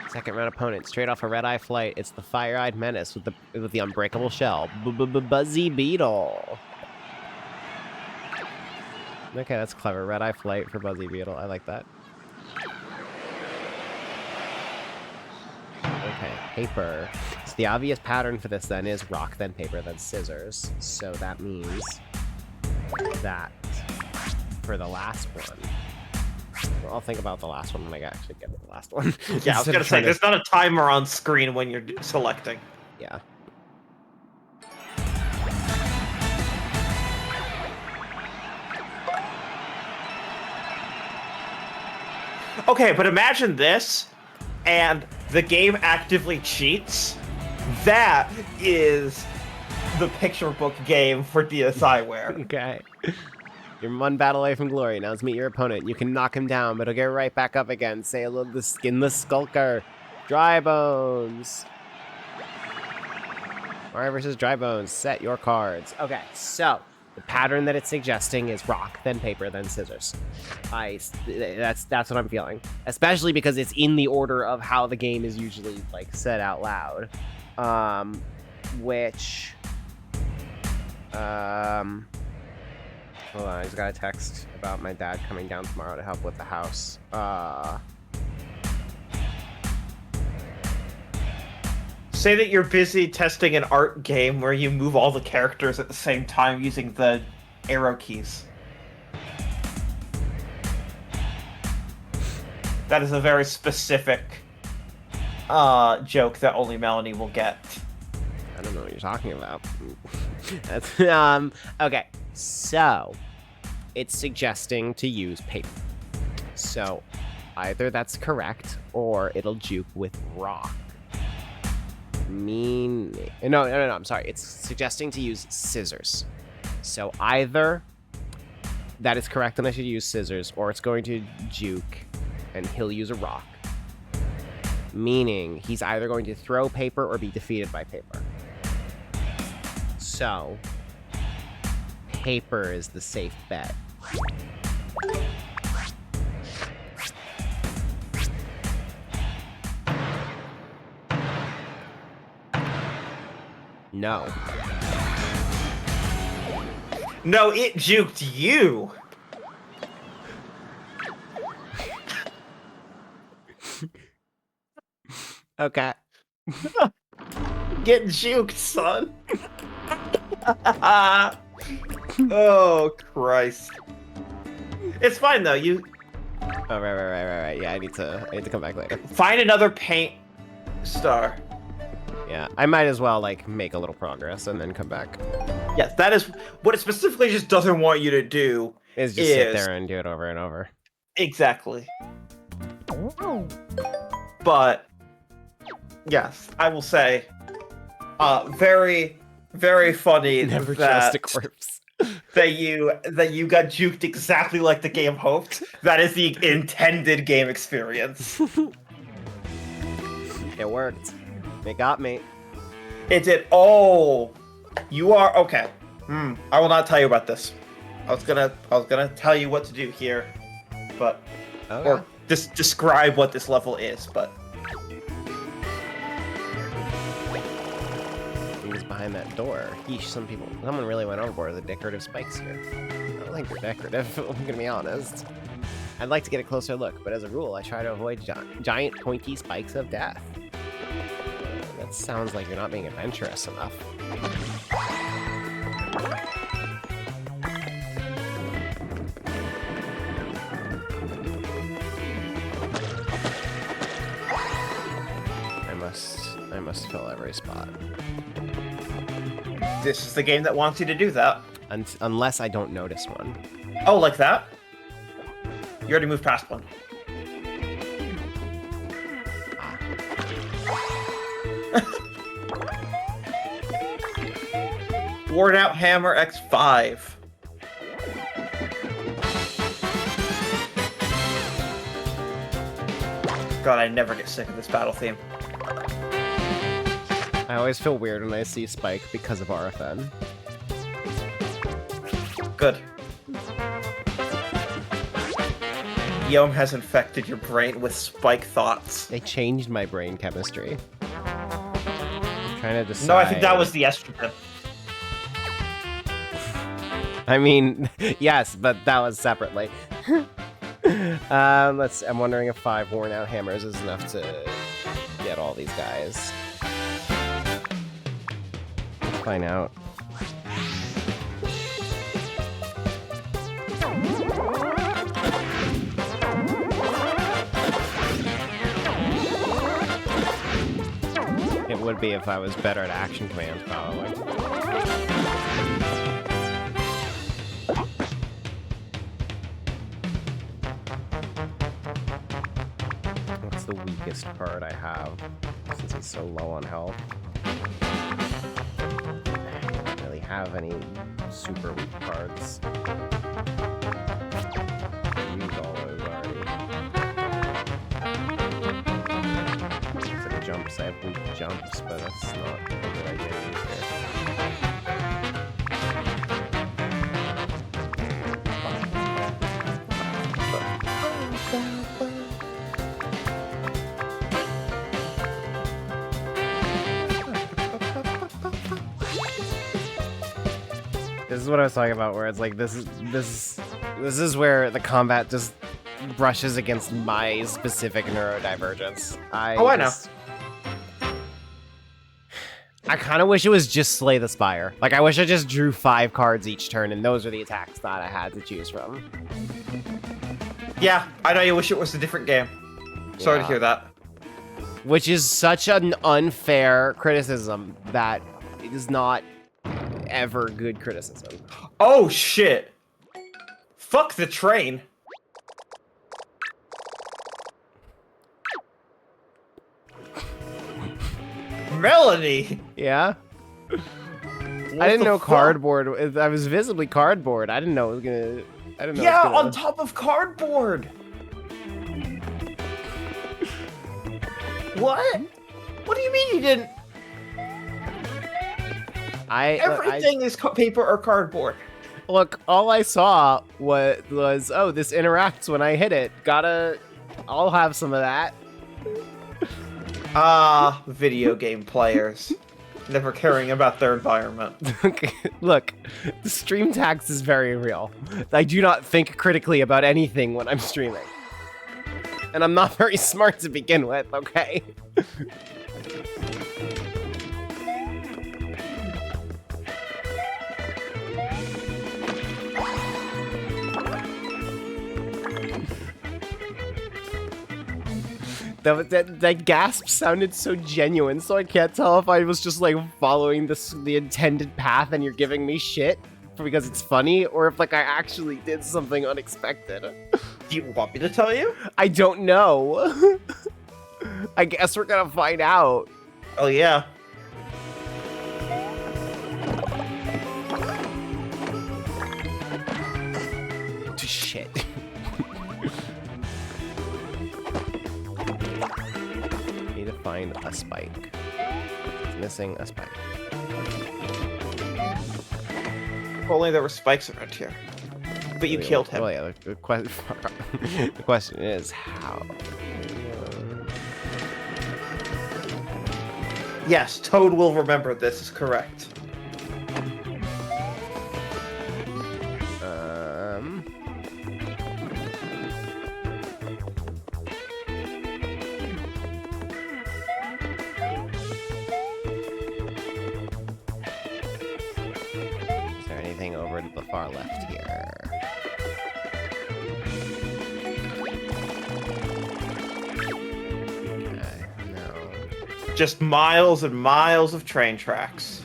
Second round opponent, straight off a red-eye flight. It's the fire-eyed menace with the unbreakable shell, Buzzy Beetle. Okay, that's clever. Red-eye flight for Buzzy Beetle. I like that. Okay, paper. So the obvious pattern for this then is rock, then paper, then scissors. So that means that for the last one. Well, I'll think about the last one when I actually get to the last one. Yeah, I was gonna say, there's not a timer on screen when you're selecting. Yeah. Okay, but imagine this, and the game actively cheats. That is the picture book game for DSiWare. Okay. You're one battle away from glory. Now let's meet your opponent. You can knock him down, but he'll get right back up again. Say hello to the skinless skulker. Dry Bones. Mario versus Dry Bones. Set your cards. Okay, so the pattern that it's suggesting is rock, then paper, then scissors. That's what I'm feeling. Especially because it's in the order of how the game is usually like said out loud. Hold on, I just got a text about my dad coming down tomorrow to help with the house. Say that you're busy testing an art game where you move all the characters at the same time using the arrow keys. That is a very specific joke that only Melanie will get. I don't know what you're talking about. That's, okay, so it's suggesting to use paper. So either that's correct or it'll juke with rock. No, I'm sorry. It's suggesting to use scissors. So either that is correct and I should use scissors, or it's going to juke and he'll use a rock. Meaning he's either going to throw paper or be defeated by paper. So paper is the safe bet. No. No, it juked you. Okay. Get juked, son. Oh, Christ. It's fine though. You Oh, right. Yeah, I need to come back later. find another paint star. Yeah, I might as well like make a little progress and then come back. Yes, that is what it specifically just doesn't want you to do. Is just sit there and do it over and over. Exactly. But yes, I will say, very, very funny. Never that, trust a corpse. that you got juked exactly like the game hoped. That is the intended game experience. It worked. It got me. It did. Oh, you are okay. I will not tell you about this. I was gonna tell you what to do here, but or just describe what this level is, but. Who's behind that door? Yeesh, someone really went overboard with the decorative spikes here. I don't think they're decorative, I'm gonna be honest. I'd like to get a closer look, but as a rule, I try to avoid giant pointy spikes of death. That sounds like you're not being adventurous enough. I must fill every spot. This is the game that wants you to do that. Unless I don't notice one. Oh, like that? You already moved past one. Worn out hammer X5. God, I never get sick of this battle theme. I always feel weird when I see Spike because of RFN. Good. Yom has infected your brain with Spike thoughts. They changed my brain chemistry. I'm trying to decide. No, I think that was the estrogen. I mean, yes, but that was separately. I'm wondering if 5 worn out hammers is enough to get all these guys. Let's find out. It would be if I was better at action commands, probably. What's the weakest card I have, since he's so low on health? I don't really have any super weak cards. I used all those already. For the jumps, I have weak jumps, but that's not a good idea to use here. This is what I was talking about, where it's like this is where the combat just brushes against my specific neurodivergence. I know. I kind of wish it was just Slay the Spire. Like, I wish I just drew 5 cards each turn, and those are the attacks that I had to choose from. Yeah, I know you wish it was a different game. Sorry to hear that. Which is such an unfair criticism that it is not ever good criticism. Oh, shit. Fuck the train. Melanie! Yeah? I didn't know cardboard. I was visibly cardboard. I didn't know it was gonna. I didn't know. Yeah, it was gonna... on top of cardboard. What? What do you mean you didn't? Everything is paper or cardboard. Look, all I saw was oh, this interacts when I hit it. I'll have some of that. Ah, video game players. Never caring about their environment. Okay, look, the stream tax is very real. I do not think critically about anything when I'm streaming. And I'm not very smart to begin with, okay? That gasp sounded so genuine, so I can't tell if I was just like following the intended path and you're giving me shit because it's funny, or if like I actually did something unexpected. Do you want me to tell you? I don't know. I guess we're gonna find out. Oh yeah. find a spike. It's missing a spike. If only there were spikes around here. But you killed him. Well, yeah, the question is how. Yes, Toad will remember this is correct. Is there anything over to the far left here? Okay, no. Just miles and miles of train tracks.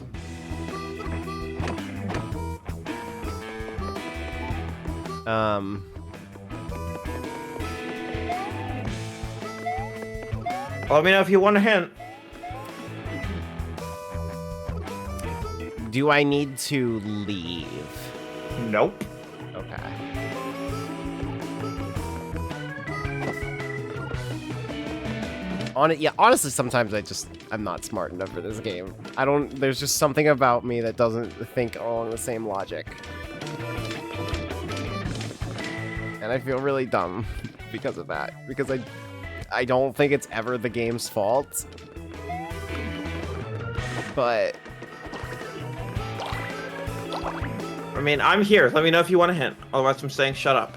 Let me know if you want a hint. Do I need to leave? Nope. Okay. Yeah, honestly, sometimes I'm not smart enough for this game. There's just something about me that doesn't think along the same logic. And I feel really dumb because of that. Because I don't think it's ever the game's fault. But I mean, I'm here. Let me know if you want a hint. Otherwise, I'm saying shut up.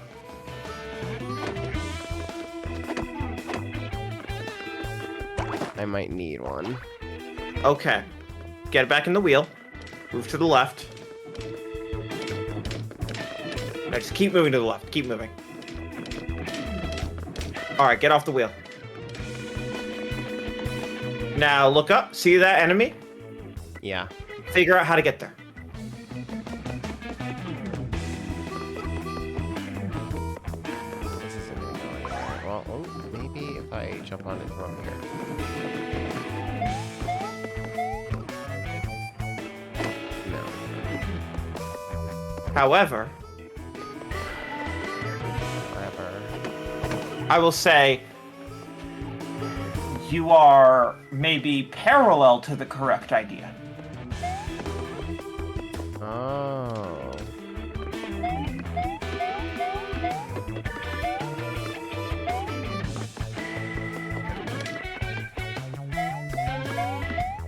I might need one. Okay. Get back in the wheel. Move to the left. No, just keep moving to the left. Keep moving. Alright, get off the wheel. Now look up. See that enemy? Yeah. Figure out how to get there. This isn't going to go anywhere. Well, maybe if I jump on it from here. However, I will say you are maybe parallel to the correct idea. Oh.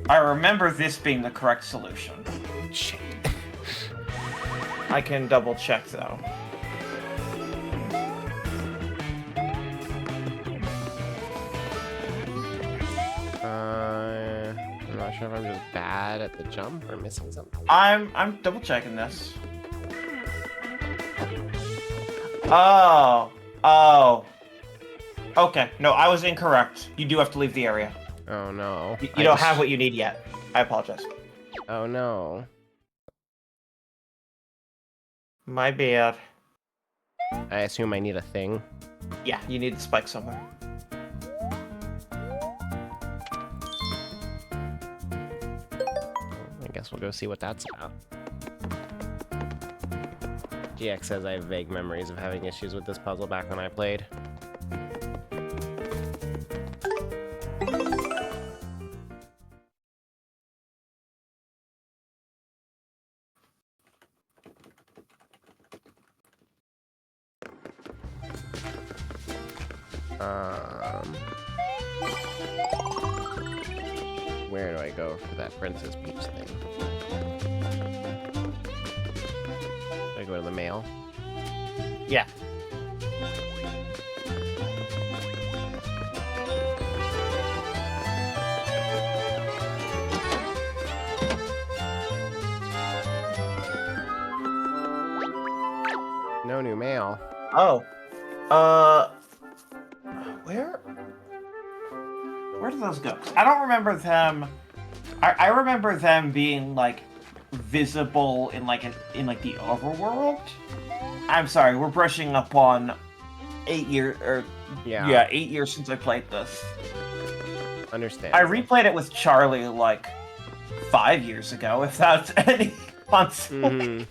I remember this being the correct solution. Shit. I can double check though. I'm not sure if I'm just bad at the jump or missing something. I'm double checking this. Oh. Okay, no, I was incorrect. You do have to leave the area. Oh no. You don't have what you need yet. I apologize. Oh no. My bad. I assume I need a thing. Yeah, you need the spike somewhere. I guess we'll go see what that's about. GX says I have vague memories of having issues with this puzzle back when I played. Where do I go for that Princess Peach thing? Do I go to the mail? Yeah. No new mail. Oh. Where do those go? I don't remember them. I remember them being like visible in like the overworld. I'm sorry, we're brushing up on 8 years or yeah, 8 years since I played this. Understand. I replayed it with Charlie like 5 years ago, if that's any consolation.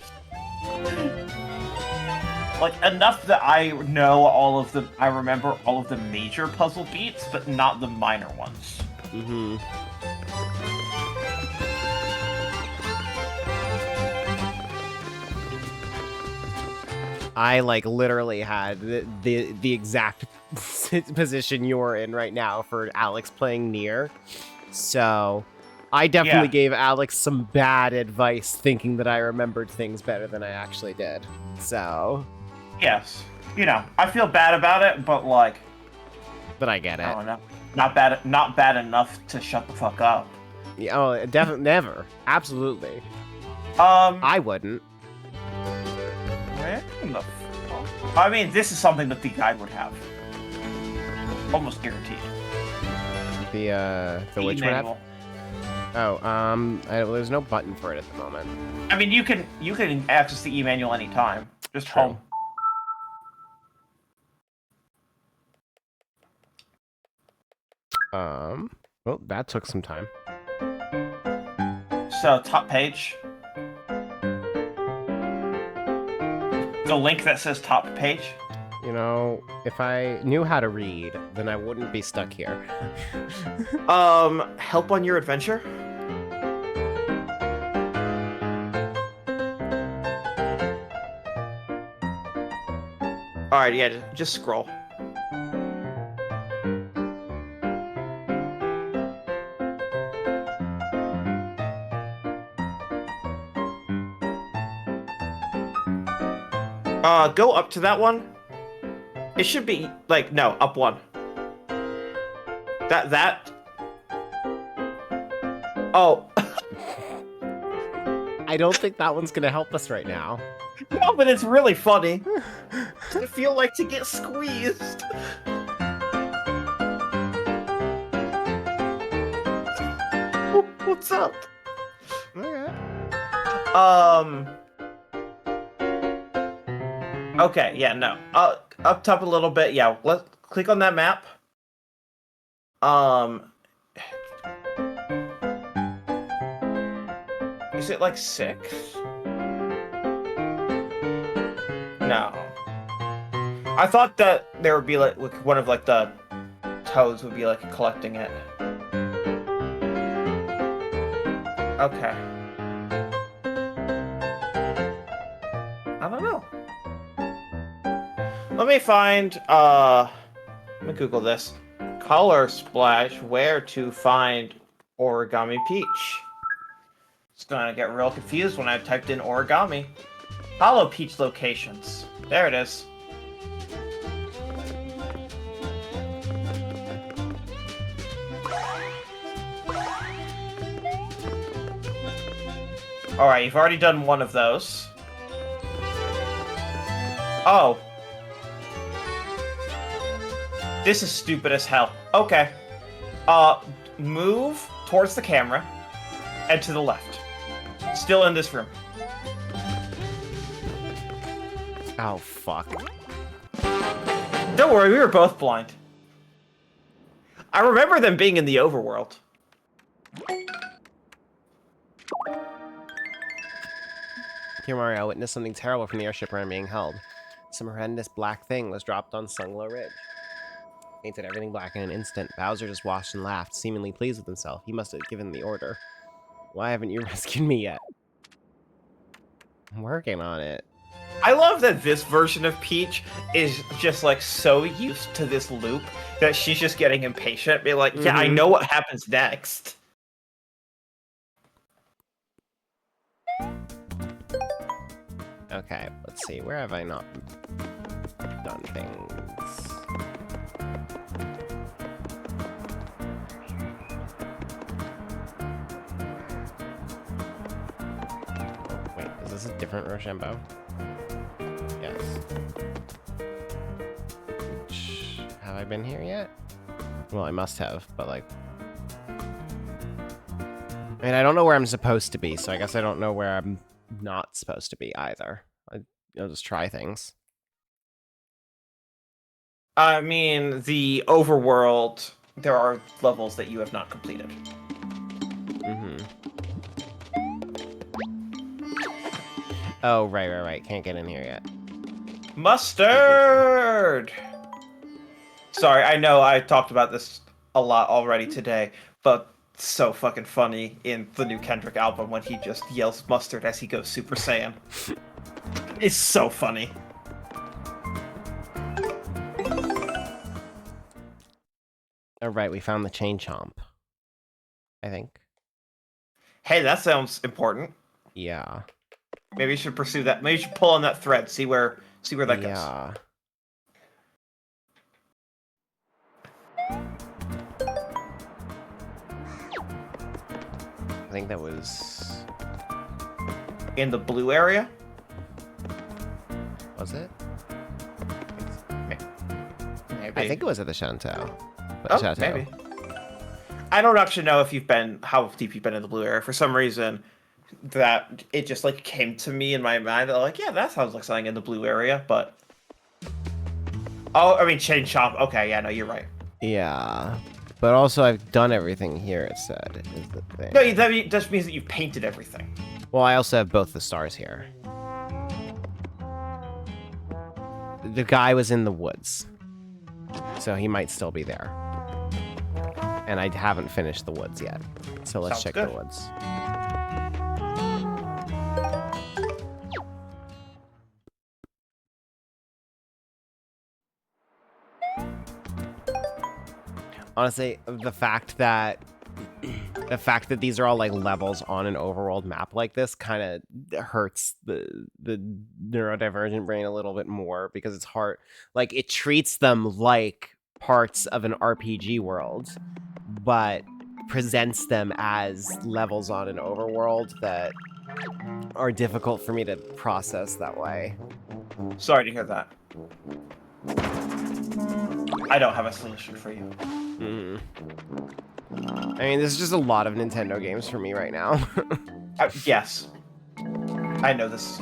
Like enough that I remember all of the major puzzle beats, but not the minor ones. Mm-hmm. I like literally had the exact position you're in right now for Alex playing Nier. So I definitely gave Alex some bad advice thinking that I remembered things better than I actually did. So Yes. You know, I feel bad about it, but like but I get it. Oh no. Not bad enough to shut the fuck up. Yeah, oh, definitely never. Absolutely. I wouldn't. I mean, this is something that the guide would have. Almost guaranteed. The which one? manual. Oh, there's no button for it at the moment. I mean, you can access the e-manual anytime. Just home. Well, that took some time. So, top page. The link that says top page. You know, if I knew how to read, then I wouldn't be stuck here. Help on your adventure? Alright, yeah, just scroll. Go up to that one. It should be, like, no, up one. That. Oh. I don't think that one's gonna help us right now. No, but it's really funny. I feel like to get squeezed. What's up? Okay, yeah, no. Up top a little bit, yeah. Let's click on that map. Is it like 6? No. I thought that there would be like one of like the toads would be like collecting it. Okay. I don't know. Let me find, let me Google this. Color Splash, where to find Origami Peach. It's gonna get real confused when I typed in origami. Hollow Peach locations. There it is. Alright, you've already done one of those. Oh. This is stupid as hell. Okay. Move towards the camera and to the left. Still in this room. Oh, fuck. Don't worry, we were both blind. I remember them being in the overworld. Here, Mario, I witnessed something terrible from the airship where I'm being held. Some horrendous black thing was dropped on Sunglow Ridge. Painted everything black in an instant. Bowser just watched and laughed, seemingly pleased with himself. He must have given the order. Why haven't you rescued me yet? I'm working on it. I love that this version of Peach is just like so used to this loop that she's just getting impatient. Be like, yeah, I know what happens next. Okay, let's see. Where have I not done things? Wait, is this a different Rochambeau? Yes. Have I been here yet? Well, I must have, but like... I mean, I don't know where I'm supposed to be, so I guess I don't know where I'm not supposed to be either. I'll just try things. I mean, the overworld, there are levels that you have not completed. Oh, right. Can't get in here yet. Mustard! Sorry, I know I talked about this a lot already today, but so fucking funny in the new Kendrick album when he just yells mustard as he goes Super Saiyan. It's so funny. All right, we found the chain chomp. I think. Hey, that sounds important. Yeah. Maybe you should pursue that. Maybe you should pull on that thread. See where that goes. Yeah. I think that was in the blue area. Was it? Maybe. I think it was at the Chateau. Maybe. I don't actually know if how deep you've been in the blue area. For some reason, that it just like came to me in my mind. That like, yeah, that sounds like something in the blue area. But chain chomp. Okay, yeah, no, you're right. Yeah, but also I've done everything here. It said is the thing. No, that just means that you've painted everything. Well, I also have both the stars here. The guy was in the woods, so he might still be there. And I haven't finished the woods yet, so let's check the woods. Honestly, the fact that these are all like levels on an overworld map like this kind of hurts the neurodivergent brain a little bit more, because it's hard. Like, it treats them like parts of an RPG world, but presents them as levels on an overworld that are difficult for me to process that way. Sorry to hear that. I don't have a solution for you. I mean, this is just a lot of Nintendo games for me right now. Yes. I know this.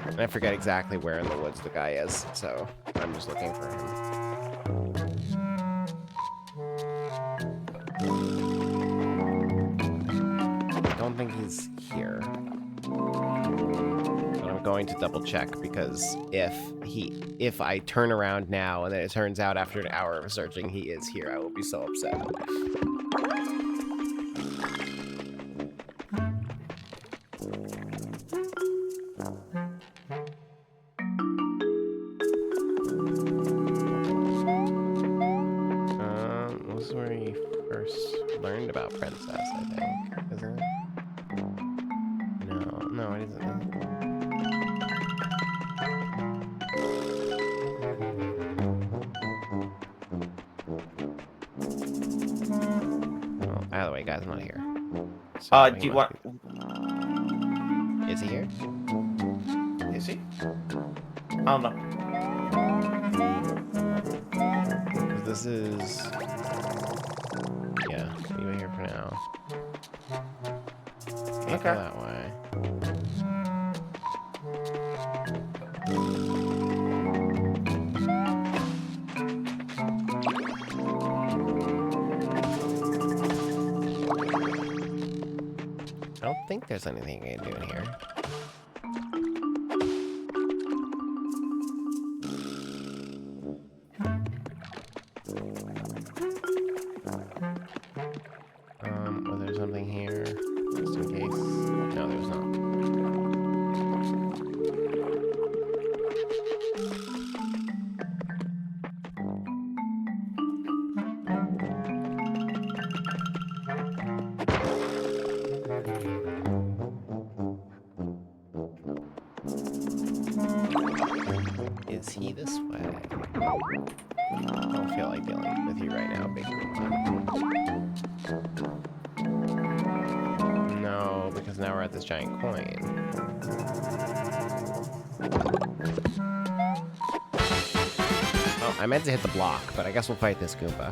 And I forget exactly where in the woods the guy is, so I'm just looking for him. I don't think he's here. But I'm going to double check, because if I turn around now and then it turns out after an hour of searching he is here, I will be so upset. This is where he first learned about Princess, I think, isn't it? No, it isn't. Well, either way, guys, I'm not here. So Do you want? Is he here? Is he? I don't know. This is... Yeah, leave it here for now. Can't go that way. I don't think there's anything I can do in here. Was there something here? Just in case? No, there's not. Is he this way? I don't feel like dealing with you right now, big one. No, because now we're at this giant coin. Oh, I meant to hit the block, but I guess we'll fight this Goomba.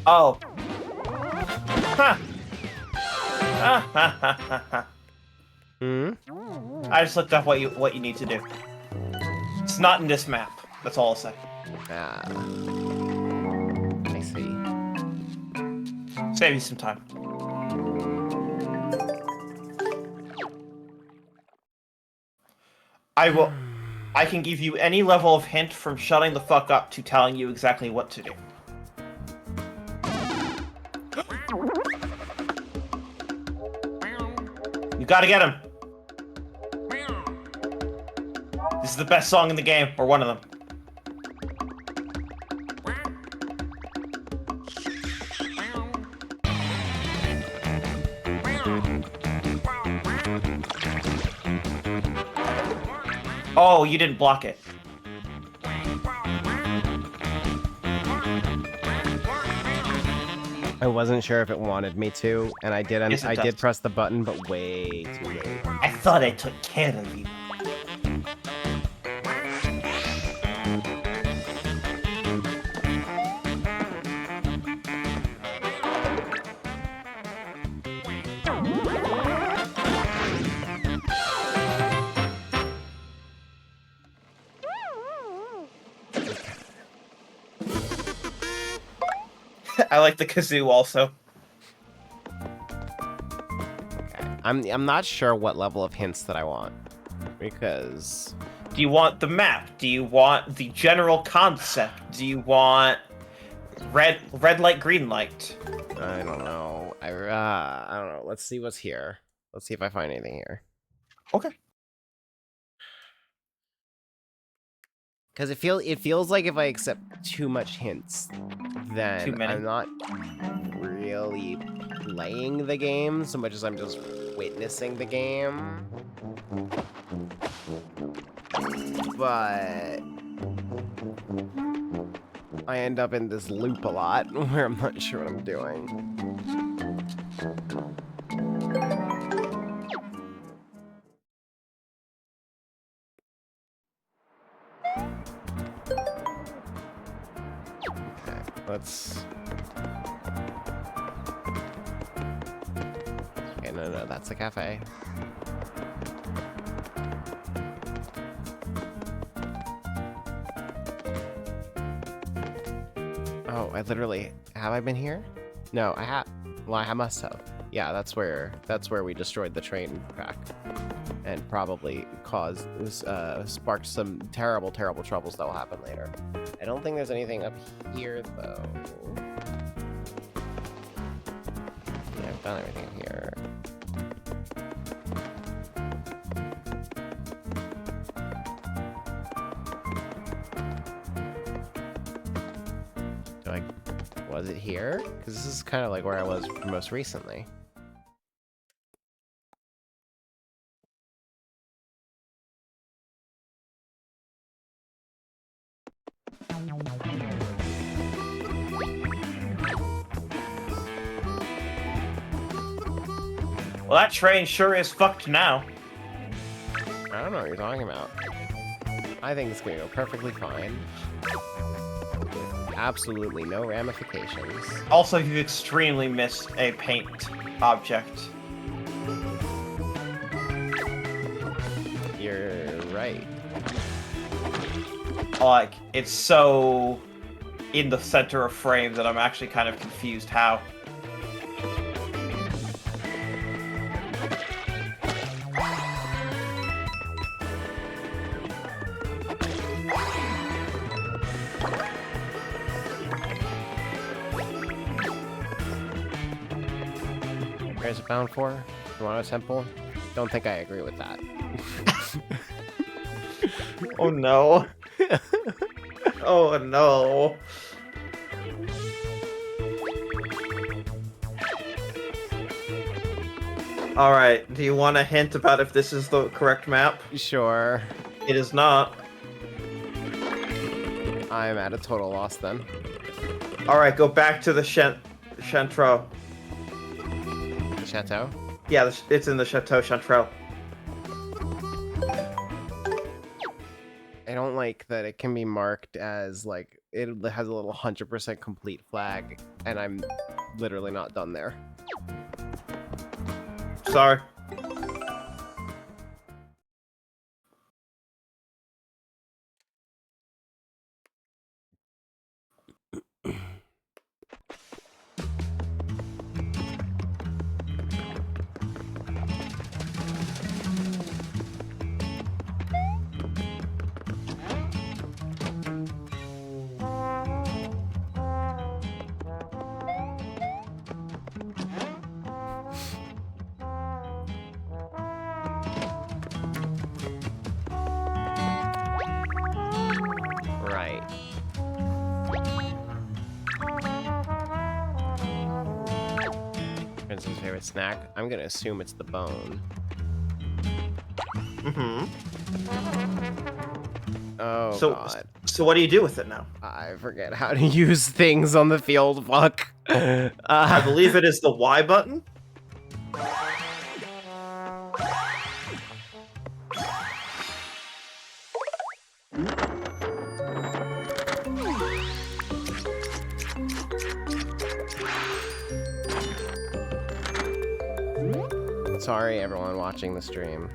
Oh. Huh. Hmm? I just looked up what you need to do. It's not in this map. That's all I'll say. Ah. I see. Save you some time. I can give you any level of hint from shutting the fuck up to telling you exactly what to do. You gotta get him. This is the best song in the game, or one of them. Oh, you didn't block it. I wasn't sure if it wanted me to, and I didn't. Yes, it I does. did press the button, but way too late. I thought I took care of you. I like the kazoo also. I'm not sure what level of hints that I want, because Do you want the map? Do you want the general concept? Do you want red light, green light? I don't know. I don't know. Let's see what's here. Let's see if I find anything here. Okay. Because it feels like if I accept too much hints, then Too many. I'm not really playing the game so much as I'm just witnessing the game. But I end up in this loop a lot where I'm not sure what I'm doing. Okay, let's... Okay, no, that's a cafe. Oh, I literally... Have I been here? No, I have. Well, I must have. Yeah, that's where we destroyed the train track. And probably caused... sparked some terrible, terrible troubles that will happen later. I don't think there's anything up here, though. Yeah, I've done everything here. Was it here? Because this is kind of like where I was most recently. Well, that train sure is fucked now. I don't know what you're talking about. I think it's gonna go perfectly fine. With absolutely no ramifications. Also, you extremely missed a paint object. You're right. Like, it's so in the center of frame that I'm actually kind of confused how. Where's it bound for? You want a temple? Don't think I agree with that. Oh no. Oh no. Alright, do you want a hint about if this is the correct map? Sure. It is not. I'm at a total loss then. Alright, go back to the Chantreux. The chateau? Yeah, it's in the Chateau Chantreux. I don't like that it can be marked as, like, it has a little 100% complete flag, and I'm literally not done there. Sorry. Right. Prince's favorite snack? I'm gonna assume it's the bone. Mm-hmm. Oh, So, God. so what do you do with it now? I forget how to use things on the field, fuck. I believe it is the Y button. Sorry, everyone watching the stream.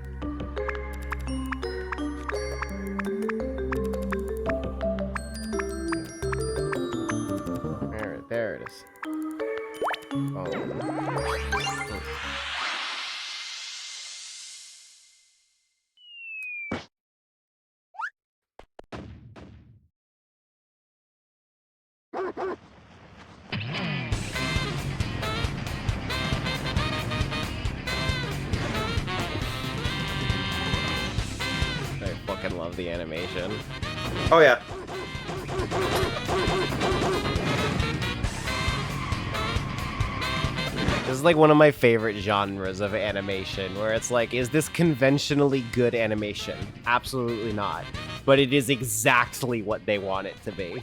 There it is. I fucking love the animation. Oh yeah. This is like one of my favorite genres of animation, where it's like, is this conventionally good animation? Absolutely not. But it is exactly what they want it to be.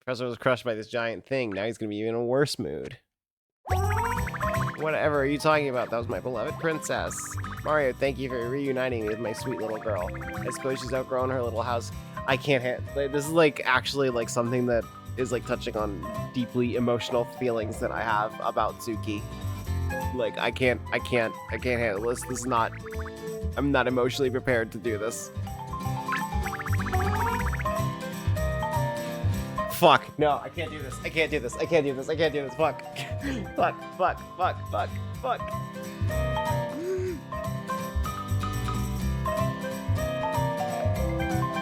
Professor was crushed by this giant thing. Now he's gonna be in a worse mood. Whatever are you talking about? That was my beloved princess. Mario, thank you for reuniting me with my sweet little girl. I suppose she's outgrown her little house. I can't this is like actually like something that is like touching on deeply emotional feelings that I have about Suki. Like I can't handle this. This is not, I'm not emotionally prepared to do this. Fuck. No, I can't do this. I can't do this. I can't do this. I can't do this. Fuck. Fuck.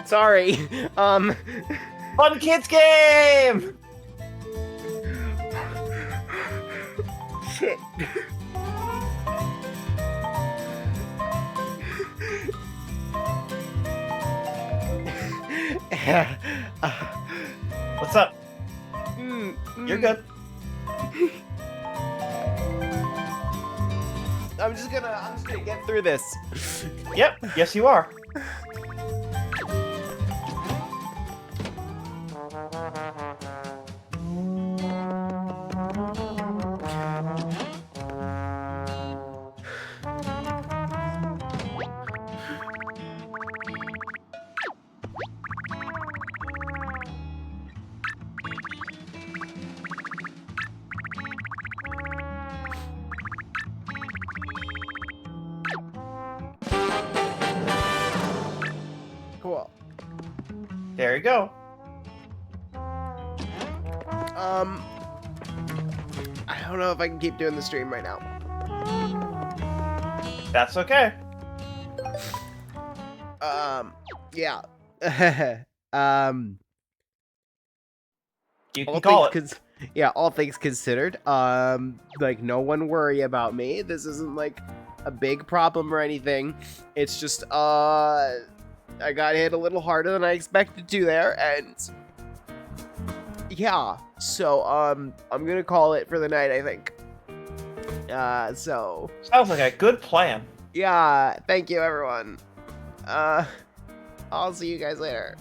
Sorry. Fun kids game! Shit. What's up? You're good. I'm just gonna get through this. Yep. Yes, you are. Cool. There you go. I don't know if I can keep doing the stream right now. That's okay. Yeah. You can call it. All things considered, like, no one worry about me. This isn't, like, a big problem or anything. It's just, I got hit a little harder than I expected to there, and yeah, so, I'm gonna call it for the night, I think. So... Sounds like a good plan. Yeah, thank you, everyone. I'll see you guys later.